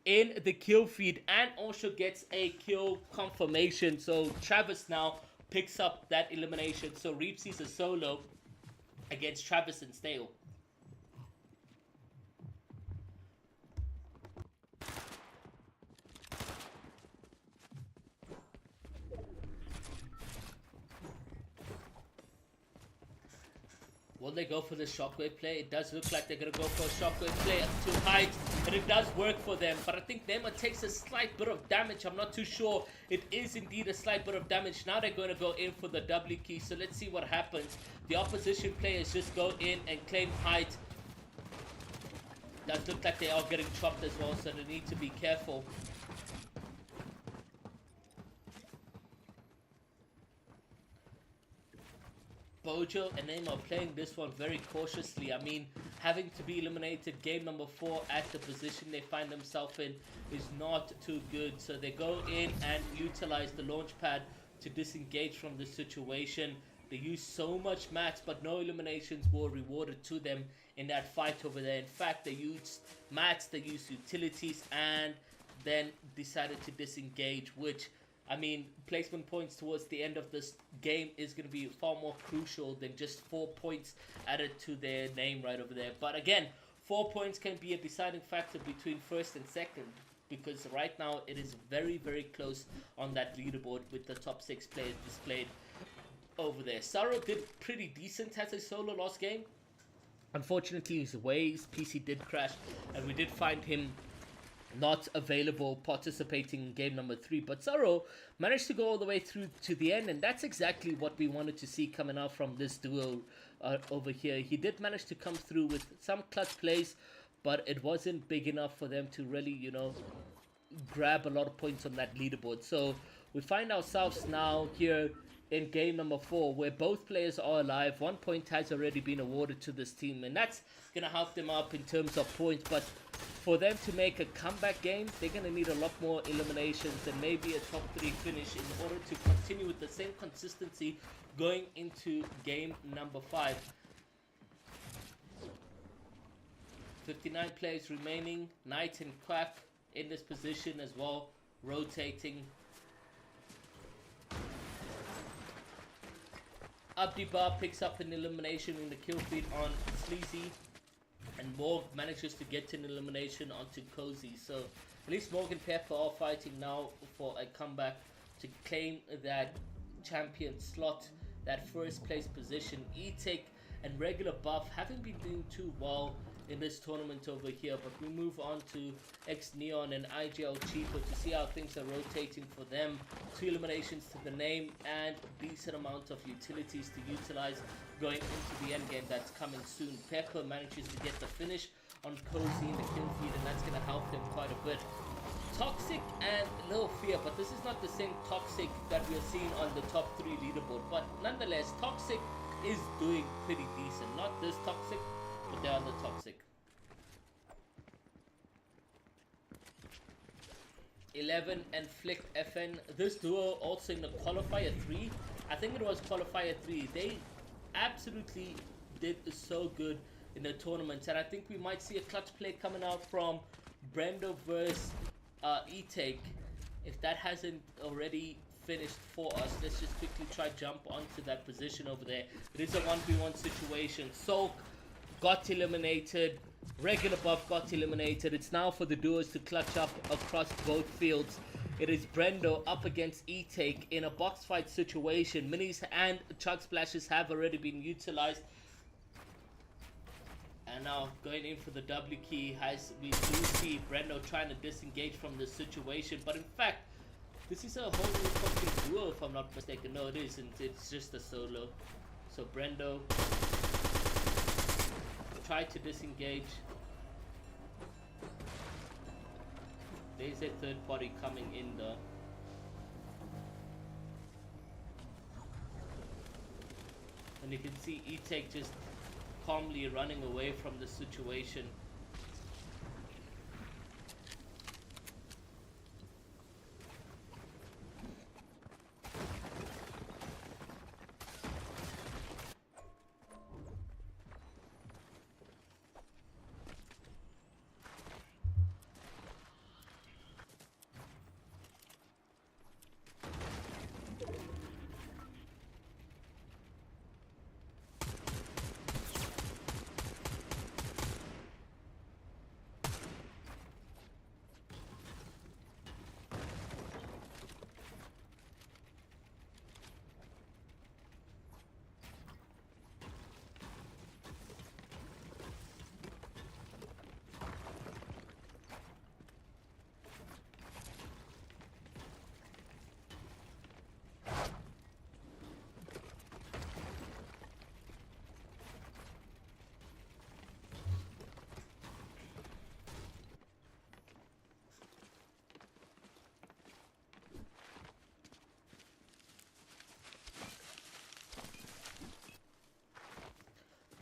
in the kill feed and also gets a kill confirmation. So Travis now picks up that elimination. So Reepsy's a solo against Travis and Stale. Will they go for the shockwave play? It does look like they're going to go for a shockwave play to height, and it does work for them. But I think Neymar takes a slight bit of damage. I'm not too sure. It is indeed a slight bit of damage. Now they're going to go in for the W key, so let's see what happens. The opposition players just go in and claim height. Does look like they are getting chopped as well, so they need to be careful. Bojo and Neymar playing this one very cautiously. I mean, having to be eliminated game number 4 at the position they find themselves in is not too good. So they go in and utilize the launch pad to disengage from the situation. They use so much mats, but no eliminations were rewarded to them in that fight over there. In fact, they used mats, they used utilities, and then decided to disengage, which, I mean, placement points towards the end of this game is going to be far more crucial than just 4 points added to their name right over there. But again, 4 points can be a deciding factor between first and second, because right now it is very, very close on that leaderboard with the top 6 players displayed over there. Saro did pretty decent as a solo last game. Unfortunately, his PC did crash, and we did find him not available participating in game number 3, but Saro managed to go all the way through to the end, and that's exactly what we wanted to see coming out from this duo over here. He did manage to come through with some clutch plays, but it wasn't big enough for them to really, you know, grab a lot of points on that leaderboard. So we find ourselves now here in game number 4, where both players are alive. 1 point has already been awarded to this team, and that's gonna help them up in terms of points. But for them to make a comeback game, they're gonna need a lot more eliminations and maybe a top 3 finish in order to continue with the same consistency going into game number 5. 59 players remaining. Knight and Quack in this position as well, rotating. Abdibar picks up an elimination in the kill feed on Sleazy, and Morg manages to get an elimination onto Cozy. So at least Morgan Pepper are fighting now for a comeback to claim that champion slot, that first place position. E-Tech and Regular Buff haven't been doing too well in this tournament over here. But we move on to X Neon and IGL Cheaper to see how things are rotating for them. 2 eliminations to the name and decent amount of utilities to utilize going into the end game that's coming soon. Pepper manages to get the finish on Cozy in the kill feed, and that's going to help them quite a bit. Toxic and Little Fear, but this is not the same Toxic that we're seeing on the top 3 leaderboard. But nonetheless, Toxic is doing pretty decent. Not this Toxic, but they're on the Toxic. 11 and Flick FN. This duo also in the qualifier 3. I think it was qualifier 3. They absolutely did so good in the tournament, and I think we might see a clutch play coming out from Brendo versus E-Take. If that hasn't already finished for us, let's just quickly try jump onto that position over there. It is a 1v1 situation. Sulk got eliminated. Regular Buff got eliminated. It's now for the duos to clutch up across both fields. It is Brendo up against E-Take in a box fight situation. Minis and Chug Splashes have already been utilized. And now going in for the W key, as we do see Brendo trying to disengage from this situation. But in fact, this is a whole new fucking duo if I'm not mistaken. No, it isn't. It's just a solo. So Brendo tried to disengage. There's a third party coming in though. And you can see E-Take just calmly running away from the situation.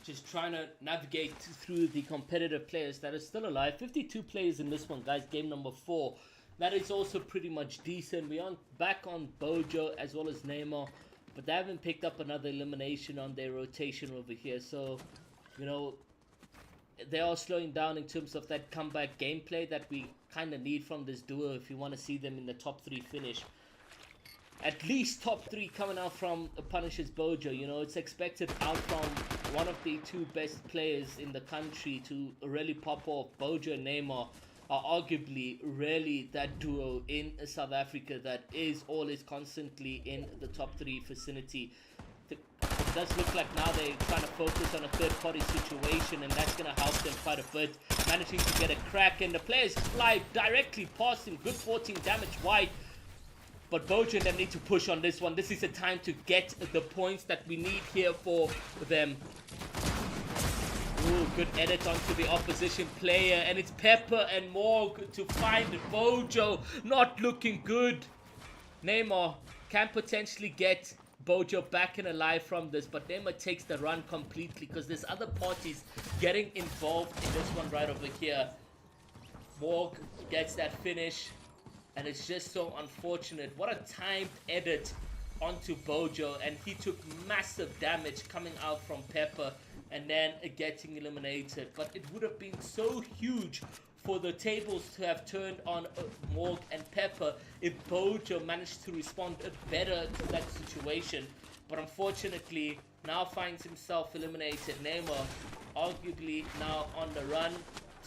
Just trying to navigate through the competitive players that are still alive. 52 players in this one, guys. Game number 4. That is also pretty much decent. We're back on Bojo as well as Neymar, but they haven't picked up another elimination on their rotation over here. So, you know, they are slowing down in terms of that comeback gameplay that we kind of need from this duo if you want to see them in the top 3 finish. At least top 3 coming out from Punisher's Bojo. You know, it's expected out from one of the 2 best players in the country to really pop off. Bojo and Neymar are arguably really that duo in South Africa that is always constantly in the top 3 vicinity. It does look like now they're trying to focus on a third party situation, and that's going to help them quite a bit. Managing to get a crack, and the players fly directly past him. Good 14 damage wide. But Bojo and them need to push on this one. This is the time to get the points that we need here for them. Ooh, good edit onto the opposition player. And it's Pepper and Morg to find Bojo. Not looking good. Neymar can potentially get Bojo back and alive from this. But Neymar takes the run completely because there's other parties getting involved in this one right over here. Morg gets that finish. And it's just so unfortunate. What a timed edit onto Bojo. And he took massive damage coming out from Pepper and then getting eliminated. But it would have been so huge for the tables to have turned on Morg and Pepper if Bojo managed to respond better to that situation. But unfortunately, now finds himself eliminated. Neymar arguably now on the run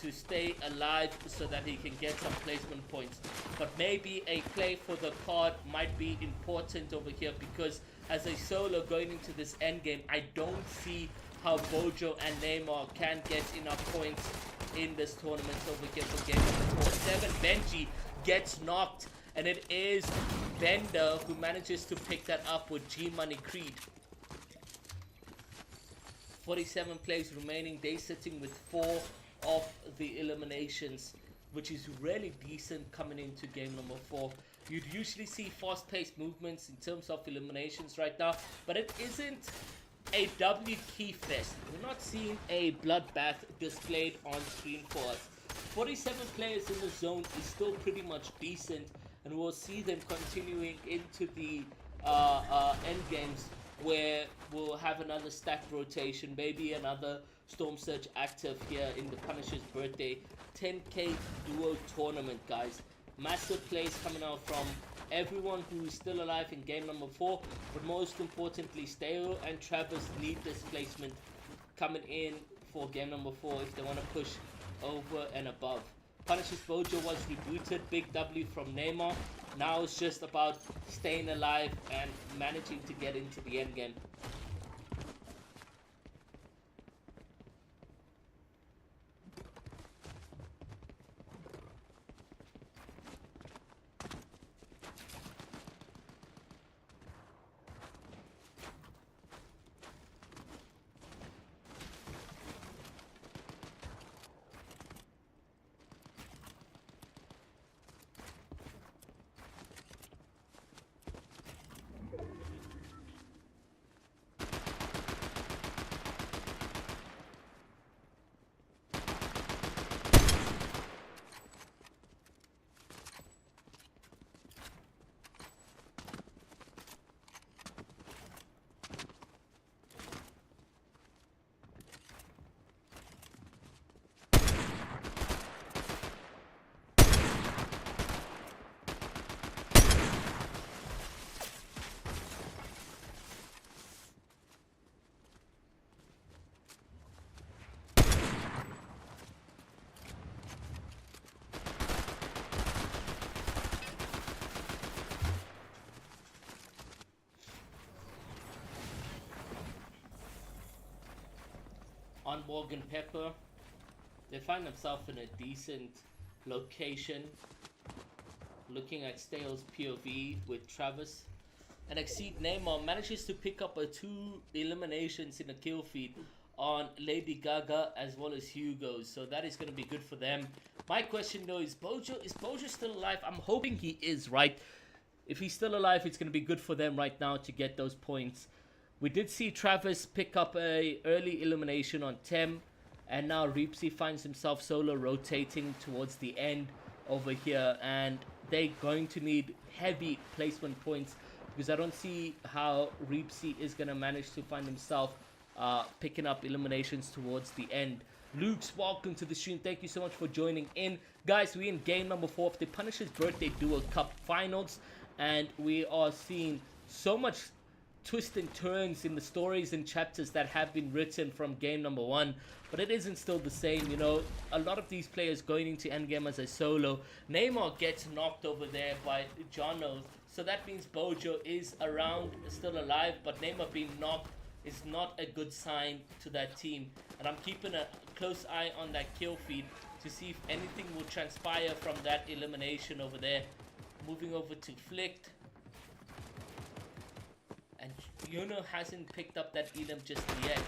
to stay alive so that he can get some placement points. But maybe a play for the card might be important over here, because as a solo going into this end game, I don't see how Bojo and Neymar can get enough points in this tournament over here for game number 4. 7, Benji gets knocked, and it is Bender who manages to pick that up with G Money Creed. 47 players remaining. They sitting with 4 of the eliminations, which is really decent coming into game number 4. You'd usually see fast-paced movements in terms of eliminations right now, but it isn't a W key fest. We're not seeing a bloodbath displayed on screen for us. 47 players in the zone is still pretty much decent, and we'll see them continuing into the end games, where we'll have another stack rotation, maybe another Storm Surge active here in the Punisher's birthday 10k duo tournament, guys. Massive plays coming out from everyone who is still alive in game number 4, but most importantly, Steo and Travis need this placement coming in for game number 4 if they want to push over and above. Punisher's Bojo was rebooted, big W from Neymar. Now it's just about staying alive and managing to get into the end game. On Morgan Pepper, they find themselves in a decent location, looking at Steel's POV with Travis. And Exceed Neymar manages to pick up 2 eliminations in a kill feed on Lady Gaga as well as Hugo, so that is going to be good for them. My question though is Bojo still alive? I'm hoping he is, right? If he's still alive, it's going to be good for them right now to get those points. We did see Travis pick up a early elimination on Tem, and now Reepsy finds himself solo rotating towards the end over here, and they're going to need heavy placement points, because I don't see how Reepsy is going to manage to find himself picking up eliminations towards the end. Luke's, welcome to the stream. Thank you so much for joining in. Guys, we're in game number 4 of the Punisher's Birthday Duel Cup Finals, and we are seeing so much twists and turns in the stories and chapters that have been written from game number 1, but it isn't still the same. You know, a lot of these players going into endgame as a solo. Neymar gets knocked over there by Jono, so that means Bojo is around, still alive, but Neymar being knocked is not a good sign to that team, and I'm keeping a close eye on that kill feed to see if anything will transpire from that elimination over there. Moving over to Flicked, and Yuno hasn't picked up that item just yet.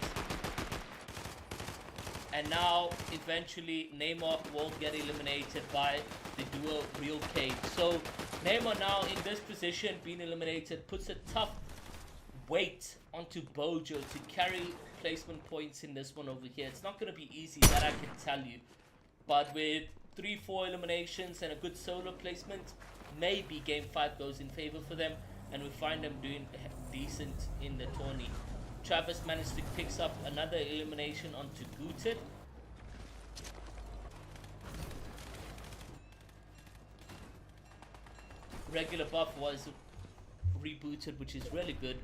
And now, eventually, Neymar will get eliminated by the duo Real Cage. So, Neymar now in this position, being eliminated, puts a tough weight onto Bojo to carry placement points in this one over here. It's not going to be easy, that I can tell you. But with 3-4 eliminations and a good solo placement, maybe Game 5 goes in favor for them, and we find them doing decent in the tourney. Travis managed to pick up another elimination onto Gooted. Regular buff was rebooted, which is really good.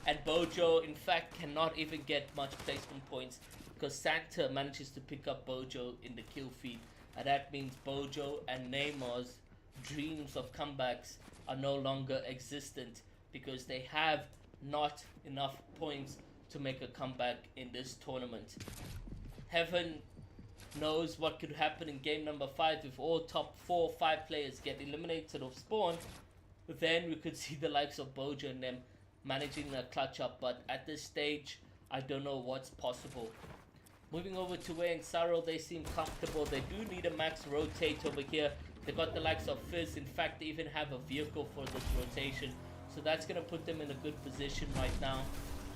And Bojo, in fact, cannot even get much placement points because Santa manages to pick up Bojo in the kill feed. And that means Bojo and Neymar's dreams of comebacks are no longer existent because they have not enough points to make a comeback in this tournament. Heaven knows what could happen in game number 5 if all top 4 or 5 players get eliminated or spawn. Then we could see the likes of Boja and them managing a clutch up, but at this stage I don't know what's possible. Moving over to Way and Saro, they seem comfortable. They do need a max rotate over here. They got the likes of Fizz. In fact, they even have a vehicle for this rotation, so that's going to put them in a good position right now.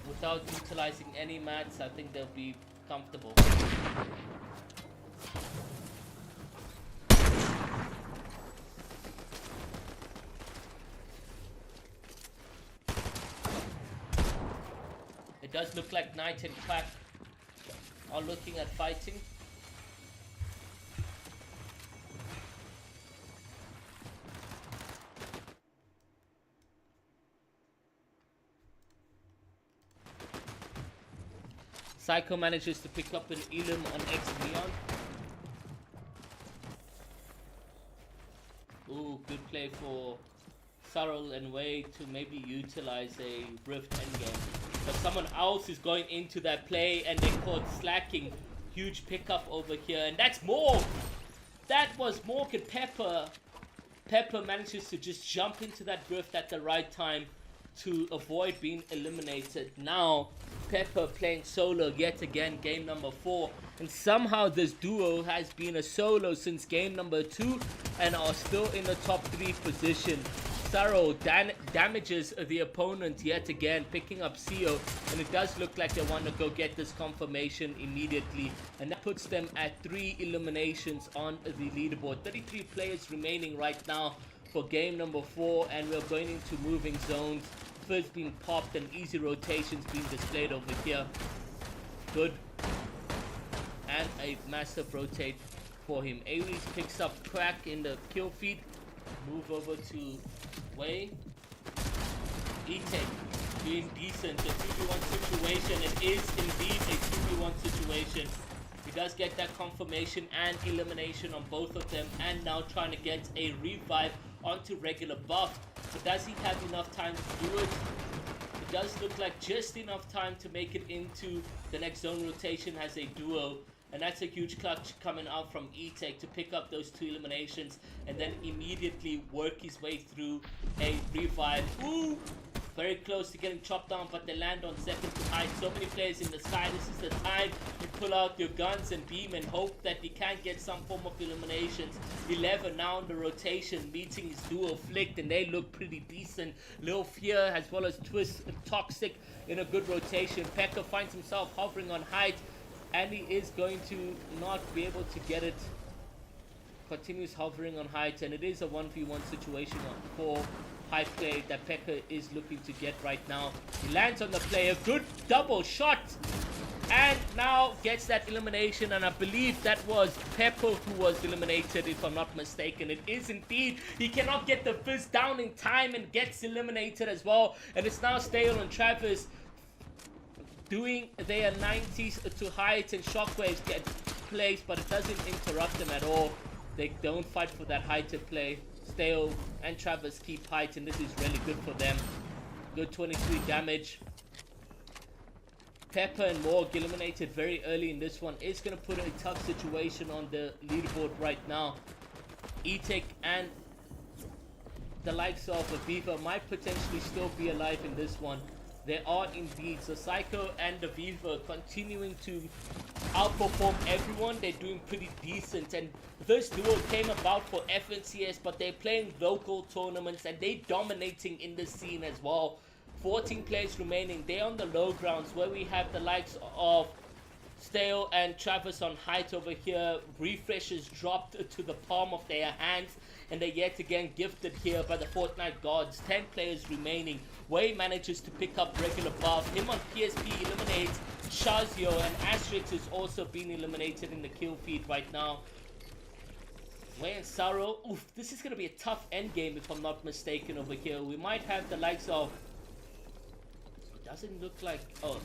Without utilizing any mats, I think they'll be comfortable. It does look like Knight and Quack are looking at fighting. Psycho manages to pick up an Elim on X Neon. Ooh, good play for Sarul and Way to maybe utilize a Rift endgame. But someone else is going into that play and they caught slacking. Huge pickup over here, and that's Morg! That was Morg and Pepper. Pepper manages to just jump into that Rift at the right time to avoid being eliminated. Now, Pepper playing solo yet again, game number 4. And somehow this duo has been a solo since game number 2 and are still in the top 3 position. Saro damages the opponent yet again, picking up CO, and it does look like they want to go get this confirmation immediately, and that puts them at 3 eliminations on the leaderboard. 33 players remaining right now for game number 4, and we're going into moving zones. First being popped and easy rotations being displayed over here. Good. And a massive rotate for him. Aries picks up Crack in the kill feed. Move over to Way. E-Tech being decent. A 2v1 situation. It is indeed a 2v1 situation. He does get that confirmation and elimination on both of them, and now trying to get a revive onto regular buff. But does he have enough time to do it? It does look like just enough time to make it into the next zone rotation as a duo. And that's a huge clutch coming out from E-Tech to pick up those 2 eliminations and then immediately work his way through a revive. Ooh! Very close to getting chopped down, but they land on second to height. So many players in the sky. This is the time you pull out your guns and beam and hope that you can get some form of eliminations. 11 now in the rotation, meeting his duo Flicked, and they look pretty decent. Lil Fear as well as Twist Toxic in a good rotation. Pekka finds himself hovering on height, and he is going to not be able to get it. Continues hovering on height, and it is a 1v1 situation for high play that Pekka is looking to get right now. He lands on the player, good double shot, and now gets that elimination, and I believe that was Pepper who was eliminated, if I'm not mistaken. It is indeed. He cannot get the Fizz down in time and gets eliminated as well, and it's now Stale and Travis doing their 90s to height, and shockwaves get placed, but it doesn't interrupt them at all. They don't fight for that heighted play. Stale and Travis keep height, and this is really good for them. Good 23 damage. Pepper and Morg eliminated very early in this one. It's going to put a tough situation on the leaderboard right now. E-Tech and the likes of Aviva might potentially still be alive in this one. They are indeed. So Psycho and Aviva continuing to outperform everyone. They're doing pretty decent, and this duo came about for FNCS, but they're playing local tournaments and they're dominating in the scene as well. 14 players remaining. They're on the low grounds where we have the likes of Stale and Travis on height over here. Refreshes dropped to the palm of their hands, and they're yet again gifted here by the Fortnite gods. 10 players remaining. Way manages to pick up regular buff. Him on PSP eliminates Shazio, and Asterix is also being eliminated in the kill feed right now. Way and Saro. Oof, this is going to be a tough endgame if I'm not mistaken over here. We might have the likes of... It doesn't look like... Oh,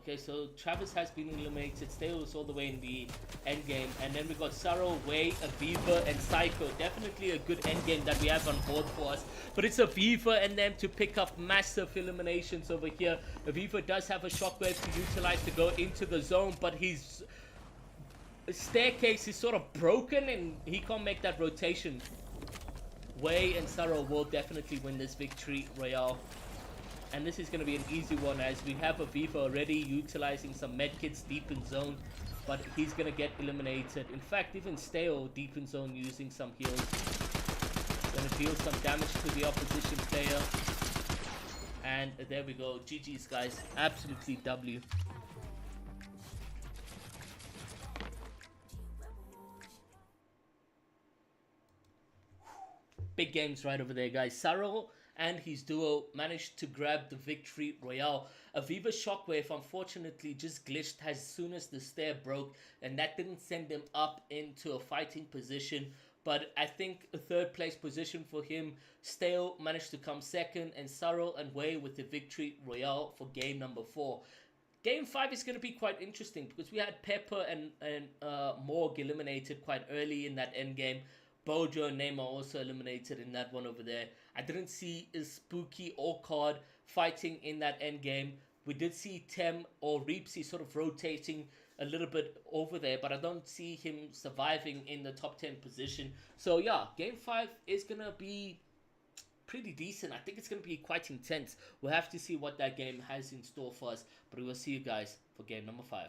Okay, so Travis has been eliminated. Stale is all the way in the end game. And then we got Saro, Wei, Aviva, and Psycho. Definitely a good end game that we have on board for us. But it's Aviva and them to pick up massive eliminations over here. Aviva does have a shockwave to utilize to go into the zone, but his staircase is sort of broken and he can't make that rotation. Wei and Saro will definitely win this victory royale. And this is going to be an easy one as we have Aviva already utilizing some medkits deep in zone, but he's going to get eliminated. In fact, even Stale deep in zone using some heals. Going to deal some damage to the opposition player. And there we go. GG's, guys. Absolutely W. Big games right over there, guys. Saro and his duo managed to grab the victory royale. Aviva's shockwave unfortunately just glitched as soon as the stair broke, and that didn't send him up into a fighting position. But I think a third place position for him. Stale managed to come second, and Saro and Wei with the victory royale for game number 4. Game 5 is going to be quite interesting because we had Pepper and Morg eliminated quite early in that end game. Bojo and Neymar also eliminated in that one over there. I didn't see Spooky or Card fighting in that end game. We did see Tem or Reepsy sort of rotating a little bit over there, but I don't see him surviving in the top 10 position. So yeah, game 5 is going to be pretty decent. I think it's going to be quite intense. We'll have to see what that game has in store for us, but we will see you guys for game number 5.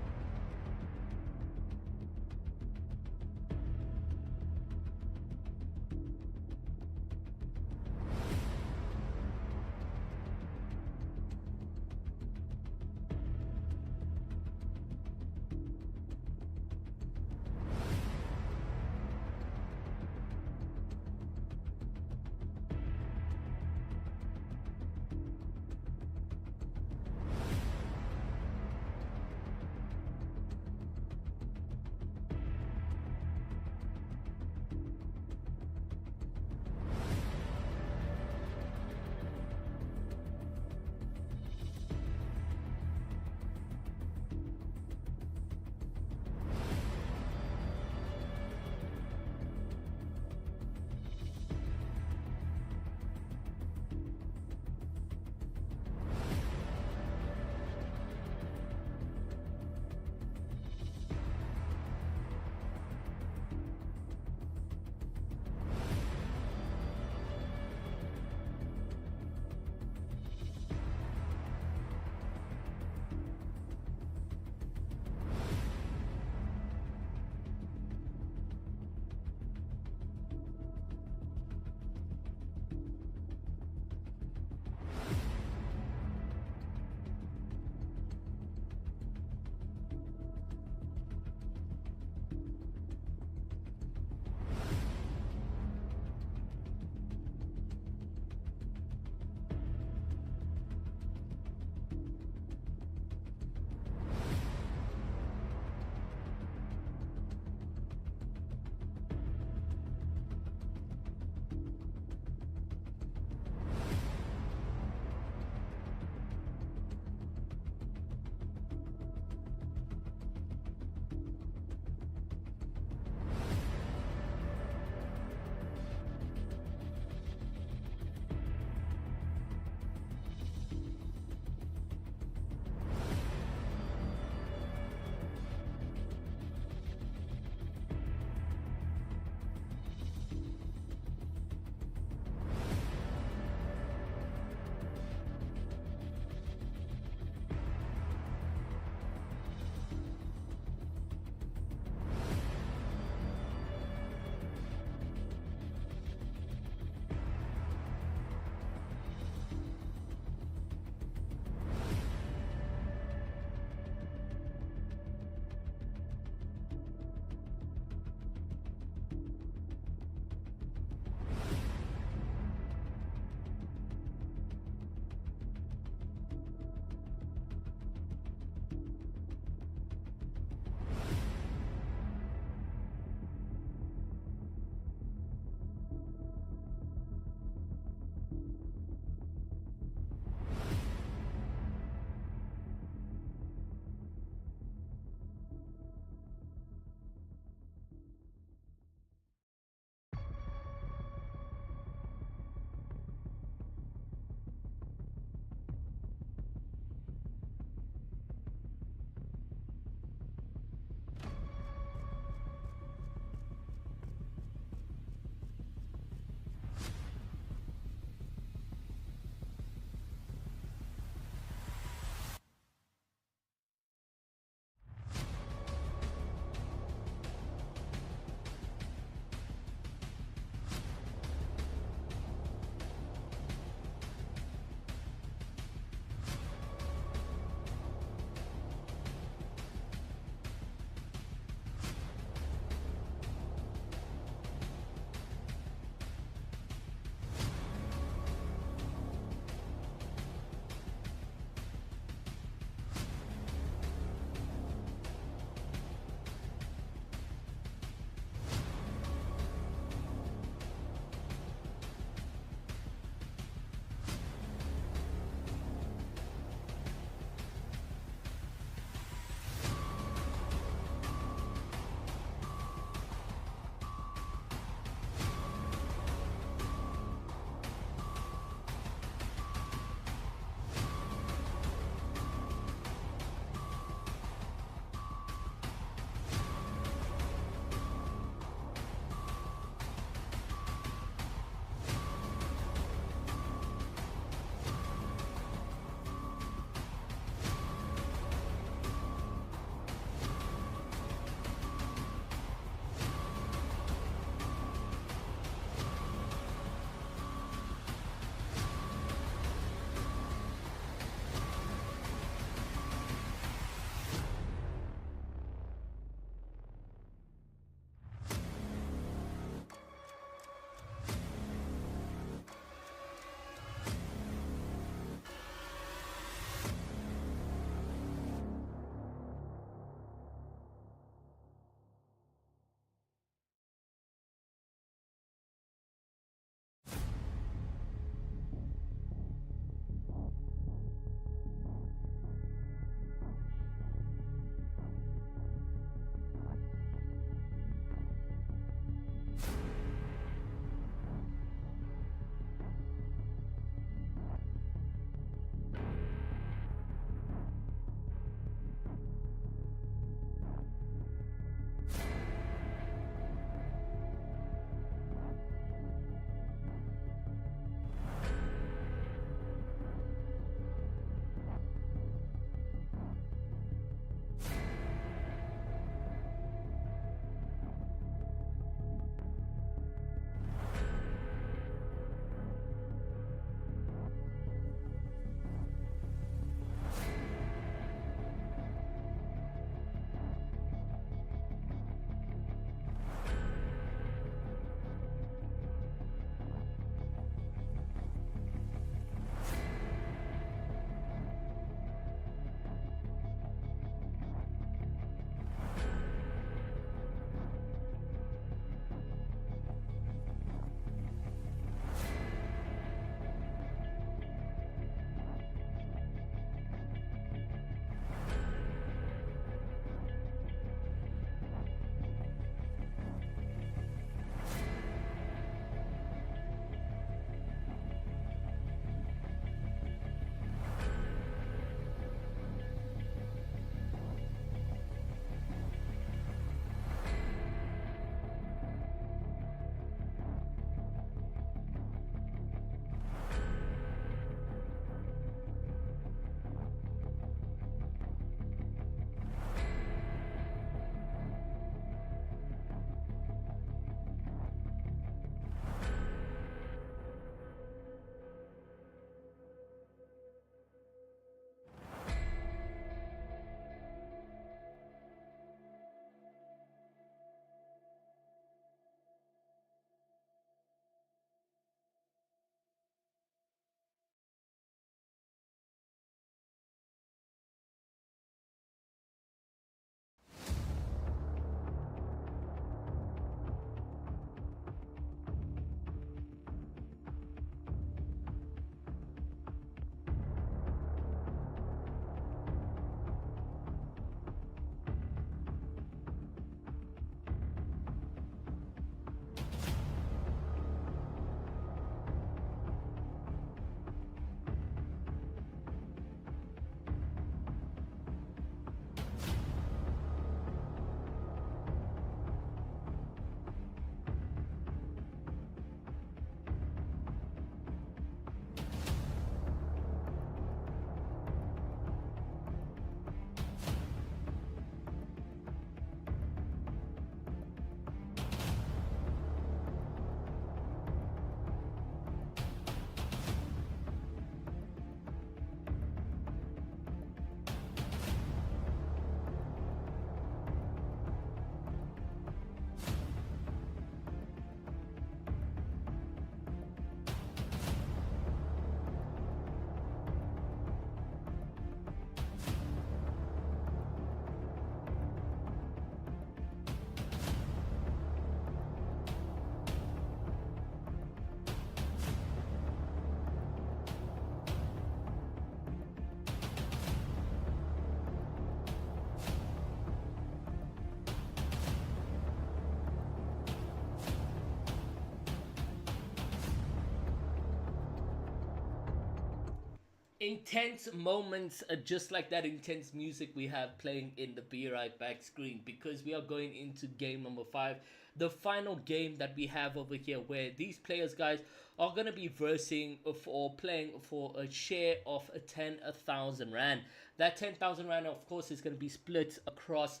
intense moments, just like that intense music we have playing in the Be Right Back screen, because we are going into game number 5, the final game that we have over here, where these players, guys, are going to be versing for playing for a share of a 10,000 rand. That 10,000 rand, of course, is going to be split across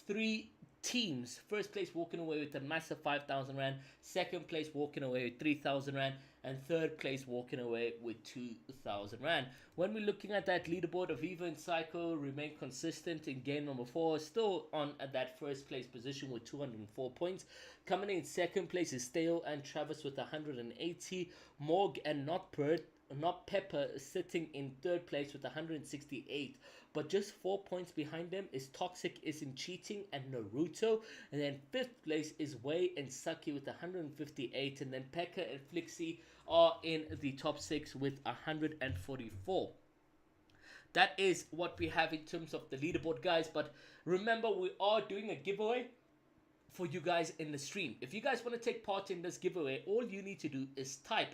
3 teams. First place walking away with a massive 5,000 rand, second place walking away with 3,000 rand, and third place walking away with 2,000 rand. When we're looking at that leaderboard, Aviva and Psycho remain consistent in game number 4, still on at that first place position with 204 points. Coming in second place is Stale and Travis with 180. Morg and Not Pepper sitting in third place with 168, but just 4 points behind them is Toxic Isn't Cheating and Naruto, and then fifth place is Way and Saki with 158, and then Pekka and Flixie are in the top 6 with 144. That is what we have in terms of the leaderboard, guys. But remember, we are doing a giveaway for you guys in the stream. If you guys want to take part in this giveaway, all you need to do is type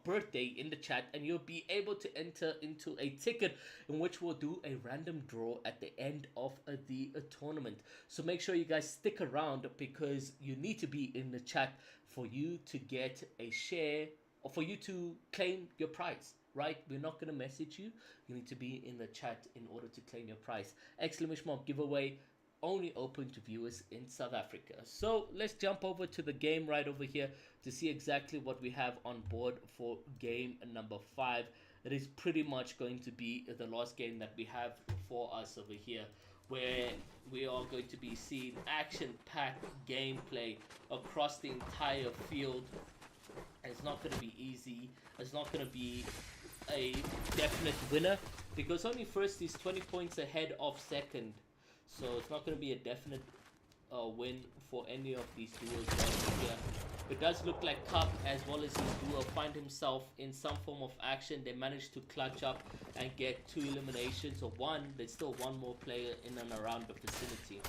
!birthday in the chat, and you'll be able to enter into a ticket in which we'll do a random draw at the end of the tournament. So make sure you guys stick around, because you need to be in the chat for you to get a share, or for you to claim your prize. Right? We're not going to message you. You need to be in the chat in order to claim your prize. Giveaway only open to viewers in South Africa. So let's jump over to the game right over here to see exactly what we have on board for game number 5. It is pretty much going to be the last game that we have for us over here, where we are going to be seeing action-packed gameplay across the entire field. It's not going to be easy. It's not going to be a definite winner, because only first is 20 points ahead of second. So it's not going to be a definite win for any of these duos right here. It does look like Cup as well as his duo find himself in some form of action. They managed to clutch up and get 2 eliminations, or 1. There's still 1 more player in and around the vicinity.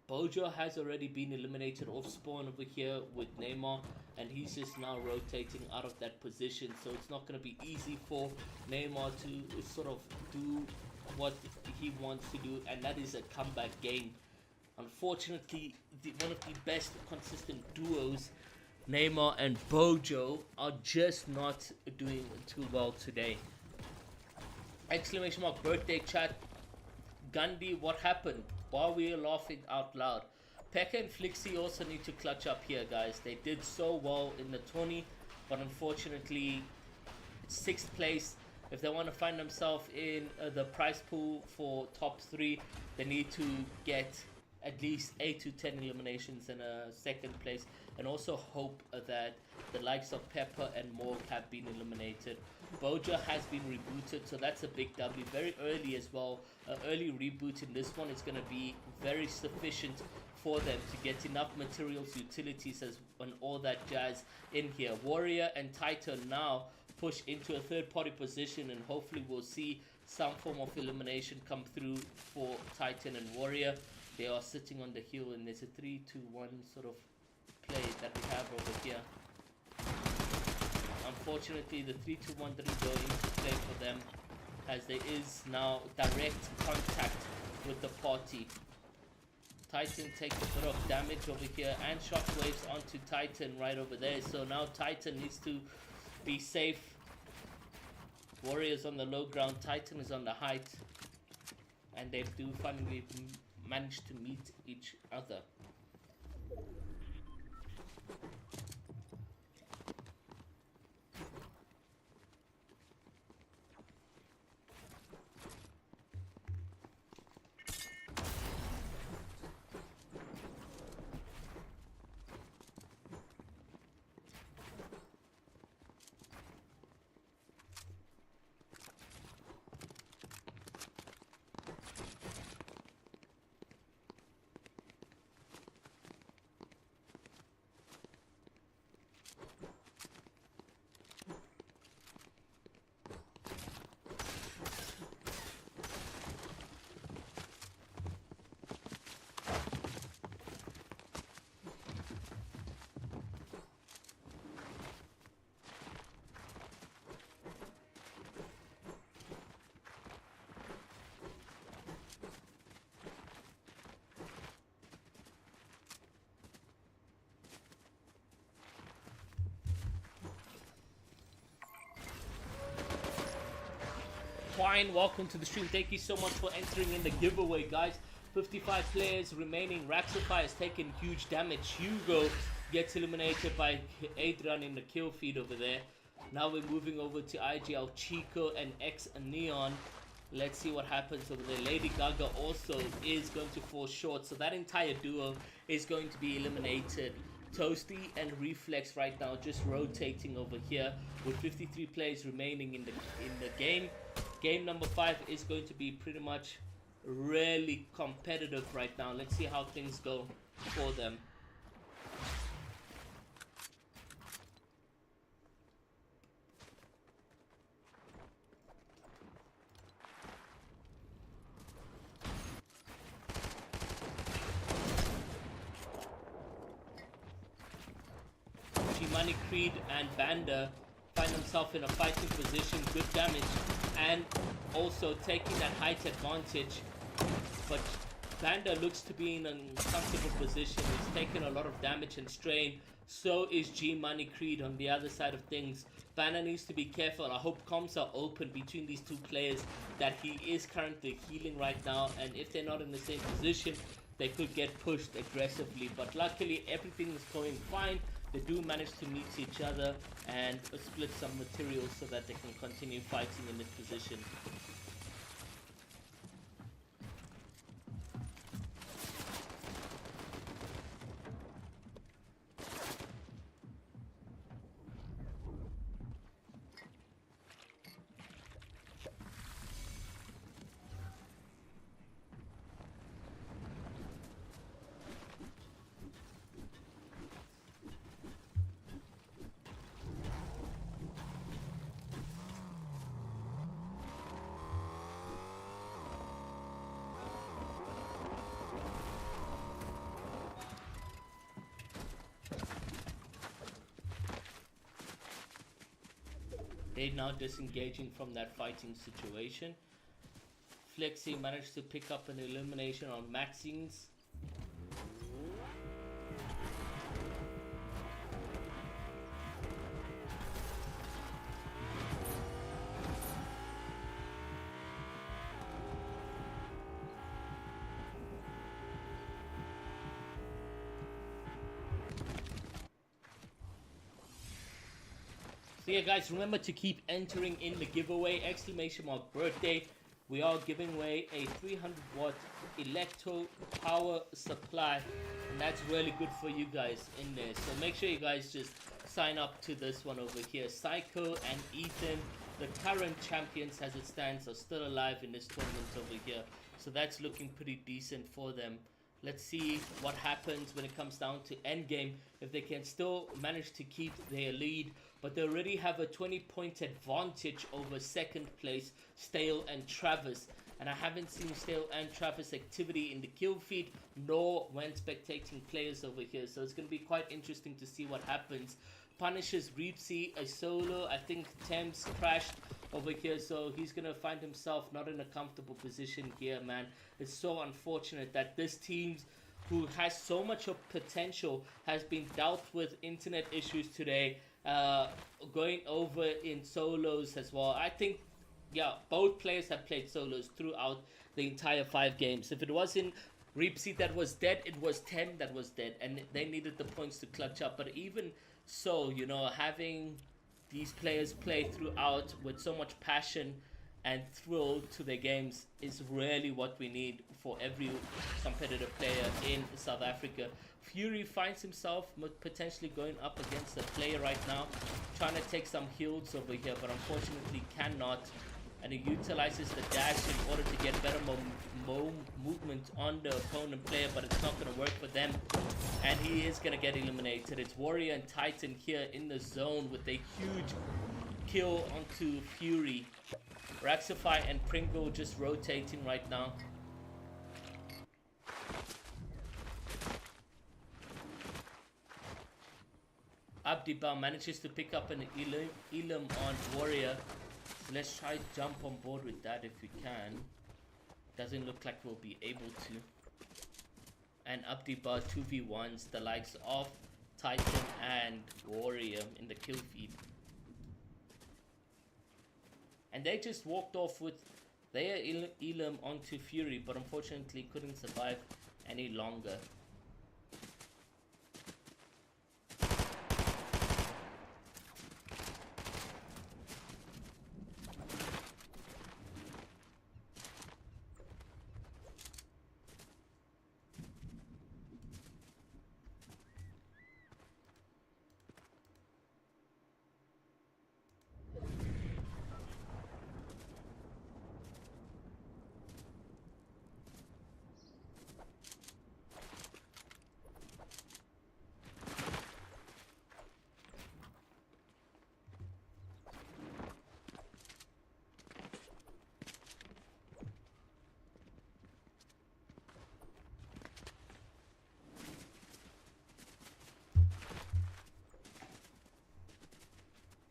Bojo has already been eliminated off spawn over here with Neymar, and he's just now rotating out of that position, so it's not going to be easy for Neymar to sort of do what he wants to do, and that is a comeback game. Unfortunately, one of the best consistent duos, Neymar and Bojo, are just not doing too well today. !birthday chat. Gandhi, what happened? Why are we laughing out loud? Pekka and Flixie also need to clutch up here, guys. They did so well in the tourney, but unfortunately, it's 6th place. If they want to find themselves in the prize pool for top 3, they need to get at least 8 to 10 eliminations in a 2nd place, and also hope that the likes of Pepper and Morg have been eliminated. Boja has been rebooted, so that's a big W. Very early as well. Early reboot in this one is going to be very sufficient for them to get enough materials, utilities, and all that jazz in here. Warrior and Titan now push into a 3rd-party position, and hopefully we'll see some form of elimination come through for Titan and Warrior. They are sitting on the hill, and there's a 3-2-1 sort of play that we have over here. Unfortunately, the 3-2-1 didn't go into play for them, as there is now direct contact with the party. Titan takes a bit of damage over here, and shockwaves onto Titan right over there. So now Titan needs to be safe. Warrior's on the low ground, Titan is on the height, and they do finally manage to meet each other. Twine, welcome to the stream. Thank you so much for entering in the giveaway, guys. 55 players remaining. Raxify has taken huge damage. Hugo gets eliminated by Adrian in the kill feed over there. Now we're moving over to IGL Chico and X Neon. Let's see what happens over there. Lady Gaga also is going to fall short, so that entire duo is going to be eliminated. Toasty and Reflex right now just rotating over here with 53 players remaining in the game. Game number 5 is going to be pretty much really competitive right now. Let's see how things go for them. Money Creed and Banda find themselves in a fighting position, good damage, and also taking that height advantage. But Banda looks to be in an uncomfortable position. He's taking a lot of damage and strain. So is G Money Creed on the other side of things. Banda needs to be careful. I hope comms are open between these two players, that he is currently healing right now, and if they're not in the same position, they could get pushed aggressively. But luckily everything is going fine. They do manage to meet each other and split some materials so that they can continue fighting in this position. They're now disengaging from that fighting situation. Flexi managed to pick up an elimination on Maxines. So yeah, guys, remember to keep entering in the giveaway, !birthday. We are giving away a 300 watt electro power supply, and that's really good for you guys in there. So make sure you guys just sign up to this one over here. Psycho and Ethan, the current champions as it stands, are still alive in this tournament over here. So that's looking pretty decent for them. Let's see what happens when it comes down to endgame, if they can still manage to keep their lead. But they already have a 20-point advantage over second place, Stale and Travis. And I haven't seen Stale and Travis activity in the kill feed, nor when spectating players over here. So it's going to be quite interesting to see what happens. Punishes Reepsy, a solo. I think Thames crashed over here, so he's going to find himself not in a comfortable position here, man. It's so unfortunate that this team, who has so much of potential, has been dealt with internet issues today, going over in solos as well. I think, yeah, both players have played solos throughout the entire 5 games. If it wasn't Reepsy that was dead, it was 10 that was dead, and they needed the points to clutch up. But even so, you know, having these players play throughout with so much passion and thrill to their games is really what we need for every competitive player in South Africa. Fury finds himself potentially going up against a player right now, trying to take some heals over here, but unfortunately cannot. And he utilizes the dash in order to get better movement on the opponent player, but it's not going to work for them, and he is going to get eliminated. It's Warrior and Titan here in the zone with a huge kill onto Fury. Raxify and Pringle just rotating right now. Abdiba manages to pick up an Elam on Warrior. So let's try to jump on board with that if we can. Doesn't look like we'll be able to. And Abdiba 2v1s the likes of Titan and Warrior in the kill feed. And they just walked off with their Elam onto Fury, but unfortunately couldn't survive any longer.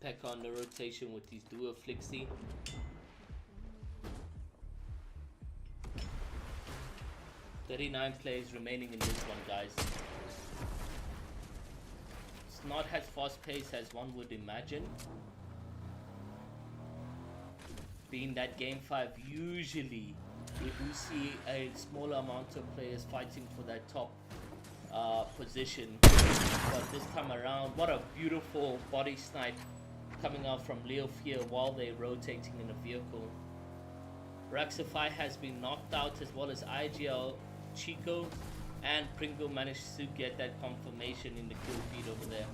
Back on the rotation with his duo Flixie. "39 players remaining in this one, guys. It's not as fast paced as one would imagine. Being that game 5, usually we do see a smaller amount of players fighting for that top position. But this time around, what a beautiful body snipe coming out from Leo Fear while they're rotating in a vehicle. Raxify has been knocked out, as well as IGL, Chico, and Pringle managed to get that confirmation in the kill feed over there.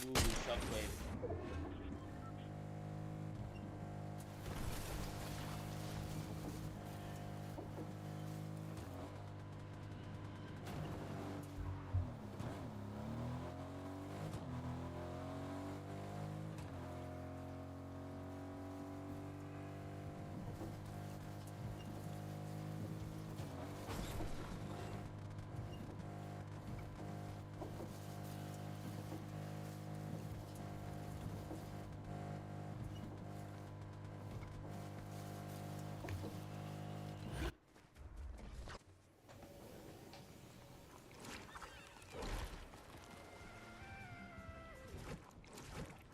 Ooh, shockwave.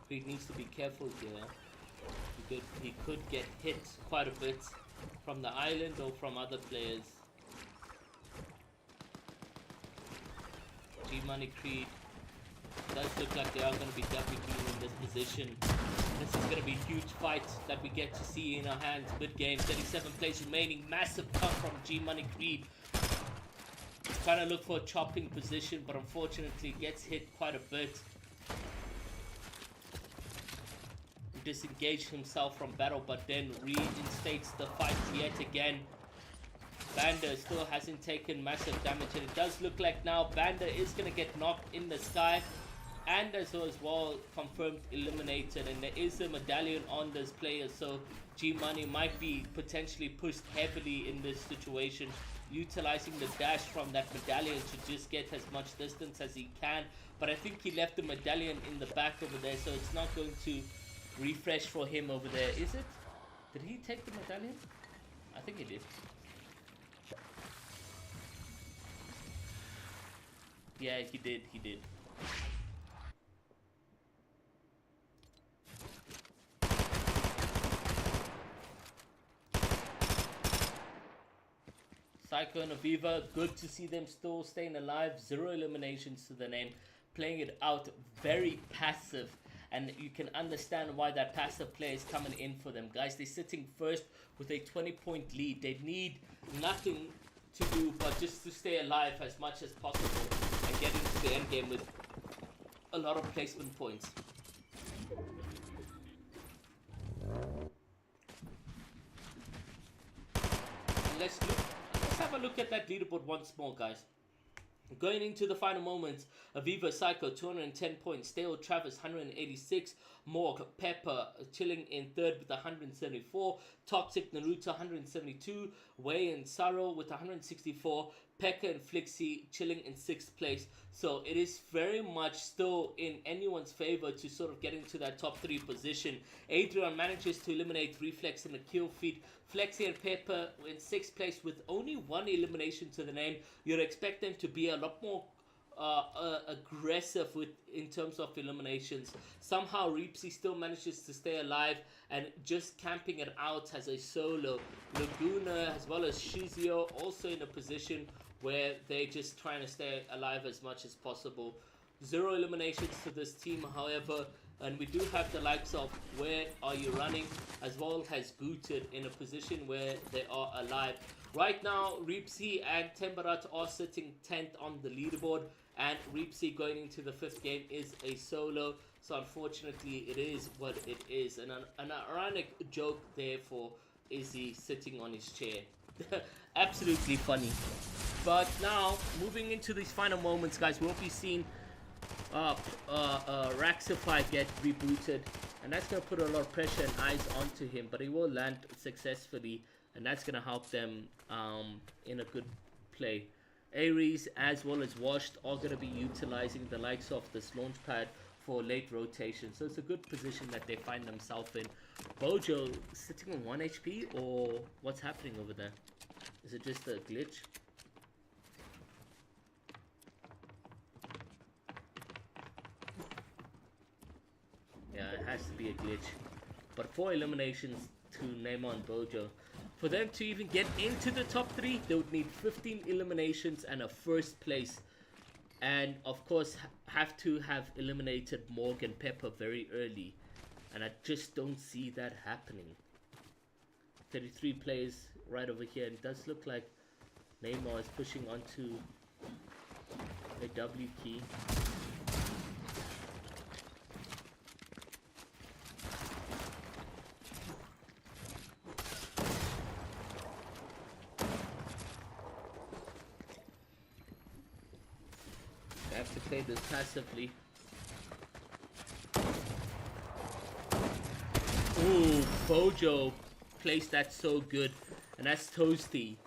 He needs to be careful here. He could get hit quite a bit from the island or from other players. G-Money Creed does look like they are going to be W keying in this position. This is going to be a huge fight that we get to see in our hands mid-game. 37 plays remaining. Massive cut from G-Money Creed. Trying to look for a chopping position, but unfortunately gets hit quite a bit. Disengaged himself from battle, but then reinstates the fight yet again. Banda still hasn't taken massive damage, and it does look like now Banda is going to get knocked in the sky and as well confirmed eliminated. And there is a medallion on this player, so G-Money might be potentially pushed heavily in this situation, utilizing the dash from that medallion to just get as much distance as he can. But I think he left the medallion in the back over there, so it's not going to refresh for him over there, is it? Did he take the medallion? I think he did. Yeah, he did. Psycho and Aviva, good to see them still staying alive. 0 eliminations to the name, playing it out very passive. And you can understand why that passive play is coming in for them. Guys, they're sitting first with a 20-point lead. They need nothing to do but just to stay alive as much as possible and get into the end game with a lot of placement points. And let's have a look at that leaderboard once more, guys. Going into the final moments, Aviva Psycho 210 points, Stale Travis 186, Morg Pepper chilling in third with 174, Toxic Naruto 172, Wei and Saro with 164, Pekka and Flixie chilling in 6th place. So it is very much still in anyone's favor to sort of get into that top 3 position. Adrian manages to eliminate Reflex in the kill feed. Flexi and Pepper in 6th place with only 1 elimination to the name. You'd expect them to be a lot more aggressive with in terms of eliminations. Somehow Reepsy still manages to stay alive and just camping it out as a solo. Laguna as well as Shizio also in a position where they're just trying to stay alive as much as possible. 0 eliminations to this team, however, and we do have the likes of Where Are You Running as well as Booted in a position where they are alive. Right now, Reepsy and Tembarat are sitting 10th on the leaderboard, and Reepsy going into the 5th game is a solo. So unfortunately, it is what it is. And an ironic joke there for Izzy sitting on his chair. Absolutely funny. But now, moving into these final moments, guys, we'll be seeing Raxify get rebooted. And that's going to put a lot of pressure and eyes onto him. But he will land successfully. And that's going to help them in a good play. Ares as well as Washed are going to be utilizing the likes of this launch pad for late rotation. So it's a good position that they find themselves in. Bojo sitting on 1 HP, or what's happening over there? Is it just a glitch? Yeah, it has to be a glitch. But 4 eliminations to Neymar and Bojo. For them to even get into the top 3, they would need 15 eliminations and a 1st place. And of course, have to have eliminated Morgan Pepper very early. And I just don't see that happening. 33 players right over here. It does look like Neymar is pushing onto a W key. I have to play this passively. Ooh, Bojo placed that so good. And that's Toasty.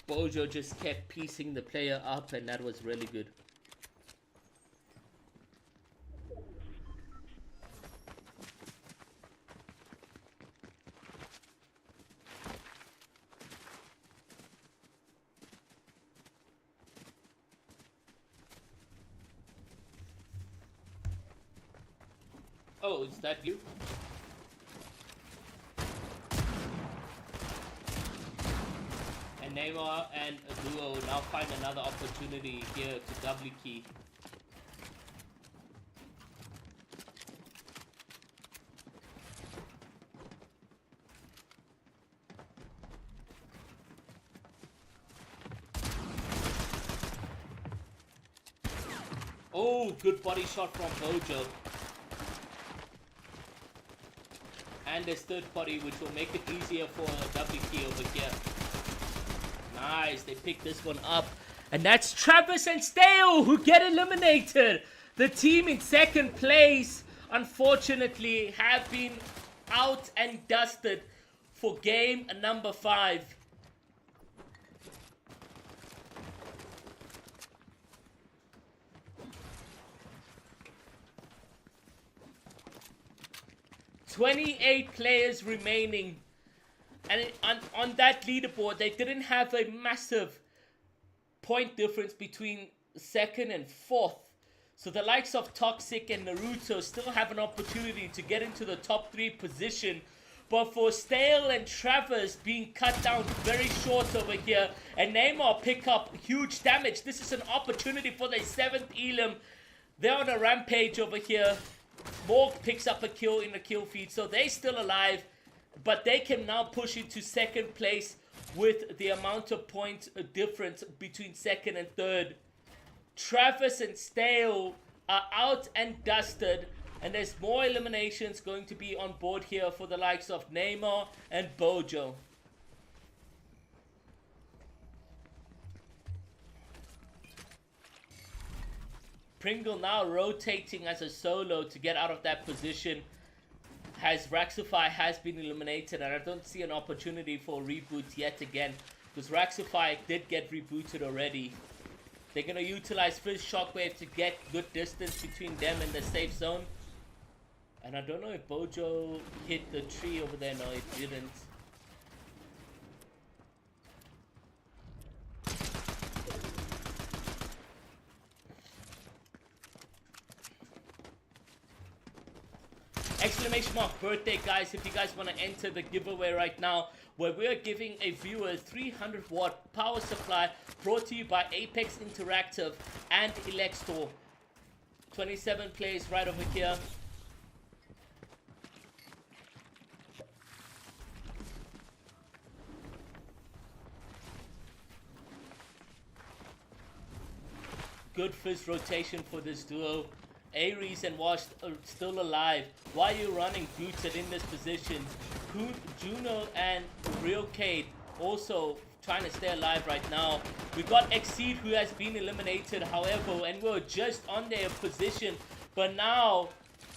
Bojo just kept piecing the player up, and that was really good. Oh, is that you? And Neymar and a duo now find another opportunity here to double key. Oh, good body shot from Bojo. And his 3rd body, which will make it easier for W key over here. Nice, they picked this one up. And that's Travis and Stale who get eliminated. The team in 2nd place, unfortunately, have been out and dusted for game number 5. "28 players remaining." And on that leaderboard, they didn't have a massive point difference between 2nd and 4th. So the likes of Toxic and Naruto still have an opportunity to get into the top 3 position. But for Stale and Travis being cut down very short over here, and Neymar pick up huge damage. This is an opportunity for their 7th elim. They're on a rampage over here. Morg picks up a kill in the kill feed, so they're still alive. But they can now push into 2nd place with the amount of points difference between 2nd and 3rd. Travis and Stale are out and dusted. And there's more eliminations going to be on board here for the likes of Neymar and Bojo. Pringle now rotating as a solo to get out of that position. As Raxify has been eliminated, and I don't see an opportunity for reboots yet again because Raxify did get rebooted already. They're going to utilize Fizz Shockwave to get good distance between them and the safe zone. And I don't know if Bojo hit the tree over there. No, it didn't. Exclamation mark birthday, guys, if you guys want to enter the giveaway right now, where we are giving a viewer 300 watt power supply brought to you by Apex Interactive and Elector. 27 plays right over here. Good Fizz rotation for this duo. Ares and Wash still alive. Why are you running booted in this position? Juno and Real Cade also trying to stay alive right now. We got Exceed who has been eliminated, however, and we're just on their position. But now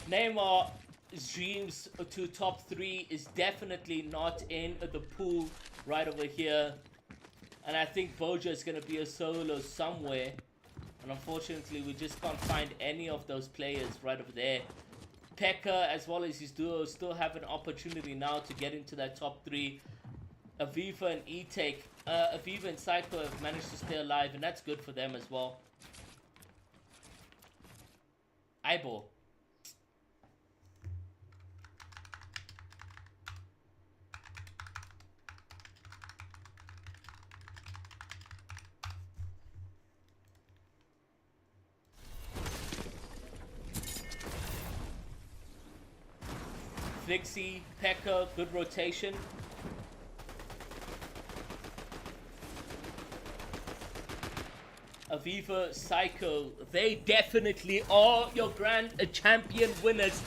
Neymar's dreams to top 3 is definitely not in the pool right over here. And I think Boja is going to be a solo somewhere. And unfortunately, we just can't find any of those players right over there. Pekka, as well as his duo, still have an opportunity now to get into that top 3. Aviva and E-Take. Aviva and Psycho have managed to stay alive, and that's good for them as well. Eyeball. Flixie, Pekka, good rotation. Aviva, Psycho, they definitely are your grand champion winners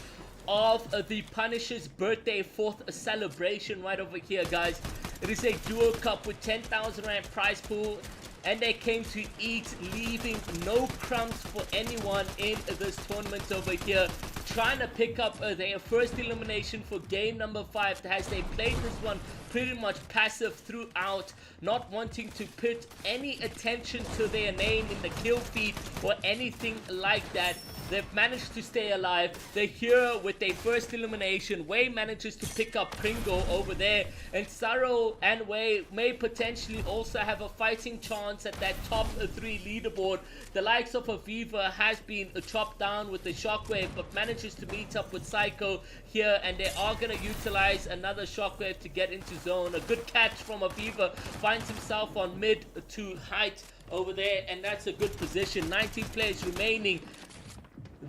of the Punisher's birthday 4th celebration right over here, guys. It is a duo cup with 10,000 rand prize pool, and they came to eat, leaving no crumbs for anyone in this tournament over here. Trying to pick up their first elimination for game number 5, as they played this one pretty much passive throughout, not wanting to put any attention to their name in the kill feed or anything like that. They've managed to stay alive. They're here with their first elimination. Way manages to pick up Pringo over there. And Saro and Way may potentially also have a fighting chance at that top 3 leaderboard. The likes of Aviva has been chopped down with the Shockwave, but manages to meet up with Psycho here. And they are going to utilize another Shockwave to get into zone. A good catch from Aviva. Finds himself on mid to height over there. And that's a good position. 19 players remaining.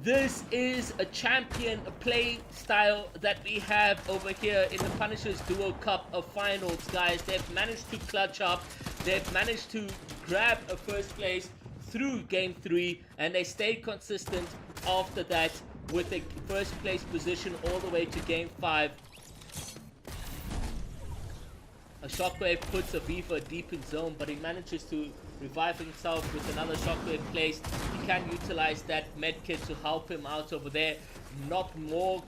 This is a champion play style that we have over here in the Punisher's Duo Cup of Finals, guys. They've managed to clutch up. They've managed to grab a first place through game 3, and they stayed consistent after that with a first place position all the way to game 5. A Shockwave puts Aviva deep in zone, but he manages to revive himself with another Shockwave placed. He can utilize that medkit to help him out over there. Not Morg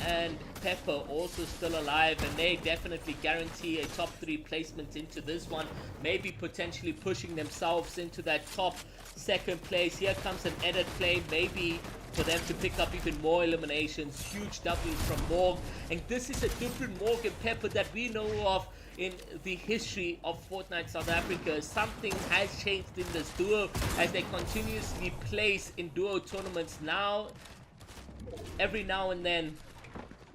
and Pepper also still alive, and they definitely guarantee a top 3 placement into this one. Maybe potentially pushing themselves into that top 2nd place. Here comes an edit play, maybe for them to pick up even more eliminations. Huge W's from Morg, and this is a different Morg and Pepper that we know of in the history of Fortnite South Africa. Something has changed in this duo as they continuously place in duo tournaments now. Every now and then,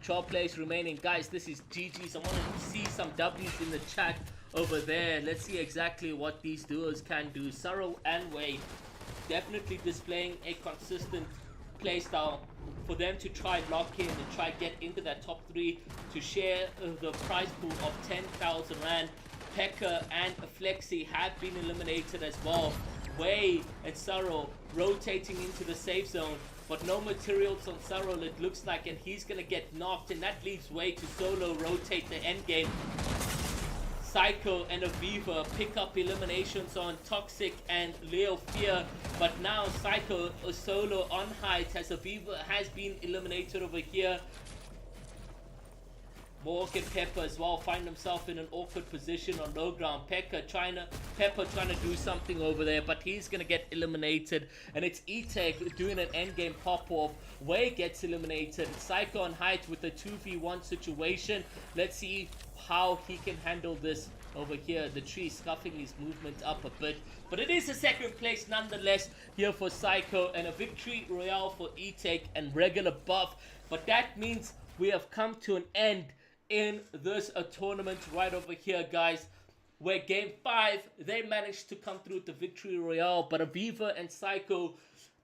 12 players remaining. Guys, this is GG's. I want to see some W's in the chat over there. Let's see exactly what these duos can do. Sorrow and Way definitely displaying a consistent playstyle for them to try lock in and try get into that top 3 to share the prize pool of 10,000 rand. Pekka and Flexi have been eliminated as well. Way and Sorrow rotating into the safe zone, but no materials on Sorrow, it looks like, and he's gonna get knocked, and that leaves Way to solo rotate the end game. Psycho and Aviva pick up eliminations on Toxic and Leo Fear, but now Psycho is solo on height as Aviva has been eliminated over here. Morg and Pepper as well find himself in an awkward position on low ground. Pepper trying to do something over there, but he's gonna get eliminated. And it's E-Tech doing an endgame pop-off. Way gets eliminated. Psycho on height with a 2v1 situation. Let's see how he can handle this over here. The tree scuffing his movement up a bit, but it is a second place nonetheless here for Psycho, and a victory royale for E-Tech and regular buff. But that means we have come to an end in this tournament right over here, guys, where game 5 they managed to come through with the victory royale, but Aviva and Psycho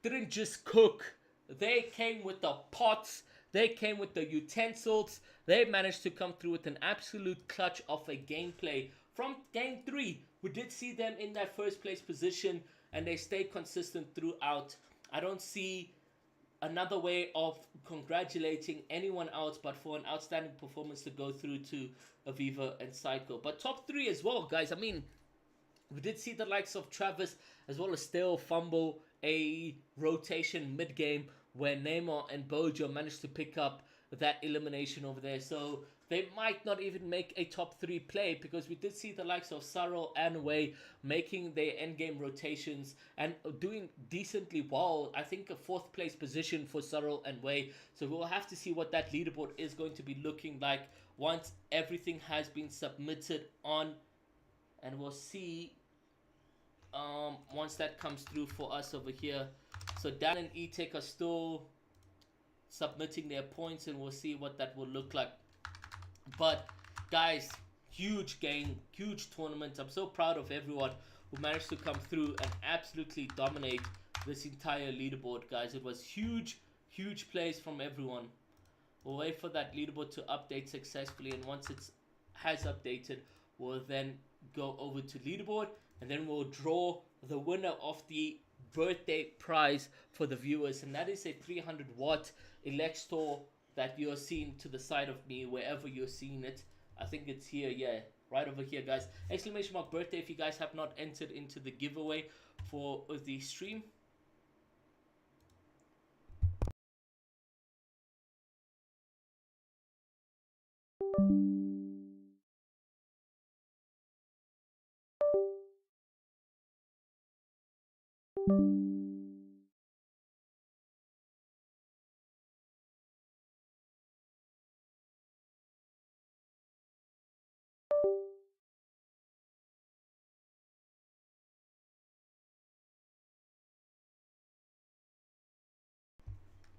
didn't just cook. They came with the pots, they came with the utensils. They managed to come through with an absolute clutch of a gameplay. From game 3, we did see them in that first place position, and they stayed consistent throughout. I don't see another way of congratulating anyone else but for an outstanding performance to go through to Aviva and Psycho. But top 3 as well, guys. I mean, we did see the likes of Travis as well as Stale fumble a rotation mid-game where Neymar and Bojo managed to pick up that elimination over there. So they might not even make a top 3 play, because we did see the likes of Sarro and Wei making their endgame rotations and doing decently well. I think a 4th place position for Sarro and Wei. So we'll have to see what that leaderboard is going to be looking like once everything has been submitted on, and we'll see once that comes through for us over here. So Dan and E-Tech are still submitting their points, and we'll see what that will look like. But guys, huge game, huge tournament. I'm so proud of everyone who managed to come through and absolutely dominate this entire leaderboard, guys. It was huge plays from everyone. We'll wait for that leaderboard to update successfully, and once it has updated, we'll then go over to leaderboard, and then we'll draw the winner of the birthday prize for the viewers, and that is a 300-watt Elextor that you're seeing to the side of me wherever you're seeing it. I think it's here, yeah, right over here, guys. Exclamation mark birthday if you guys have not entered into the giveaway for the stream.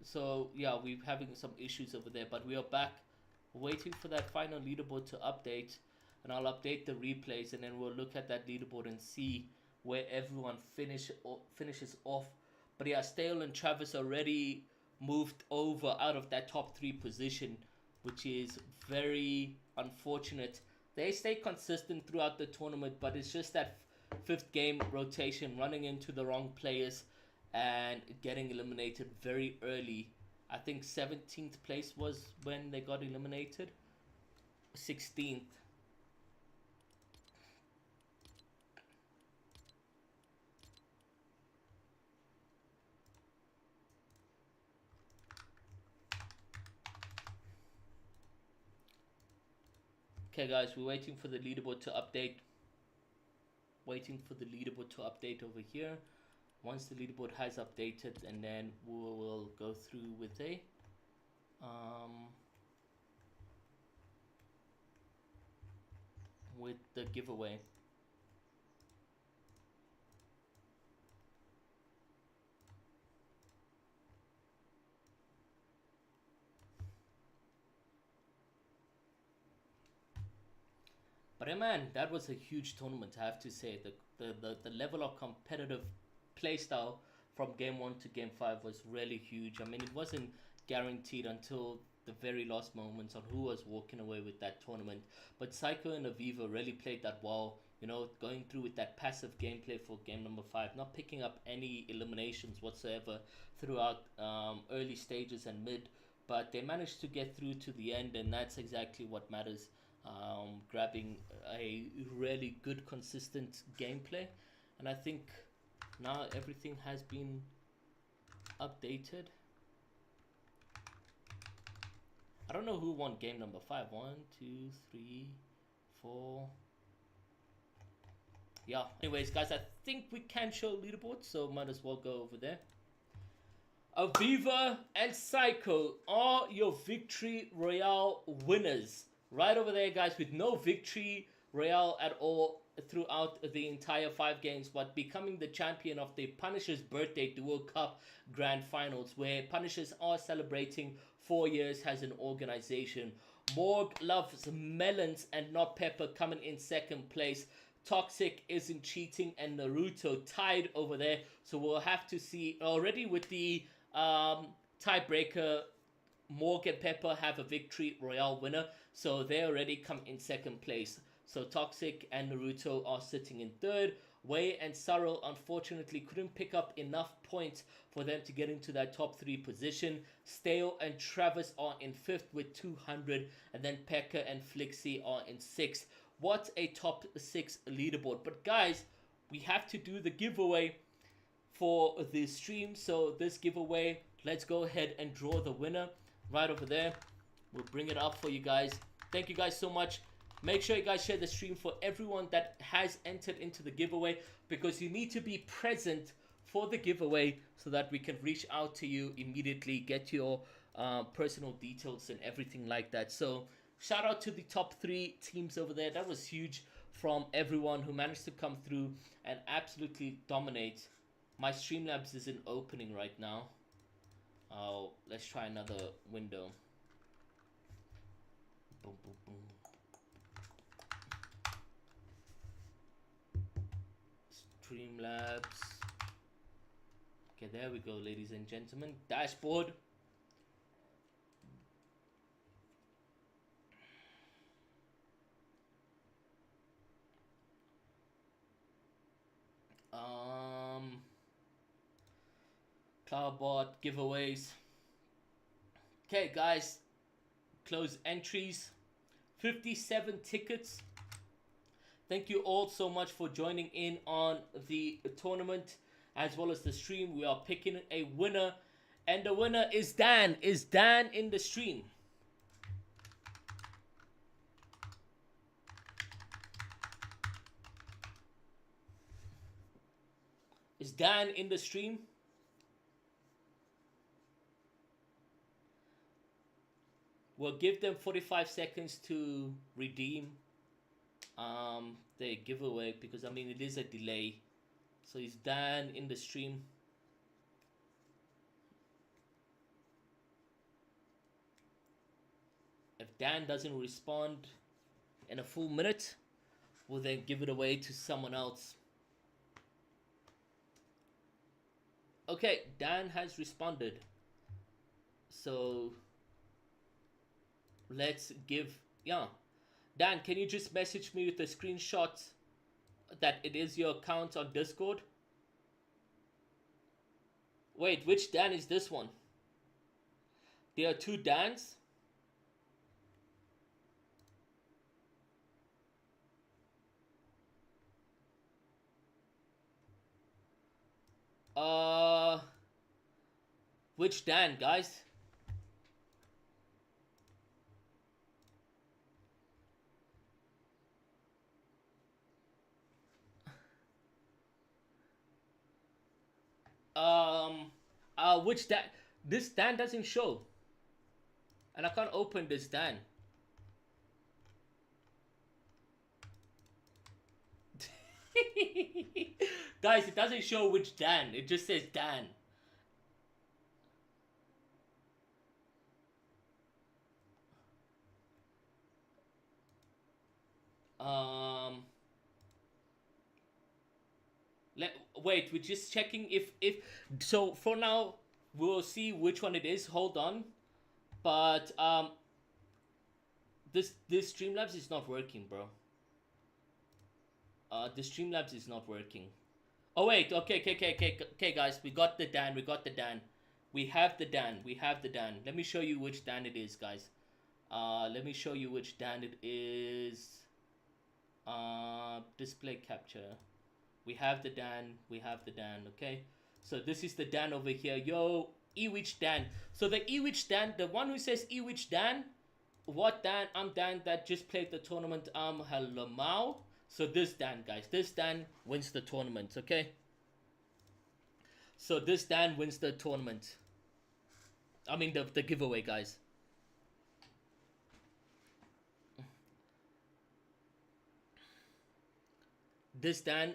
So yeah, we're having some issues over there, but we are back, waiting for that final leaderboard to update, and I'll update the replays, and then we'll look at that leaderboard and see where everyone finishes off. But yeah, Stale and Travis already moved over out of that top 3 position, which is very unfortunate. They stay consistent throughout the tournament, but it's just that 5th game rotation, running into the wrong players and getting eliminated very early. I think 17th place was when they got eliminated. 16th. Okay, guys, we're waiting for the leaderboard to update. Waiting for the leaderboard to update over here. Once the leaderboard has updated, and then we will go through with a with the giveaway. But man, that was a huge tournament, I have to say. The level of competitive playstyle from game 1 to game 5 was really huge. I mean, it wasn't guaranteed until the very last moments on who was walking away with that tournament. But Psycho and Aviva really played that well, you know, going through with that passive gameplay for game number 5, not picking up any eliminations whatsoever throughout early stages and mid. But they managed to get through to the end, and that's exactly what matters. Grabbing a really good, consistent gameplay, and I think now everything has been updated, I don't know who won game number 5. 1, 2, 3, 4. Yeah. Anyways, guys, I think we can show leaderboard, so might as well go over there. Aviva and Psycho are your Victory Royale winners. Right over there, guys, with no Victory Royale at all throughout the entire 5 games, but becoming the champion of the Punisher's Birthday Duo Cup Grand Finals, where Punishers are celebrating 4 years as an organization. Morg loves melons and not pepper coming in second place. Toxic isn't cheating and Naruto tied over there. So we'll have to see already with the tiebreaker. Morg and Pepper have a Victory Royale winner, so they already come in second place. So Toxic and Naruto are sitting in third. Wei and Sarul unfortunately couldn't pick up enough points for them to get into that top 3 position. Stale and Travis are in 5th with 200, and then Pekka and Flixie are in 6th. What a top 6 leaderboard. But guys, we have to do the giveaway for the stream. So this giveaway, let's go ahead and draw the winner right over there. We'll bring it up for you guys. Thank you guys so much. Make sure you guys share the stream for everyone that has entered into the giveaway, because you need to be present for the giveaway so that we can reach out to you immediately, get your personal details and everything like that. So shout out to the top 3 teams over there. That was huge from everyone who managed to come through and absolutely dominate. My Streamlabs isn't opening right now. Oh, let's try another window. Boom, boom, boom. Streamlabs. Okay, there we go, ladies and gentlemen. Dashboard. Cloudbot giveaways. Okay, guys. Close entries. 57 tickets. Thank you all so much for joining in on the tournament as well as the stream. We are picking a winner, and the winner is Dan. Is Dan in the stream? Is Dan in the stream? We'll give them 45 seconds to redeem the giveaway, because I mean it is a delay. So is Dan in the stream? If Dan doesn't respond in a full minute, we'll then give it away to someone else. Okay, Dan has responded. So let's give, yeah. Dan, can you just message me with a screenshot that it is your account on Discord? Wait, which Dan is this one? There are 2 Dans? Which Dan, guys? Which Dan? This Dan doesn't show, and I can't open this Dan. Guys, it doesn't show which Dan. It just says Dan. Wait, we're just checking if so for now we'll see which one it is. Hold on. But this Streamlabs is not working, bro. The Streamlabs is not working. Oh wait, okay, guys, we got the Dan, we have the Dan. Let me show you which Dan it is, guys. Let me show you which Dan it is. Display capture. We have the Dan, okay? So this is the Dan over here. Yo, Ewich Dan. So the Ewich Dan, the one who says Ewich Dan, what Dan? I'm Dan that just played the tournament. Lamau. So this Dan, guys. This Dan wins the tournament. Okay. So this Dan wins the tournament. I mean the giveaway, guys. This Dan.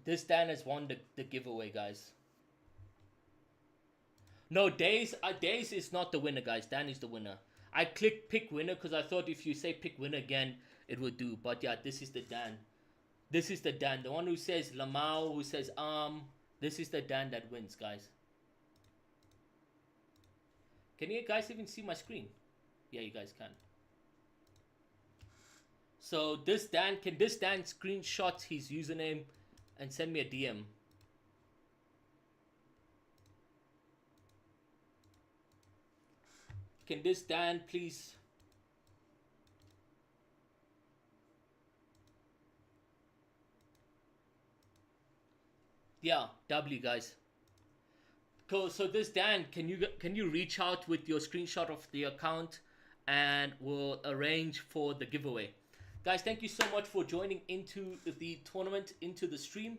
This Dan has won the giveaway, guys. No, Days is not the winner, guys. Dan is the winner. I clicked pick winner because I thought if you say pick winner again, it would do. But yeah, this is the Dan. This is the Dan. The one who says Lamau, who says this is the Dan that wins, guys. Can you guys even see my screen? Yeah, you guys can. So this Dan, can this Dan screenshot his username and send me a DM? Can this Dan please? Yeah, W, guys. Cool. So this Dan, can you reach out with your screenshot of the account, and we'll arrange for the giveaway. Guys, thank you so much for joining into the tournament, into the stream.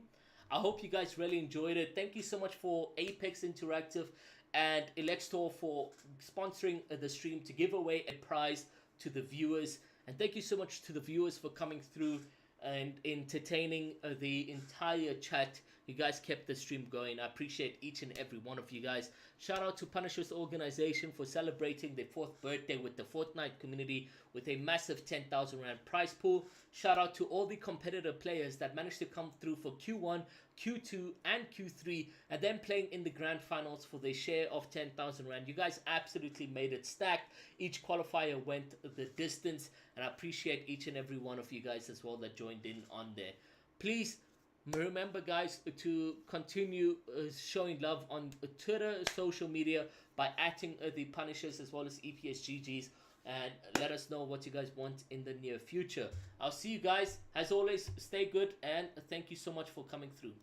I hope you guys really enjoyed it. Thank you so much for Apex Interactive and Elextor for sponsoring the stream to give away a prize to the viewers. And thank you so much to the viewers for coming through and entertaining the entire chat. You guys kept the stream going. I appreciate each and every one of you guys. Shout out to Punisher's organization for celebrating their 4th birthday with the Fortnite community with a massive 10,000 Rand prize pool. Shout out to all the competitive players that managed to come through for Q1, Q2 and Q3 and then playing in the grand finals for their share of 10,000 Rand. You guys absolutely made it stacked. Each qualifier went the distance, and I appreciate each and every one of you guys as well that joined in on there. Please remember, guys, to continue showing love on Twitter, social media by @ing the Punishers as well as EPSGGs, and let us know what you guys want in the near future. I'll see you guys. As always, stay good, and thank you so much for coming through.